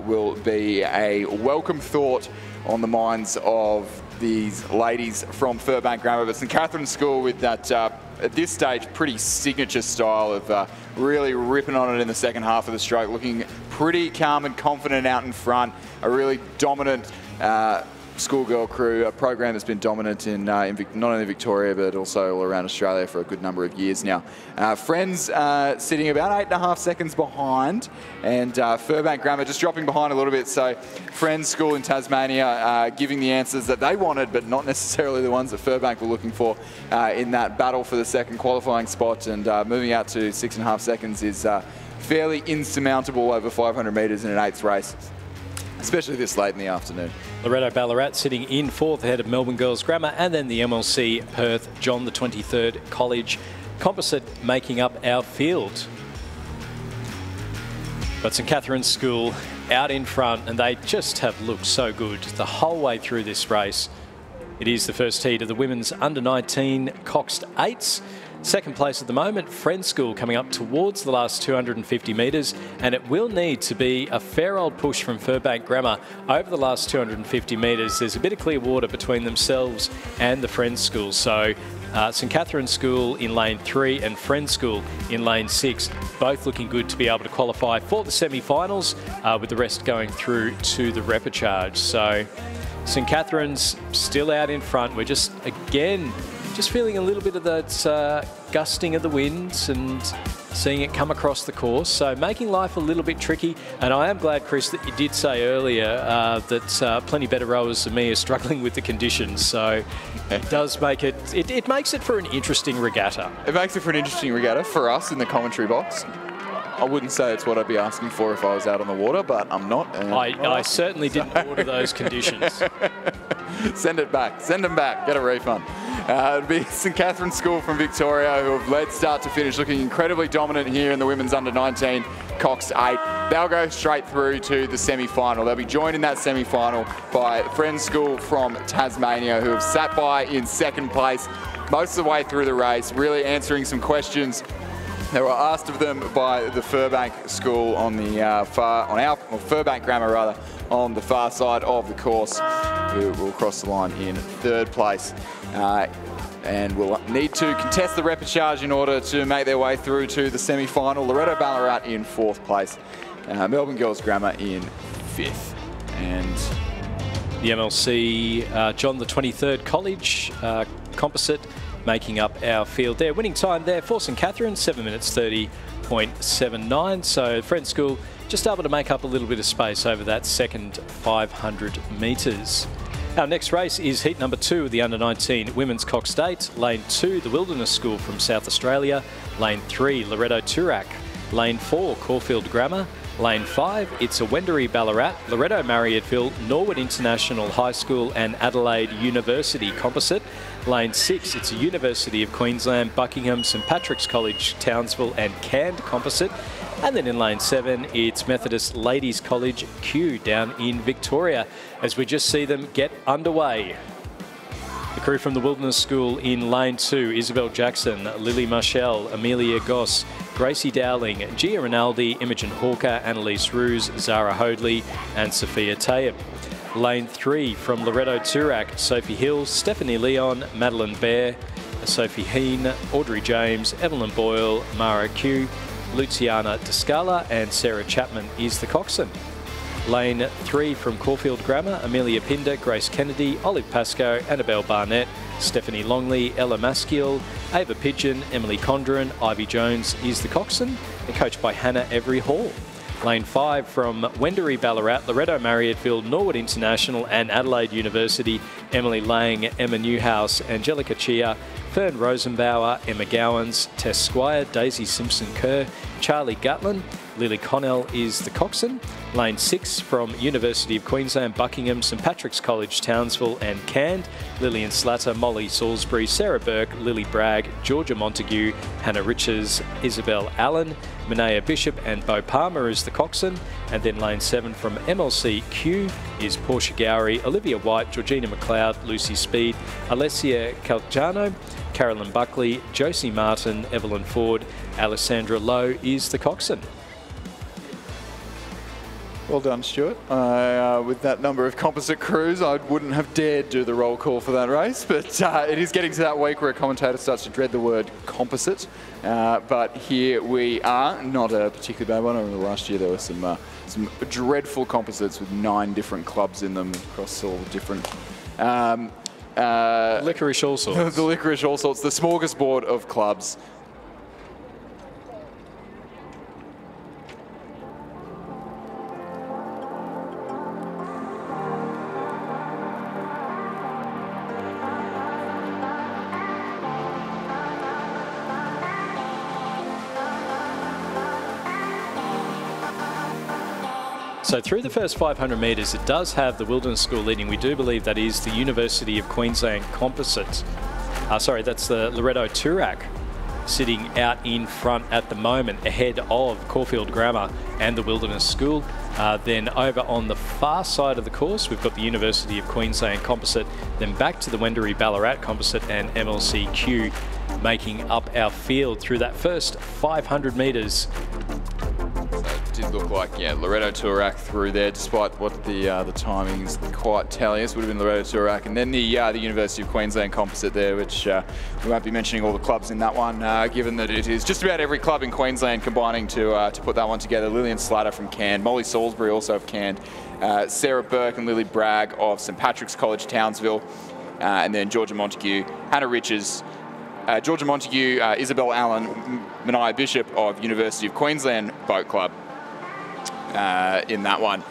will be a welcome thought on the minds of these ladies from Furbank Grammar. But St Catherine's School with that, at this stage, pretty signature style of really ripping on it in the second half of the stroke, looking pretty calm and confident out in front. A really dominant schoolgirl crew, a program that's been dominant in not only Victoria but also all around Australia for a good number of years now. Friends sitting about 8.5 seconds behind, and Furbank Grammar just dropping behind a little bit. So Friends School in Tasmania giving the answers that they wanted, but not necessarily the ones that Furbank were looking for in that battle for the second qualifying spot, and moving out to 6.5 seconds is fairly insurmountable over 500 metres in an 8th race, especially this late in the afternoon. Loretto Ballarat sitting in fourth ahead of Melbourne Girls Grammar, and then the MLC Perth John the 23rd College Composite making up our field. But St Catherine's School out in front, and they just have looked so good the whole way through this race. It is the first heat of the women's under-19 Coxed 8s. Second place at the moment, Friends School coming up towards the last 250 metres, and it will need to be a fair old push from Furbank Grammar over the last 250 metres. There's a bit of clear water between themselves and the Friends School, so St Catherine's School in lane 3 and Friends School in lane 6, both looking good to be able to qualify for the semi-finals, with the rest going through to the repechage. So St Catherine's still out in front. We're just, again, just feeling a little bit of that gusting of the winds and seeing it come across the course, so making life a little bit tricky. And I am glad, Chris, that you did say earlier that plenty better rowers than me are struggling with the conditions, so it does make it makes it for an interesting regatta. It makes it for an interesting regatta for us in the commentary box. I wouldn't say it's what I'd be asking for if I was out on the water, but I'm not. I certainly didn't order those conditions. Send it back. Send them back. Get a refund. It'll be St Catherine's School from Victoria, who have led start to finish, looking incredibly dominant here in the women's under-19 Coxed 8. They'll go straight through to the semi-final. They'll be joined in that semi-final by Friends School from Tasmania, who have sat by in second place most of the way through the race, really answering some questions that were asked of them by the Furbank School on the Furbank Grammar rather, on the far side of the course, who will cross the line in third place. And will need to contest the repechage in order to make their way through to the semi-final. Loretto Ballarat in fourth place, Melbourne Girls Grammar in fifth. And the MLC John the 23rd College Composite making up our field there. Winning time there for St Catherine's, 7 minutes 30.79. So Friends School just able to make up a little bit of space over that second 500 metres. Our next race is heat number 2 of the under-19 Women's Cox State. Lane 2, the Wilderness School from South Australia. Lane 3, Loreto Toorak. Lane 4, Caulfield Grammar. Lane 5, it's a Wendouree Ballarat, Loreto Marryatville, Norwood International High School and Adelaide University Composite. Lane 6, it's a University of Queensland, Buckingham, St Patrick's College, Townsville and Canned Composite. And then in lane 7, it's Methodist Ladies College Q down in Victoria, as we just see them get underway. The crew from the Wilderness School in lane 2, Isabel Jackson, Lily Marshall, Amelia Goss, Gracie Dowling, Gia Rinaldi, Imogen Hawker, Annalise Ruse, Zara Hoadley and Sophia Tayyip. Lane 3 from Loreto Toorak, Sophie Hill, Stephanie Leon, Madeline Bear, Sophie Heen, Audrey James, Evelyn Boyle, Mara Q, Luciana Descala and Sarah Chapman is the coxswain. Lane 3 from Caulfield Grammar, Amelia Pinder, Grace Kennedy, Olive Pascoe, Annabelle Barnett, Stephanie Longley, Ella Maskiel, Ava Pigeon, Emily Condren, Ivy Jones is the coxswain and coached by Hannah Every Hall. Lane 5 from Wendouree Ballarat, Loreto Marryatville, Norwood International and Adelaide University, Emily Lang, Emma Newhouse, Angelica Chia, Fern Rosenbauer, Emma Gowans, Tess Squire, Daisy Simpson-Kerr, Charlie Gatlin, Lily Connell is the coxswain. Lane 6 from University of Queensland, Buckingham, St Patrick's College, Townsville and Canned, Lillian Slatter, Molly Salisbury, Sarah Burke, Lily Bragg, Georgia Montague, Hannah Riches, Isabel Allen, Minea Bishop and Bo Palmer is the coxswain. And then lane 7 from MLC Q is Portia Gowrie, Olivia White, Georgina McLeod, Lucy Speed, Alessia Calciano, Carolyn Buckley, Josie Martin, Evelyn Ford, Alessandra Lowe is the coxswain. Well done, Stuart. With that number of composite crews, I wouldn't have dared do the roll call for that race, but it is getting to that week where a commentator starts to dread the word composite. But here we are, not a particularly bad one. I remember last year there were some dreadful composites with 9 different clubs in them across all the different... licorice all sorts. The licorice all sorts, the smorgasbord of clubs. So through the first 500 metres, it does have the Wilderness School leading. We do believe that is the University of Queensland Composite. Sorry, that's the Loreto Toorak sitting out in front at the moment, ahead of Caulfield Grammar and the Wilderness School. Then over on the far side of the course, we've got the University of Queensland Composite, then back to the Wendouree Ballarat Composite and MLCQ making up our field through that first 500 metres. Did look like, yeah, Loreto Toorak through there, despite what the timings quite telling us. Would have been Loreto Toorak, and then the University of Queensland Composite there, which we won't be mentioning all the clubs in that one, given that it is just about every club in Queensland combining to put that one together. Lillian Slatter from Canned, Molly Salisbury also of Canned, Sarah Burke and Lily Bragg of St Patrick's College, Townsville, and then Georgia Montague, Hannah Riches, Georgia Montague, Isabel Allen, Minea Bishop of University of Queensland Boat Club. In that one.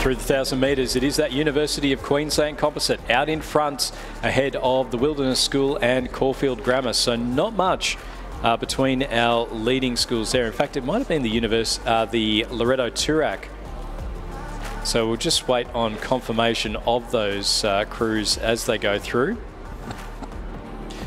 Through the 1,000 metres, it is that University of Queensland Composite out in front ahead of the Wilderness School and Caulfield Grammar. So not much between our leading schools there. In fact, it might have been the Loreto Toorak. So we'll just wait on confirmation of those crews as they go through.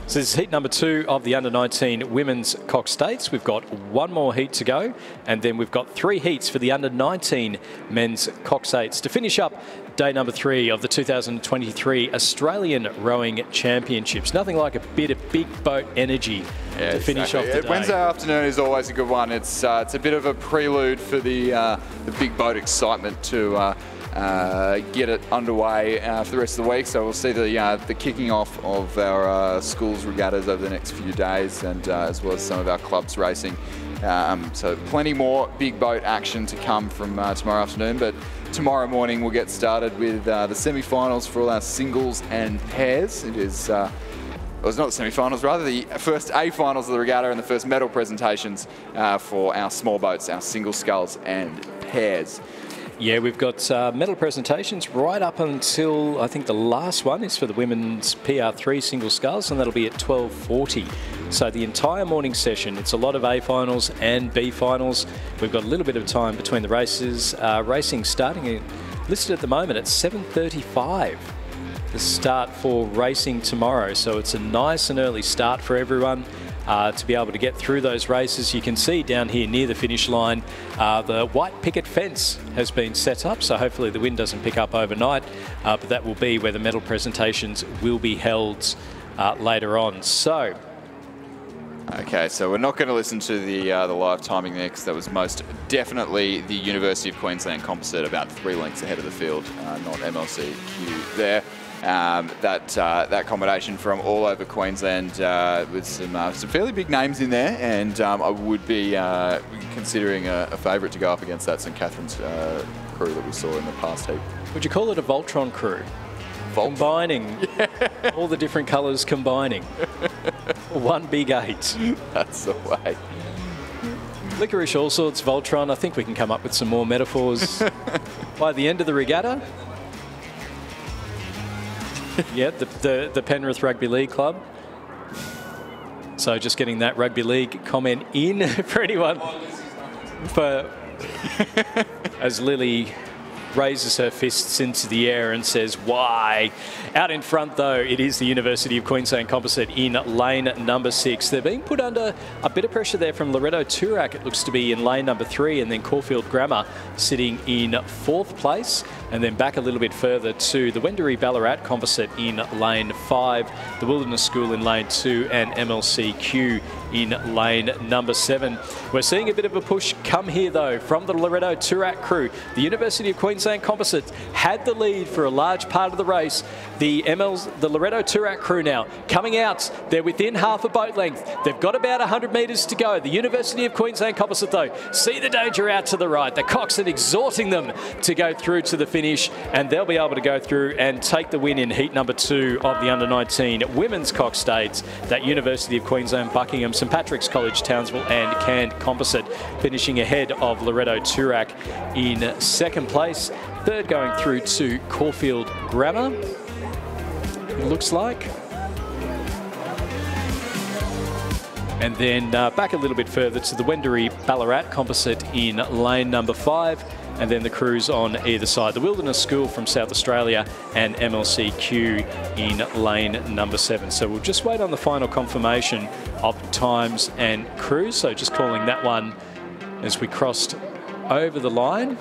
So this is heat number 2 of the under-19 Women's Cox States. We've got one more heat to go, and then we've got 3 heats for the under-19 Men's Cox States to finish up day number 3 of the 2023 Australian Rowing Championships. Nothing like a bit of big boat energy to finish off the day. Wednesday afternoon is always a good one. It's a bit of a prelude for the big boat excitement to get it underway for the rest of the week. So we'll see the kicking off of our schools regattas over the next few days, and as well as some of our clubs racing. So plenty more big boat action to come from tomorrow afternoon, but tomorrow morning we'll get started with the semi-finals for all our singles and pairs. It is, well, it's not the semi-finals, rather the first A-finals of the regatta and the first medal presentations for our small boats, our single sculls and pairs. Yeah, we've got medal presentations right up until, I think the last one is for the women's PR3 single sculls, and that'll be at 12:40. So the entire morning session, it's a lot of A finals and B finals. We've got a little bit of time between the races. Racing starting listed at the moment at 7:35. The start for racing tomorrow. So it's a nice and early start for everyone. To be able to get through those races. You can see down here near the finish line, the white picket fence has been set up, so hopefully the wind doesn't pick up overnight, but that will be where the medal presentations will be held later on. So, okay, so we're not going to listen to the live timing there, because that was most definitely the University of Queensland Composite, about 3 lengths ahead of the field, not MLCQ there. That combination from all over Queensland with some fairly big names in there, and I would be considering a favourite to go up against that St Catherine's crew that we saw in the past heat. Would you call it a Voltron crew? Combining all the different colours, combining. One big 8. That's the way. Licorice all sorts, Voltron. I think we can come up with some more metaphors by the end of the regatta. Yeah, the Penrith Rugby League Club. So just getting that rugby league comment in for anyone. As Lily raises her fists into the air and says, why? Out in front, though, it is the University of Queensland Composite in lane number 6. They're being put under a bit of pressure there from Loreto Toorak. It looks to be in lane number 3, and then Caulfield Grammar sitting in 4th place. And then back a little bit further to the Wendouree Ballarat Composite in lane 5, the Wilderness School in lane 2, and MLCQ in lane number 7. We're seeing a bit of a push come here, though, from the Loreto Toorak crew. The University of Queensland Composite had the lead for a large part of the race. The Loreto Toorak crew now coming out. They're within half a boat length. They've got about 100 metres to go. The University of Queensland Composite, though, see the danger out to the right. The Coxswain exhorting them to go through to the finish, and they'll be able to go through and take the win in heat number 2 of the under-19 women's Cox States. That University of Queensland, Buckingham, St Patrick's College, Townsville and Cairns Composite finishing ahead of Loreto Toorak in 2nd place. 3rd going through to Caulfield Grammar, it looks like. And then back a little bit further to the Wendouree Ballarat Composite in lane number 5. And then the crews on either side. The Wilderness School from South Australia and MLCQ in lane number 7. So we'll just wait on the final confirmation of times and crews. So just calling that one as we crossed over the line.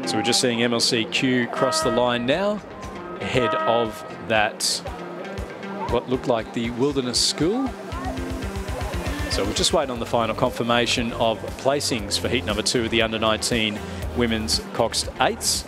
So we're just seeing MLCQ cross the line now, ahead of that, what looked like the Wilderness School. So we'll just wait on the final confirmation of placings for heat number 2 of the under-19 women's Coxed 8s.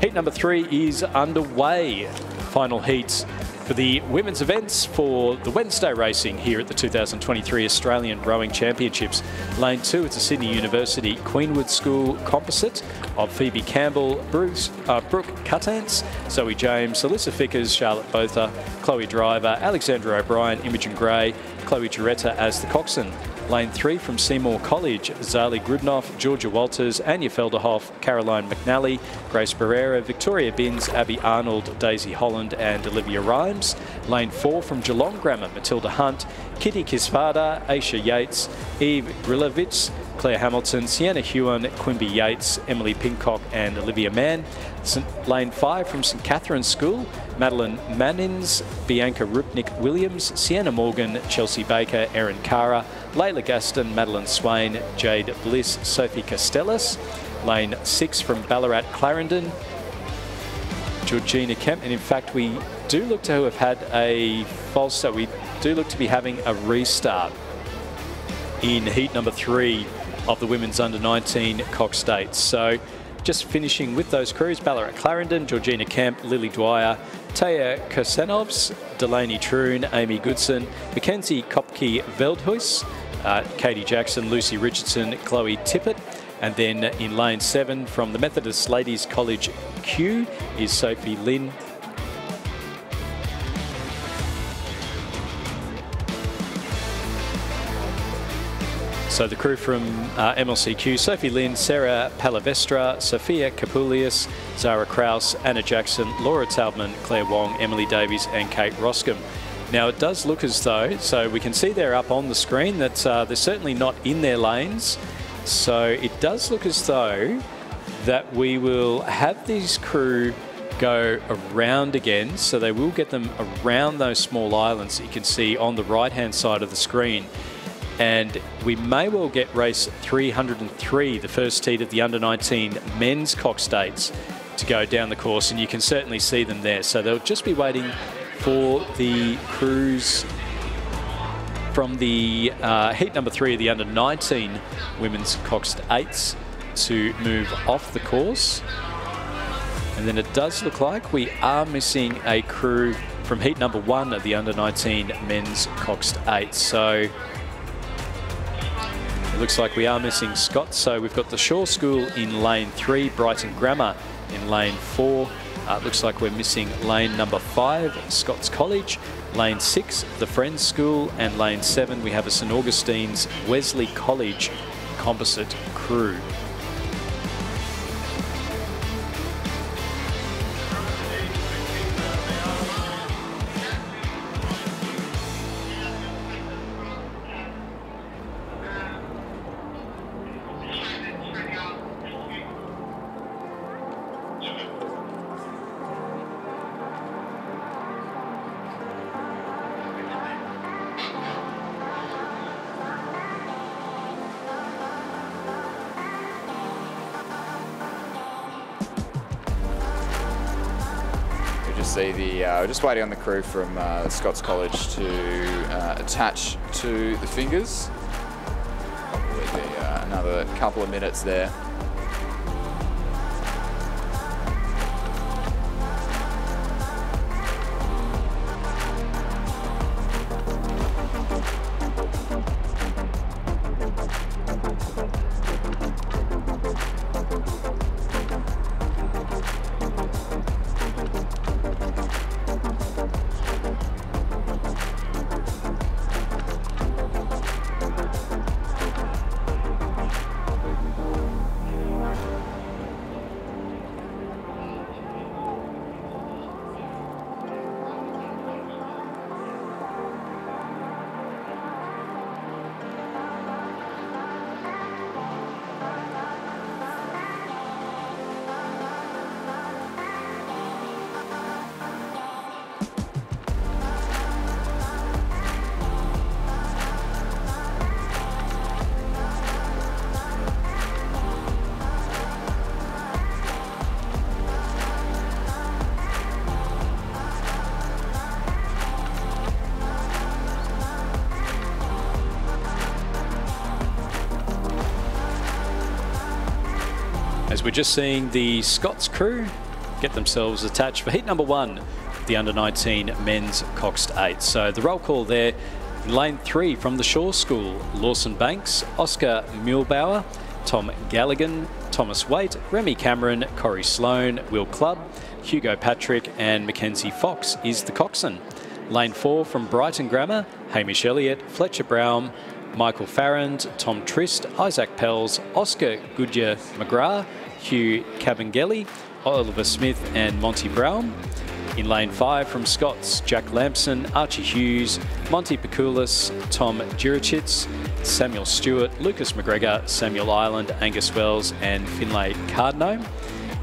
Heat number 3 is underway. Final heat for the women's events for the Wednesday racing here at the 2023 Australian Rowing Championships. Lane 2, it's a Sydney University Queenwood School composite of Phoebe Campbell, Brooke Cuttance, Zoe James, Alyssa Fickers, Charlotte Botha, Chloe Driver, Alexandra O'Brien, Imogen Gray, Chloe Giuretta as the coxswain. Lane 3 from Seymour College, Zali Grudnoff, Georgia Walters, Anya Felderhoff, Caroline McNally, Grace Barrera, Victoria Binns, Abby Arnold, Daisy Holland and Olivia Rhymes. Lane 4 from Geelong Grammar, Matilda Hunt, Kitty Kisvada, Aisha Yates, Eve Grilovich, Claire Hamilton, Sienna Hewan, Quimby Yates, Emily Pincock and Olivia Mann. Lane 5 from St Catherine's School, Madeline Mannins, Bianca Rupnik-Williams, Sienna Morgan, Chelsea Baker, Erin Cara, Layla Gaston, Madeline Swain, Jade Bliss, Sophie Castellas. Lane 6 from Ballarat Clarendon, Georgina Kemp. And in fact, we do look to have had a false start. We do look to be having a restart in heat number 3 of the women's under-19 Cox States. So just finishing with those crews, Ballarat Clarendon, Georgina Kemp, Lily Dwyer, Taya Kursanovs, Delaney Troon, Amy Goodson, Mackenzie Kopke-Veldhuis, Katie Jackson, Lucy Richardson, Chloe Tippett. And then in lane 7 from the Methodist Ladies College Q is Sophie Lynn. So the crew from MLCQ, Sophie Lynn, Sarah Palavestra, Sophia Kapulius, Zara Kraus, Anna Jackson, Laura Taubman, Claire Wong, Emily Davies and Kate Roscombe. Now it does look as though, so we can see they're up on the screen, that they're certainly not in their lanes. So it does look as though that we will have these crew go around again. So they will get them around those small islands that you can see on the right-hand side of the screen. And we may well get race 303, the first heat of the under-19 men's Cox States, to go down the course, and you can certainly see them there. So they'll just be waiting for the crews from the heat number 3 of the under-19 women's Cox Eights to move off the course. And then it does look like we are missing a crew from heat number 1 of the under-19 men's Cox Eights. So it looks like we are missing Scott. So we've got the Shaw School in lane 3, Brighton Grammar in lane 4. Looks like we're missing lane number 5, Scott's College. Lane 6, the Friends School. And lane 7, we have a St Augustine's Wesley College composite crew. We're just waiting on the crew from Scott's College to attach to the fingers. Probably be another couple of minutes there. As we're just seeing the Scots crew get themselves attached for heat number 1, the under-19 men's Cox 8. So the roll call there, in lane 3 from the Shaw School, Lawson Banks, Oscar Muehlbauer, Tom Galligan, Thomas Waite, Remy Cameron, Corey Sloan, Will Clubb, Hugo Patrick and Mackenzie Fox is the coxswain. Lane 4 from Brighton Grammar, Hamish Elliott, Fletcher Brown, Michael Farrand, Tom Trist, Isaac Pells, Oscar Goodyear McGrath, Hugh Cabangeli, Oliver Smith and Monty Brown. In lane 5 from Scots, Jack Lampson, Archie Hughes, Monty Pikulis, Tom Juricic, Samuel Stewart, Lucas McGregor, Samuel Ireland, Angus Wells and Finlay Cardno.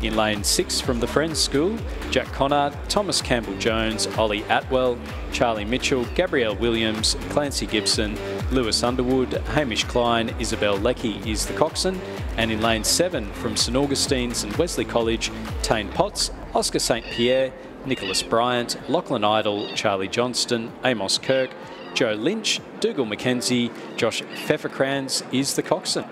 In lane 6 from the Friends School, Jack Connard, Thomas Campbell-Jones, Ollie Atwell, Charlie Mitchell, Gabrielle Williams, Clancy Gibson, Lewis Underwood, Hamish Klein, Isabel Leckie is the coxswain. And in lane 7 from St Augustine's and Wesley College, Tane Potts, Oscar St Pierre, Nicholas Bryant, Lachlan Idle, Charlie Johnston, Amos Kirk, Joe Lynch, Dougal McKenzie, Josh Pfefferkranz is the coxswain.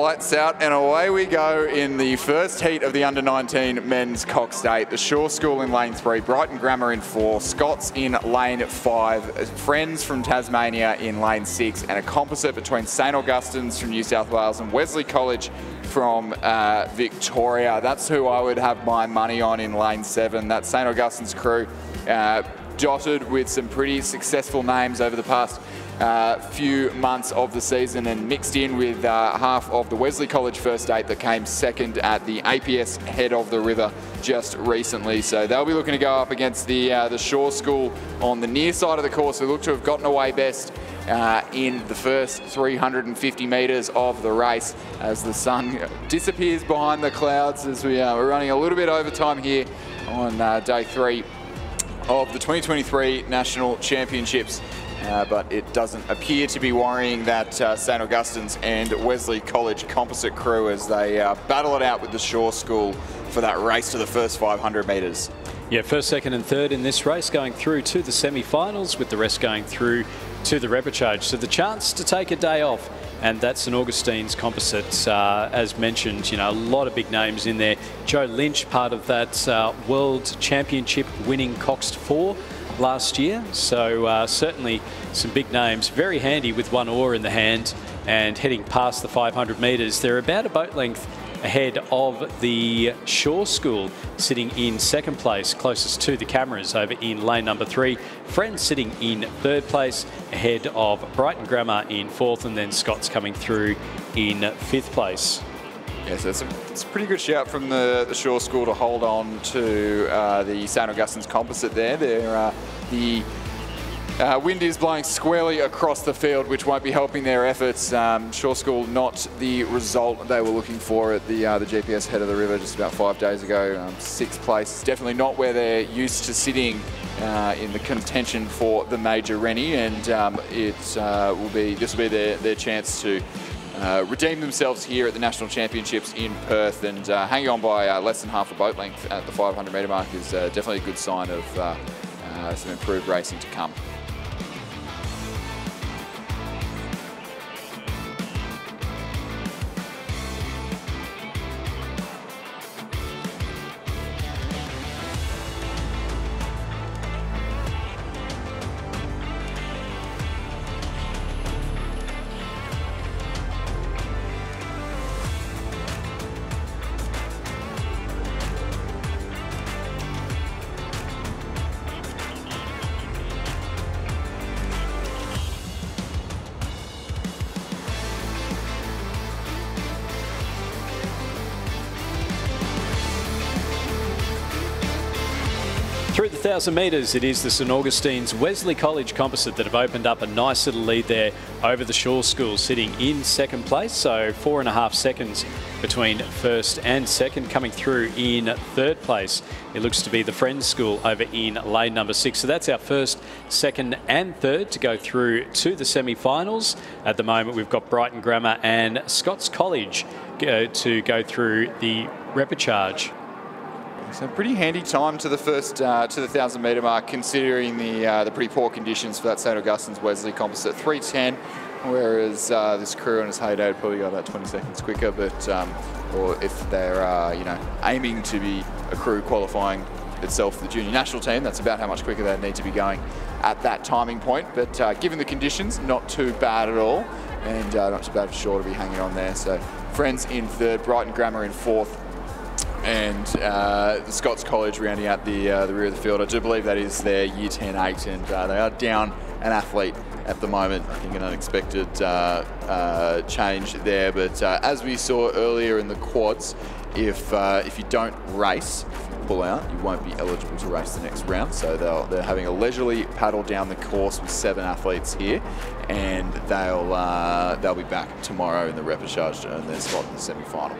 lights out, and away we go in the first heat of the under-19 men's Cox State. The Shaw School in lane 3, Brighton Grammar in 4, Scots in lane 5, Friends from Tasmania in lane 6, and a composite between St Augustine's from New South Wales and Wesley College from Victoria. That's who I would have my money on in lane 7. That St Augustine's crew, dotted with some pretty successful names over the past few months of the season, and mixed in with half of the Wesley College first 8 that came second at the APS Head of the River just recently. So they'll be looking to go up against the Shaw School on the near side of the course, who look to have gotten away best in the first 350 metres of the race as the sun disappears behind the clouds as we're running a little bit over time here on day 3 of the 2023 National Championships. But it doesn't appear to be worrying that St Augustine's and Wesley College composite crew as they battle it out with the Shaw School for that race to the first 500 metres. Yeah, first, second and third in this race going through to the semi-finals, with the rest going through to the repechage. So the chance to take a day off, and that's St Augustine's composites. As mentioned, you know, a lot of big names in there. Joe Lynch, part of that World Championship winning Cox 4 last year, so certainly some big names. Very handy with one oar in the hand and heading past the 500 metres. They're about a boat length ahead of the Shaw School, sitting in second place, closest to the cameras over in lane number 3. Friends sitting in third place, ahead of Brighton Grammar in 4th, and then Scots coming through in 5th place. Yeah, so it's a pretty good shout from the Shaw School to hold on to the St Augustine's composite there. The wind is blowing squarely across the field, which won't be helping their efforts. Shaw School not the result they were looking for at the GPS Head of the River just about 5 days ago. 6th place, definitely not where they're used to sitting in the contention for the major Rennie, and this will be their chance to redeem themselves here at the National Championships in Perth, and hanging on by less than half a boat length at the 500 metre mark is definitely a good sign of some improved racing to come. Through the 1,000 metres, it is the St Augustine's Wesley College composite that have opened up a nice little lead there over the Shaw School, sitting in second place. So 4.5 seconds between first and second. Coming through in third place, it looks to be the Friends School over in lane number 6. So that's our first, second and third to go through to the semi-finals. At the moment, we've got Brighton Grammar and Scots College to go through the repechage. So pretty handy time to the first to the 1,000 metre mark, considering the pretty poor conditions for that St Augustine's Wesley composite. 3:10, whereas this crew on its heyday would probably go about 20 seconds quicker. But or if they're aiming to be a crew qualifying itself for the junior national team, that's about how much quicker they need to be going at that timing point. But given the conditions, not too bad at all, and not too bad for Shaw to be hanging on there. So Friends in third, Brighton Grammar in 4th. And the Scots College rounding out the rear of the field. I do believe that is their Year 10-8, and they are down an athlete at the moment. I think an unexpected change there. But as we saw earlier in the quads, if you don't race, pull out, you won't be eligible to race the next round. So they're having a leisurely paddle down the course with 7 athletes here, and they'll be back tomorrow in the repechage to earn their spot in the semi-final.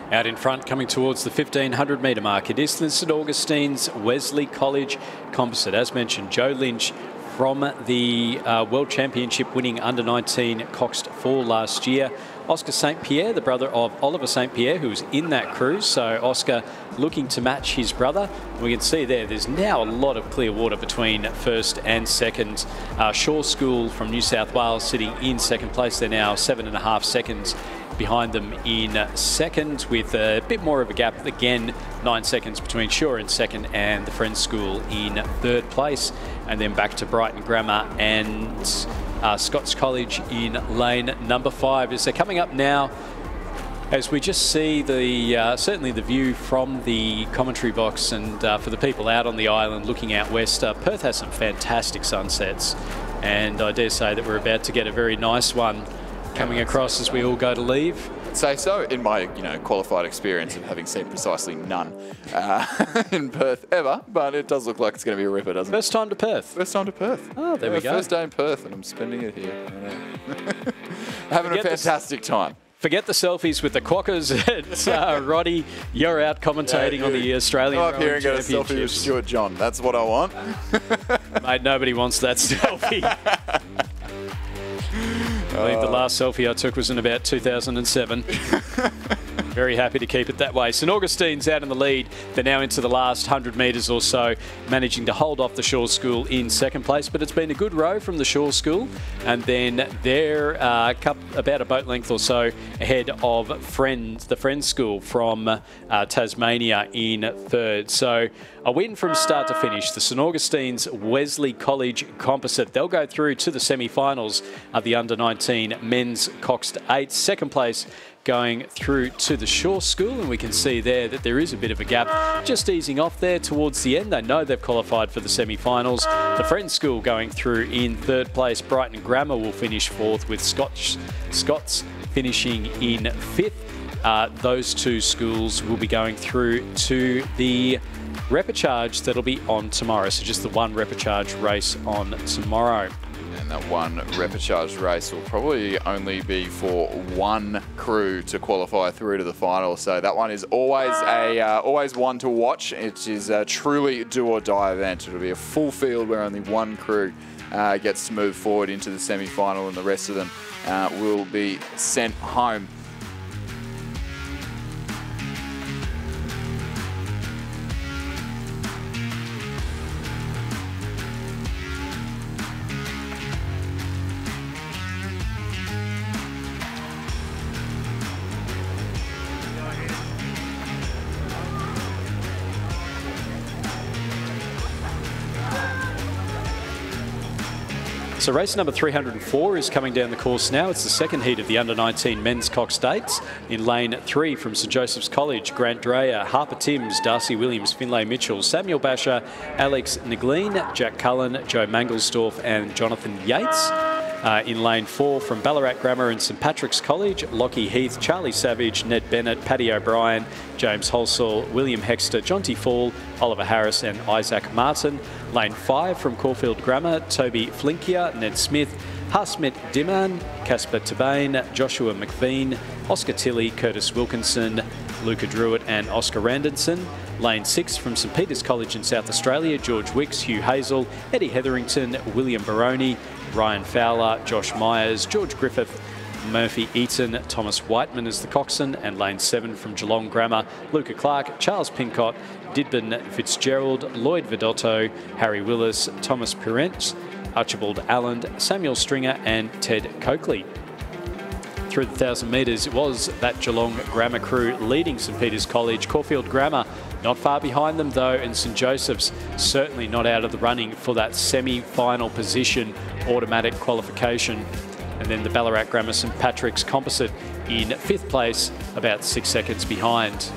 Out in front, coming towards the 1,500 metre mark, it is the St Augustine's Wesley College composite. As mentioned, Joe Lynch from the World Championship winning under-19 Cox 4 last year. Oscar St Pierre, the brother of Oliver St Pierre, who was in that crew. So Oscar looking to match his brother. We can see there's now a lot of clear water between first and second. Shaw School from New South Wales sitting in second place. They're now 7.5 seconds behind them in second, with a bit more of a gap. Again, 9 seconds between Shaw in second and the Friends School in third place. And then back to Brighton Grammar and Scots College in lane number 5 as they're coming up now. As we just see the certainly the view from the commentary box, and for the people out on the island looking out west, Perth has some fantastic sunsets, and I dare say that we're about to get a very nice one coming across as we all go to leave. I'd say so. In my qualified experience of having seen precisely none in Perth ever, but it does look like it's going to be a ripper, doesn't it? First time to Perth. First time to Perth. Oh, there we go. First day in Perth, and I'm spending it here. Having a fantastic time. Forget the selfies with the quackers. It's Roddy, you're out commentating on the Australian Go up here and get a Championships. selfie with Stuart John. That's what I want. Mate, nobody wants that selfie. I believe the last selfie I took was in about 2007. Very happy to keep it that way. St Augustine's out in the lead. They're now into the last 100 metres or so, managing to hold off the Shaw School in second place. But it's been a good row from the Shaw School. And then they're about a boat length or so ahead of the Friends School from Tasmania in third. So a win from start to finish. The St Augustine's Wesley College Composite. They'll go through to the semi-finals of the Under-19 Men's Coxed 8. Second place going through to the Shaw School, and we can see there that there is a bit of a gap just easing off there towards the end. They know they've qualified for the semi-finals. The Friends School going through in third place. Brighton Grammar will finish fourth, with Scots finishing in fifth. Those two schools will be going through to the repechage that'll be on tomorrow. So just the one repechage race on tomorrow. And that one repechage race will probably only be for one crew to qualify through to the final. So that one is always one to watch. It is a truly do or die event. It'll be a full field where only one crew gets to move forward into the semi-final, and the rest of them will be sent home. So race number 304 is coming down the course now. It's the second heat of the Under-19 Men's Coxed 8s. In lane 3 from St Joseph's College, Grant Dreyer, Harper Timms, Darcy Williams, Finlay Mitchell, Samuel Basher, Alex Negleen, Jack Cullen, Joe Mangelsdorf and Jonathan Yates. In lane 4 from Ballarat Grammar and St Patrick's College, Lockie Heath, Charlie Savage, Ned Bennett, Paddy O'Brien, James Holsall, William Hexter, Jonty Fall, Oliver Harris and Isaac Martin. Lane 5 from Caulfield Grammar, Toby Flinkier, Ned Smith, Harsmit Diman, Casper Tabane, Joshua McVean, Oscar Tilley, Curtis Wilkinson, Luca Druitt and Oscar Randonson. Lane 6 from St Peter's College in South Australia, George Wicks, Hugh Hazel, Eddie Hetherington, William Baroni, Ryan Fowler, Josh Myers, George Griffith, Murphy Eaton, Thomas Whiteman is the coxswain. And lane 7 from Geelong Grammar, Luca Clark, Charles Pincott, Didbin Fitzgerald, Lloyd Vidotto, Harry Willis, Thomas Pirent, Archibald Allen, Samuel Stringer and Ted Coakley. Through the 1,000 metres, it was that Geelong Grammar crew leading St Peter's College. Caulfield Grammar not far behind them though, and St Joseph's certainly not out of the running for that semi-final position, automatic qualification. And then the Ballarat Grammar St Patrick's Composite in 5th place, about 6 seconds behind.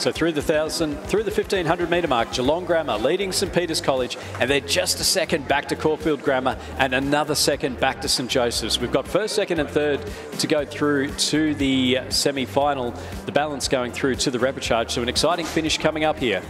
So through the 1,500 metre mark, Geelong Grammar leading St Peter's College, and they're just a second back to Caulfield Grammar and another second back to St Joseph's. We've got first, second and third to go through to the semi-final. The balance going through to the repechage. So an exciting finish coming up here.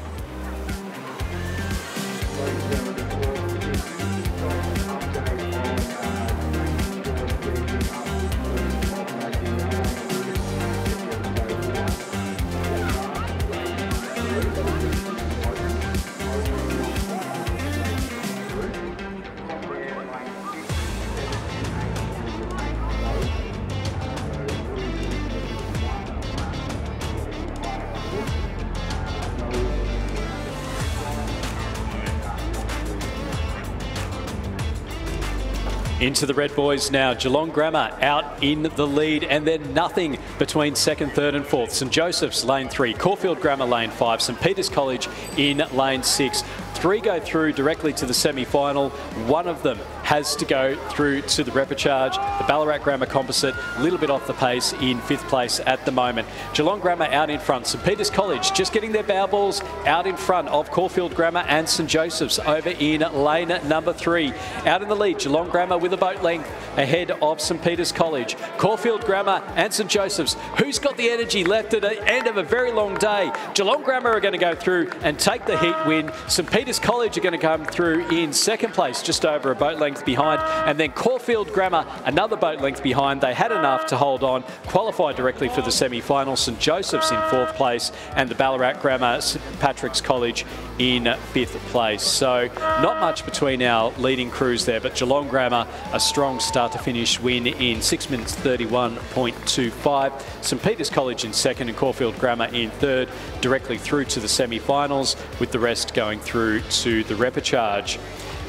Into the red boys now. Geelong Grammar out in the lead, and then nothing between second, third and fourth. St Joseph's lane 3, Caulfield Grammar lane 5, St Peter's College in lane 6. 3 go through directly to the semi-final. One of them has to go through to the repechage. The Ballarat Grammar Composite a little bit off the pace in 5th place at the moment. Geelong Grammar out in front. St Peter's College just getting their bow balls out in front of Caulfield Grammar and St Joseph's over in lane number 3. Out in the lead, Geelong Grammar with a boat length ahead of St Peter's College. Caulfield Grammar and St Joseph's. Who's got the energy left at the end of a very long day? Geelong Grammar are going to go through and take the heat win. St Peter's College are going to come through in second place, just over a boat length behind, and then Caulfield Grammar another boat length behind. They had enough to hold on, qualify directly for the semi-final. St Joseph's in 4th place, and the Ballarat Grammar St Patrick's College in 5th place. So not much between our leading crews there, but Geelong Grammar a strong start to finish win in 6 minutes 31.25. St Peter's College in 2nd and Caulfield Grammar in 3rd, directly through to the semi-finals, with the rest going through to the repechage.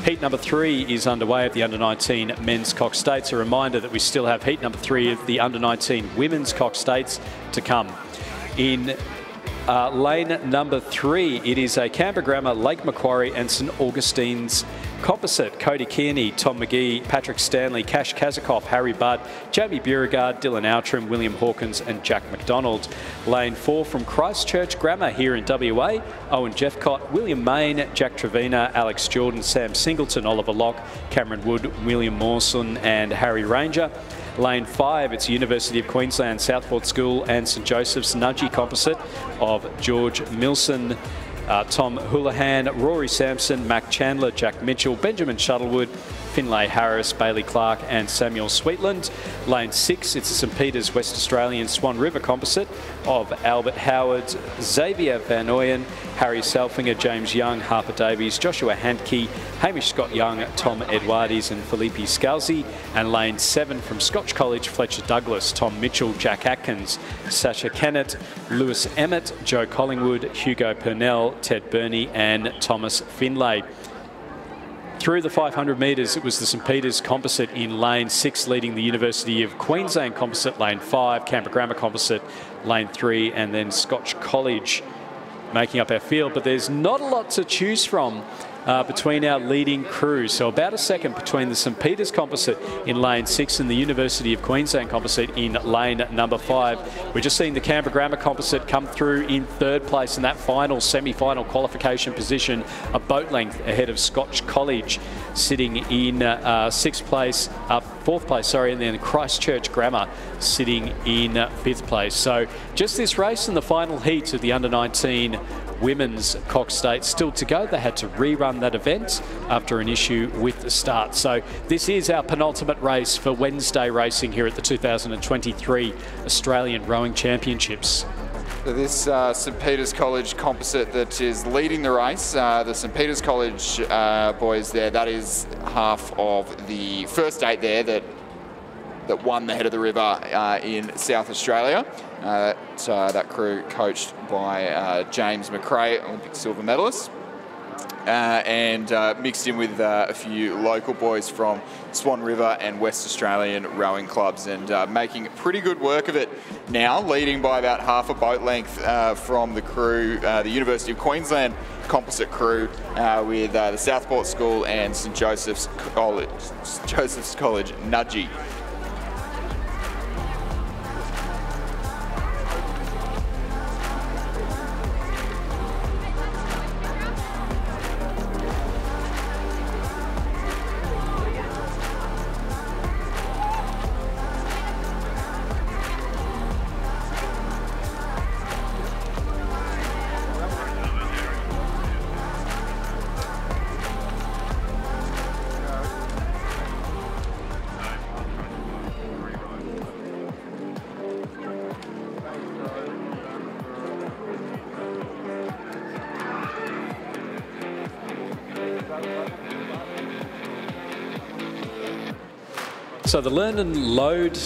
Heat number 3 is underway at the Under-19 Men's Cox States. A reminder that we still have heat number 3 of the Under-19 Women's Cox States to come. In lane number 3, it is a Canberra Grammar, Lake Macquarie and St Augustine's Composite. Cody Kearney, Tom McGee, Patrick Stanley, Cash Kazakov, Harry Budd, Jamie Beauregard, Dylan Outram, William Hawkins and Jack McDonald. Lane 4 from Christchurch Grammar here in WA, Owen Jeffcott, William Main, Jack Trevina, Alex Jordan, Sam Singleton, Oliver Locke, Cameron Wood, William Mawson and Harry Ranger. Lane 5, it's University of Queensland, Southport School and St Joseph's Nudgee Composite of George Milson, Tom Houlihan, Rory Sampson, Mac Chandler, Jack Mitchell, Benjamin Shuttlewood, Finlay Harris, Bailey Clark and Samuel Sweetland. Lane 6, it's a St Peter's West Australian Swan River Composite of Albert Howard, Xavier Van Ooyen, Harry Selfinger, James Young, Harper Davies, Joshua Handke, Hamish Scott Young, Tom Edwardes and Felipe Scalzi. And lane 7 from Scotch College, Fletcher Douglas, Tom Mitchell, Jack Atkins, Sasha Kennett, Lewis Emmett, Joe Collingwood, Hugo Purnell, Ted Burney and Thomas Finlay. Through the 500 metres, it was the St Peter's Composite in lane 6, leading the University of Queensland Composite, lane 5, Canberra Grammar Composite, lane 3, and then Scotch College making up our field. But there's not a lot to choose from between our leading crews. So about a second between the St Peter's Composite in lane 6 and the University of Queensland Composite in lane number 5. We're just seeing the Canberra Grammar Composite come through in 3rd place in that final semi-final qualification position, a boat length ahead of Scotch College, sitting in 4th place, and then Christchurch Grammar sitting in 5th place. So just this race in the final heat of the Under-19 Women's Cox States still to go. They had to rerun that event after an issue with the start. So this is our penultimate race for Wednesday racing here at the 2023 Australian Rowing Championships. So this St Peter's College Composite that is leading the race, the St Peter's College boys there, that is half of the first 8 there that won the Head of the River in South Australia. That crew coached by James McRae, Olympic silver medalist, and mixed in with a few local boys from Swan River and West Australian rowing clubs, and making pretty good work of it now, leading by about half a boat length from the crew, the University of Queensland Composite crew, with the Southport School and St Joseph's College Nudgee. So the Learn and Load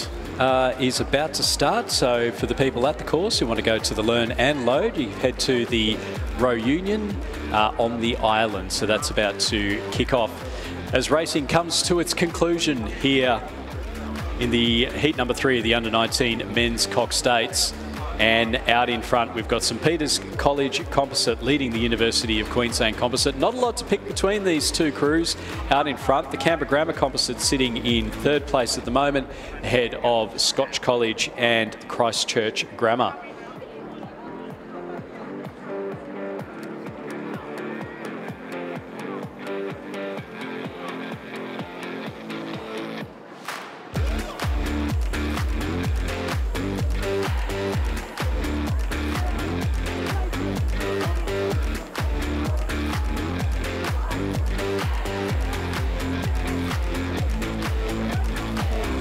is about to start. So for the people at the course who want to go to the Learn and Load, you head to the Row Union on the island. So that's about to kick off. as racing comes to its conclusion here in the heat number 3 of the under-19 men's Cox States. And out in front, we've got St Peters College Composite leading the University of Queensland Composite. Not a lot to pick between these two crews. Out in front, the Canberra Grammar Composite sitting in 3rd place at the moment, ahead of Scotch College and Christchurch Grammar.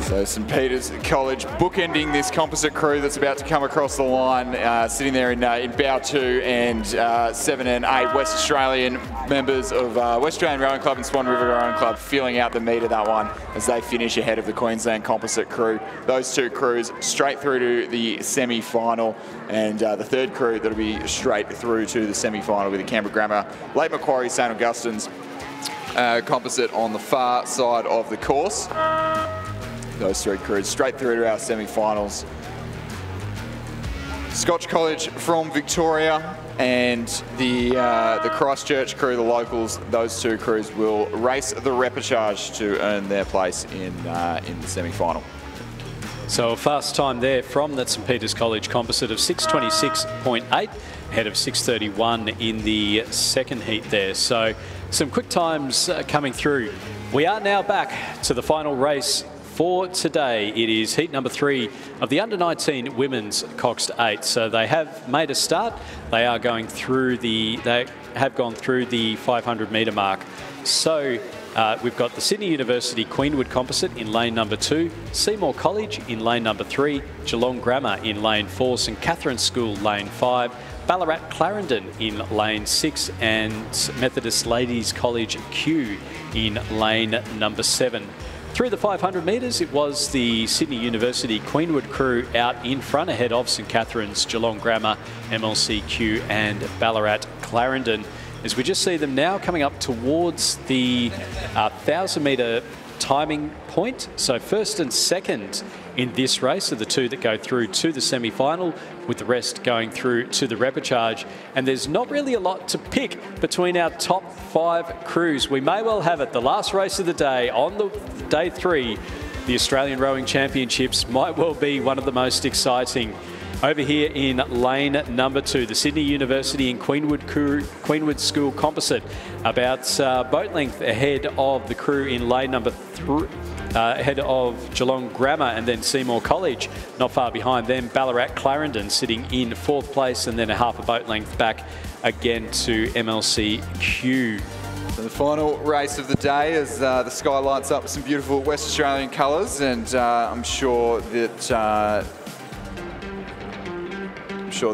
So St Peters College bookending this composite crew that's about to come across the line, sitting there in bow 2, and 7 and 8 West Australian members of West Australian Rowing Club and Swan River Rowing Club filling out the meat of that one as they finish ahead of the Queensland Composite crew. Those two crews straight through to the semi-final, and the 3rd crew that'll be straight through to the semi-final with the Canberra Grammar, Lake Macquarie, St Augustine's composite on the far side of the course. Those 3 crews straight through to our semi-finals. Scotch College from Victoria and the Christchurch crew, the locals, those 2 crews will race the repechage to earn their place in the semi-final. So a fast time there from that St Peters College composite of 6:26.8, ahead of 6:31 in the 2nd heat there. So some quick times coming through. We are now back to the final race for today. It is heat number 3 of the under-19 women's Cox 8. So they have made a start. They are going through they have gone through the 500 metre mark. So we've got the Sydney University Queenwood Composite in lane number 2, Seymour College in lane number 3, Geelong Grammar in lane 4, St Catherine's School lane 5, Ballarat Clarendon in lane 6, and Methodist Ladies College Q in lane number 7. Through the 500 metres, it was the Sydney University Queenwood crew out in front, ahead of St Catherine's, Geelong Grammar, MLCQ and Ballarat Clarendon. As we just see them now coming up towards the 1,000 metre timing point. So 1st and 2nd in this race are the 2 that go through to the semi-final, with the rest going through to the repechage. And there's not really a lot to pick between our top 5 crews. We may well have it. The last race of the day, on the day 3, the Australian Rowing Championships, might well be one of the most exciting. Over here in lane number 2, the Sydney University and Queenwood School Composite, about boat length ahead of the crew in lane number 3, ahead of Geelong Grammar and then Seymour College. Not far behind them, Ballarat Clarendon sitting in 4th place, and then a half a boat length back again to MLCQ. So the final race of the day as the sky lights up with some beautiful West Australian colours, and I'm sure that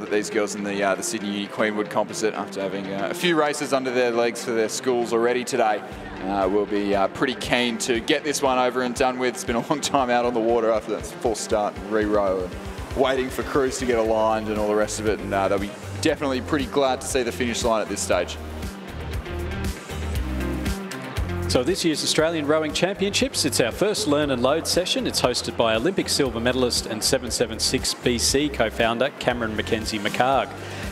these girls in the Sydney Uni Queenwood Composite, after having a few races under their legs for their schools already today, will be pretty keen to get this one over and done with. It's been a long time out on the water after that false start and re-row, and waiting for crews to get aligned and all the rest of it, and they'll be definitely pretty glad to see the finish line at this stage. So this year's Australian Rowing Championships, it's our first Learn and Load session. It's hosted by Olympic silver medalist and 776 BC co-founder Cameron Mackenzie McHarg.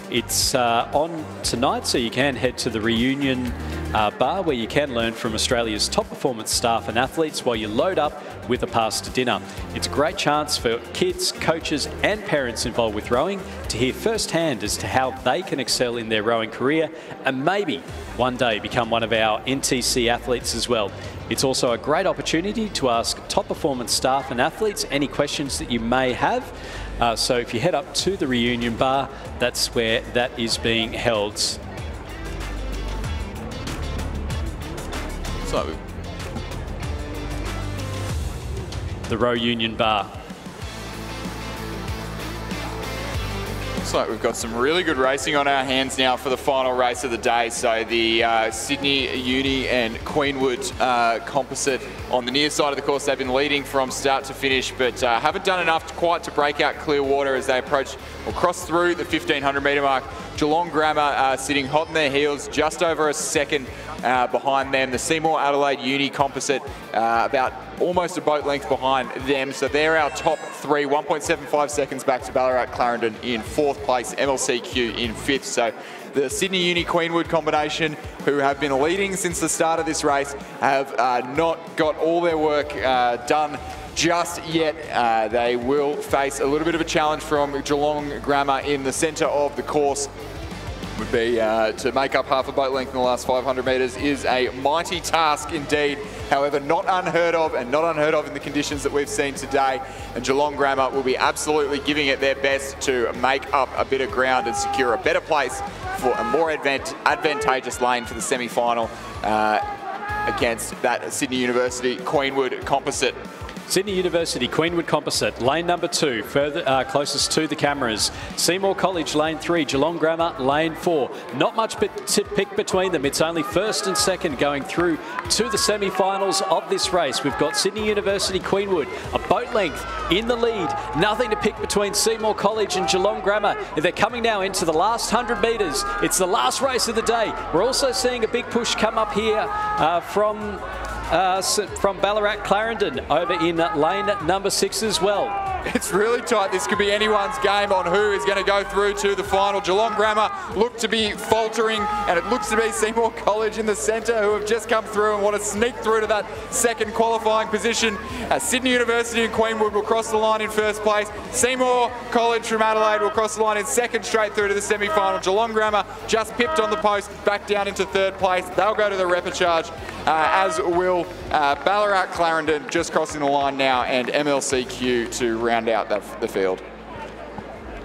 It's on tonight, so you can head to the Reunion Bar, where you can learn from Australia's top performance staff and athletes while you load up with a pass to dinner. It's a great chance for kids, coaches and parents involved with rowing to hear firsthand as to how they can excel in their rowing career and maybe one day become one of our NTC athletes as well. It's also a great opportunity to ask top performance staff and athletes any questions that you may have. So if you head up to the Reunion Bar, that's where that is being held. So the Row Union Bar. Looks like we've got some really good racing on our hands now for the final race of the day. So the Sydney Uni and Queenwood Composite on the near side of the course. They've been leading from start to finish, but haven't done enough quite to break out clear water as they approach or cross through the 1,500 metre mark. Geelong Grammar sitting hot in their heels, just over a second behind them. The Seymour Adelaide Uni Composite about almost a boat length behind them. So they're our top three, 1.75 seconds back to Ballarat Clarendon in 4th place, MLCQ in 5th. So the Sydney Uni Queenwood combination, who have been leading since the start of this race, have not got all their work done just yet. They will face a little bit of a challenge from Geelong Grammar in the centre of the course. Would be to make up half a boat length in the last 500 metres is a mighty task indeed. However, not unheard of, and not unheard of in the conditions that we've seen today. And Geelong Grammar will be absolutely giving it their best to make up a bit of ground and secure a better place for a more advantageous lane for the semi-final against that Sydney University Queenwood Composite. Sydney University Queenwood Composite, lane number 2, further closest to the cameras. Seymour College, lane 3. Geelong Grammar, lane 4. Not much to pick between them. It's only first and second going through to the semi-finals of this race. We've got Sydney University Queenwood, a boat length in the lead. Nothing to pick between Seymour College and Geelong Grammar. They're coming now into the last 100 metres. It's the last race of the day. We're also seeing a big push come up here from Ballarat Clarendon over in lane number 6 as well. It's really tight. This could be anyone's game on who is going to go through to the final. Geelong Grammar look to be faltering, and it looks to be Seymour College in the centre who have just come through and want to sneak through to that second qualifying position. Sydney University and Queenwood will cross the line in first place. Seymour College from Adelaide will cross the line in second, straight through to the semi-final. Geelong Grammar just pipped on the post, back down into third place. They'll go to the repechage, as will Ballarat Clarendon just crossing the line now, and MLCQ to round out the field.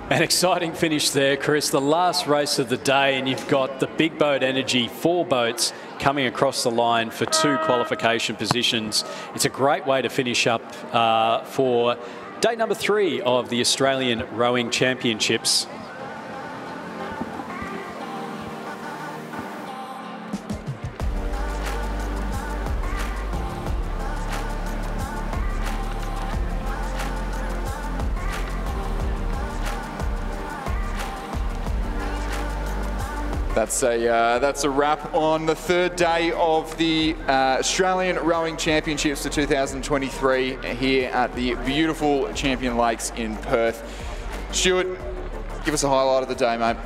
An exciting finish there, Chris. The last race of the day, and you've got the Big Boat Energy 4 boats coming across the line for 2 qualification positions. It's a great way to finish up for day number 3 of the Australian Rowing Championships. That's a wrap on the third day of the Australian Rowing Championships for 2023 here at the beautiful Champion Lakes in Perth. Stuart, give us a highlight of the day, mate.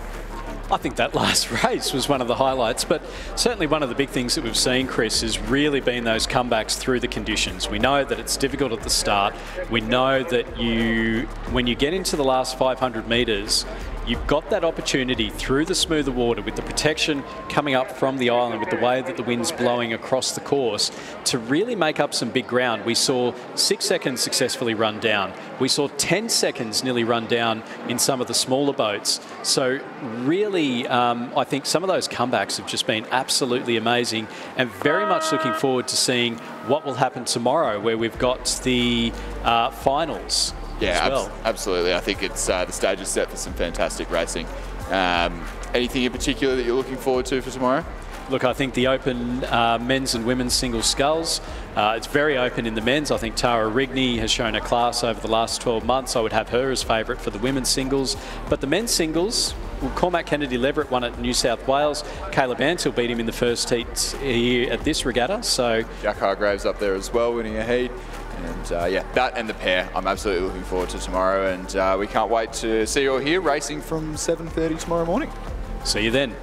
I think that last race was one of the highlights, but certainly one of the big things that we've seen, Chris, has really been those comebacks through the conditions. We know that it's difficult at the start. We know that when you get into the last 500 metres, you've got that opportunity through the smoother water with the protection coming up from the island, with the way that the wind's blowing across the course, to really make up some big ground. We saw 6 seconds successfully run down. We saw 10 seconds nearly run down in some of the smaller boats. So really, I think some of those comebacks have just been absolutely amazing, and very much looking forward to seeing what will happen tomorrow, where we've got the finals. Yeah, well. Absolutely. I think it's the stage is set for some fantastic racing. Anything in particular that you're looking forward to for tomorrow? Look, I think the open men's and women's single sculls, it's very open in the men's. I think Tara Rigney has shown a class over the last 12 months. I would have her as favourite for the women's singles. But the men's singles, well, Cormac Kennedy-Leverett won at New South Wales. Caleb Ansell beat him in the first heat here at this regatta. So Jack Hargraves up there as well, winning a heat. And yeah, that and the pair, I'm absolutely looking forward to tomorrow. And we can't wait to see you all here racing from 7:30 tomorrow morning. See you then.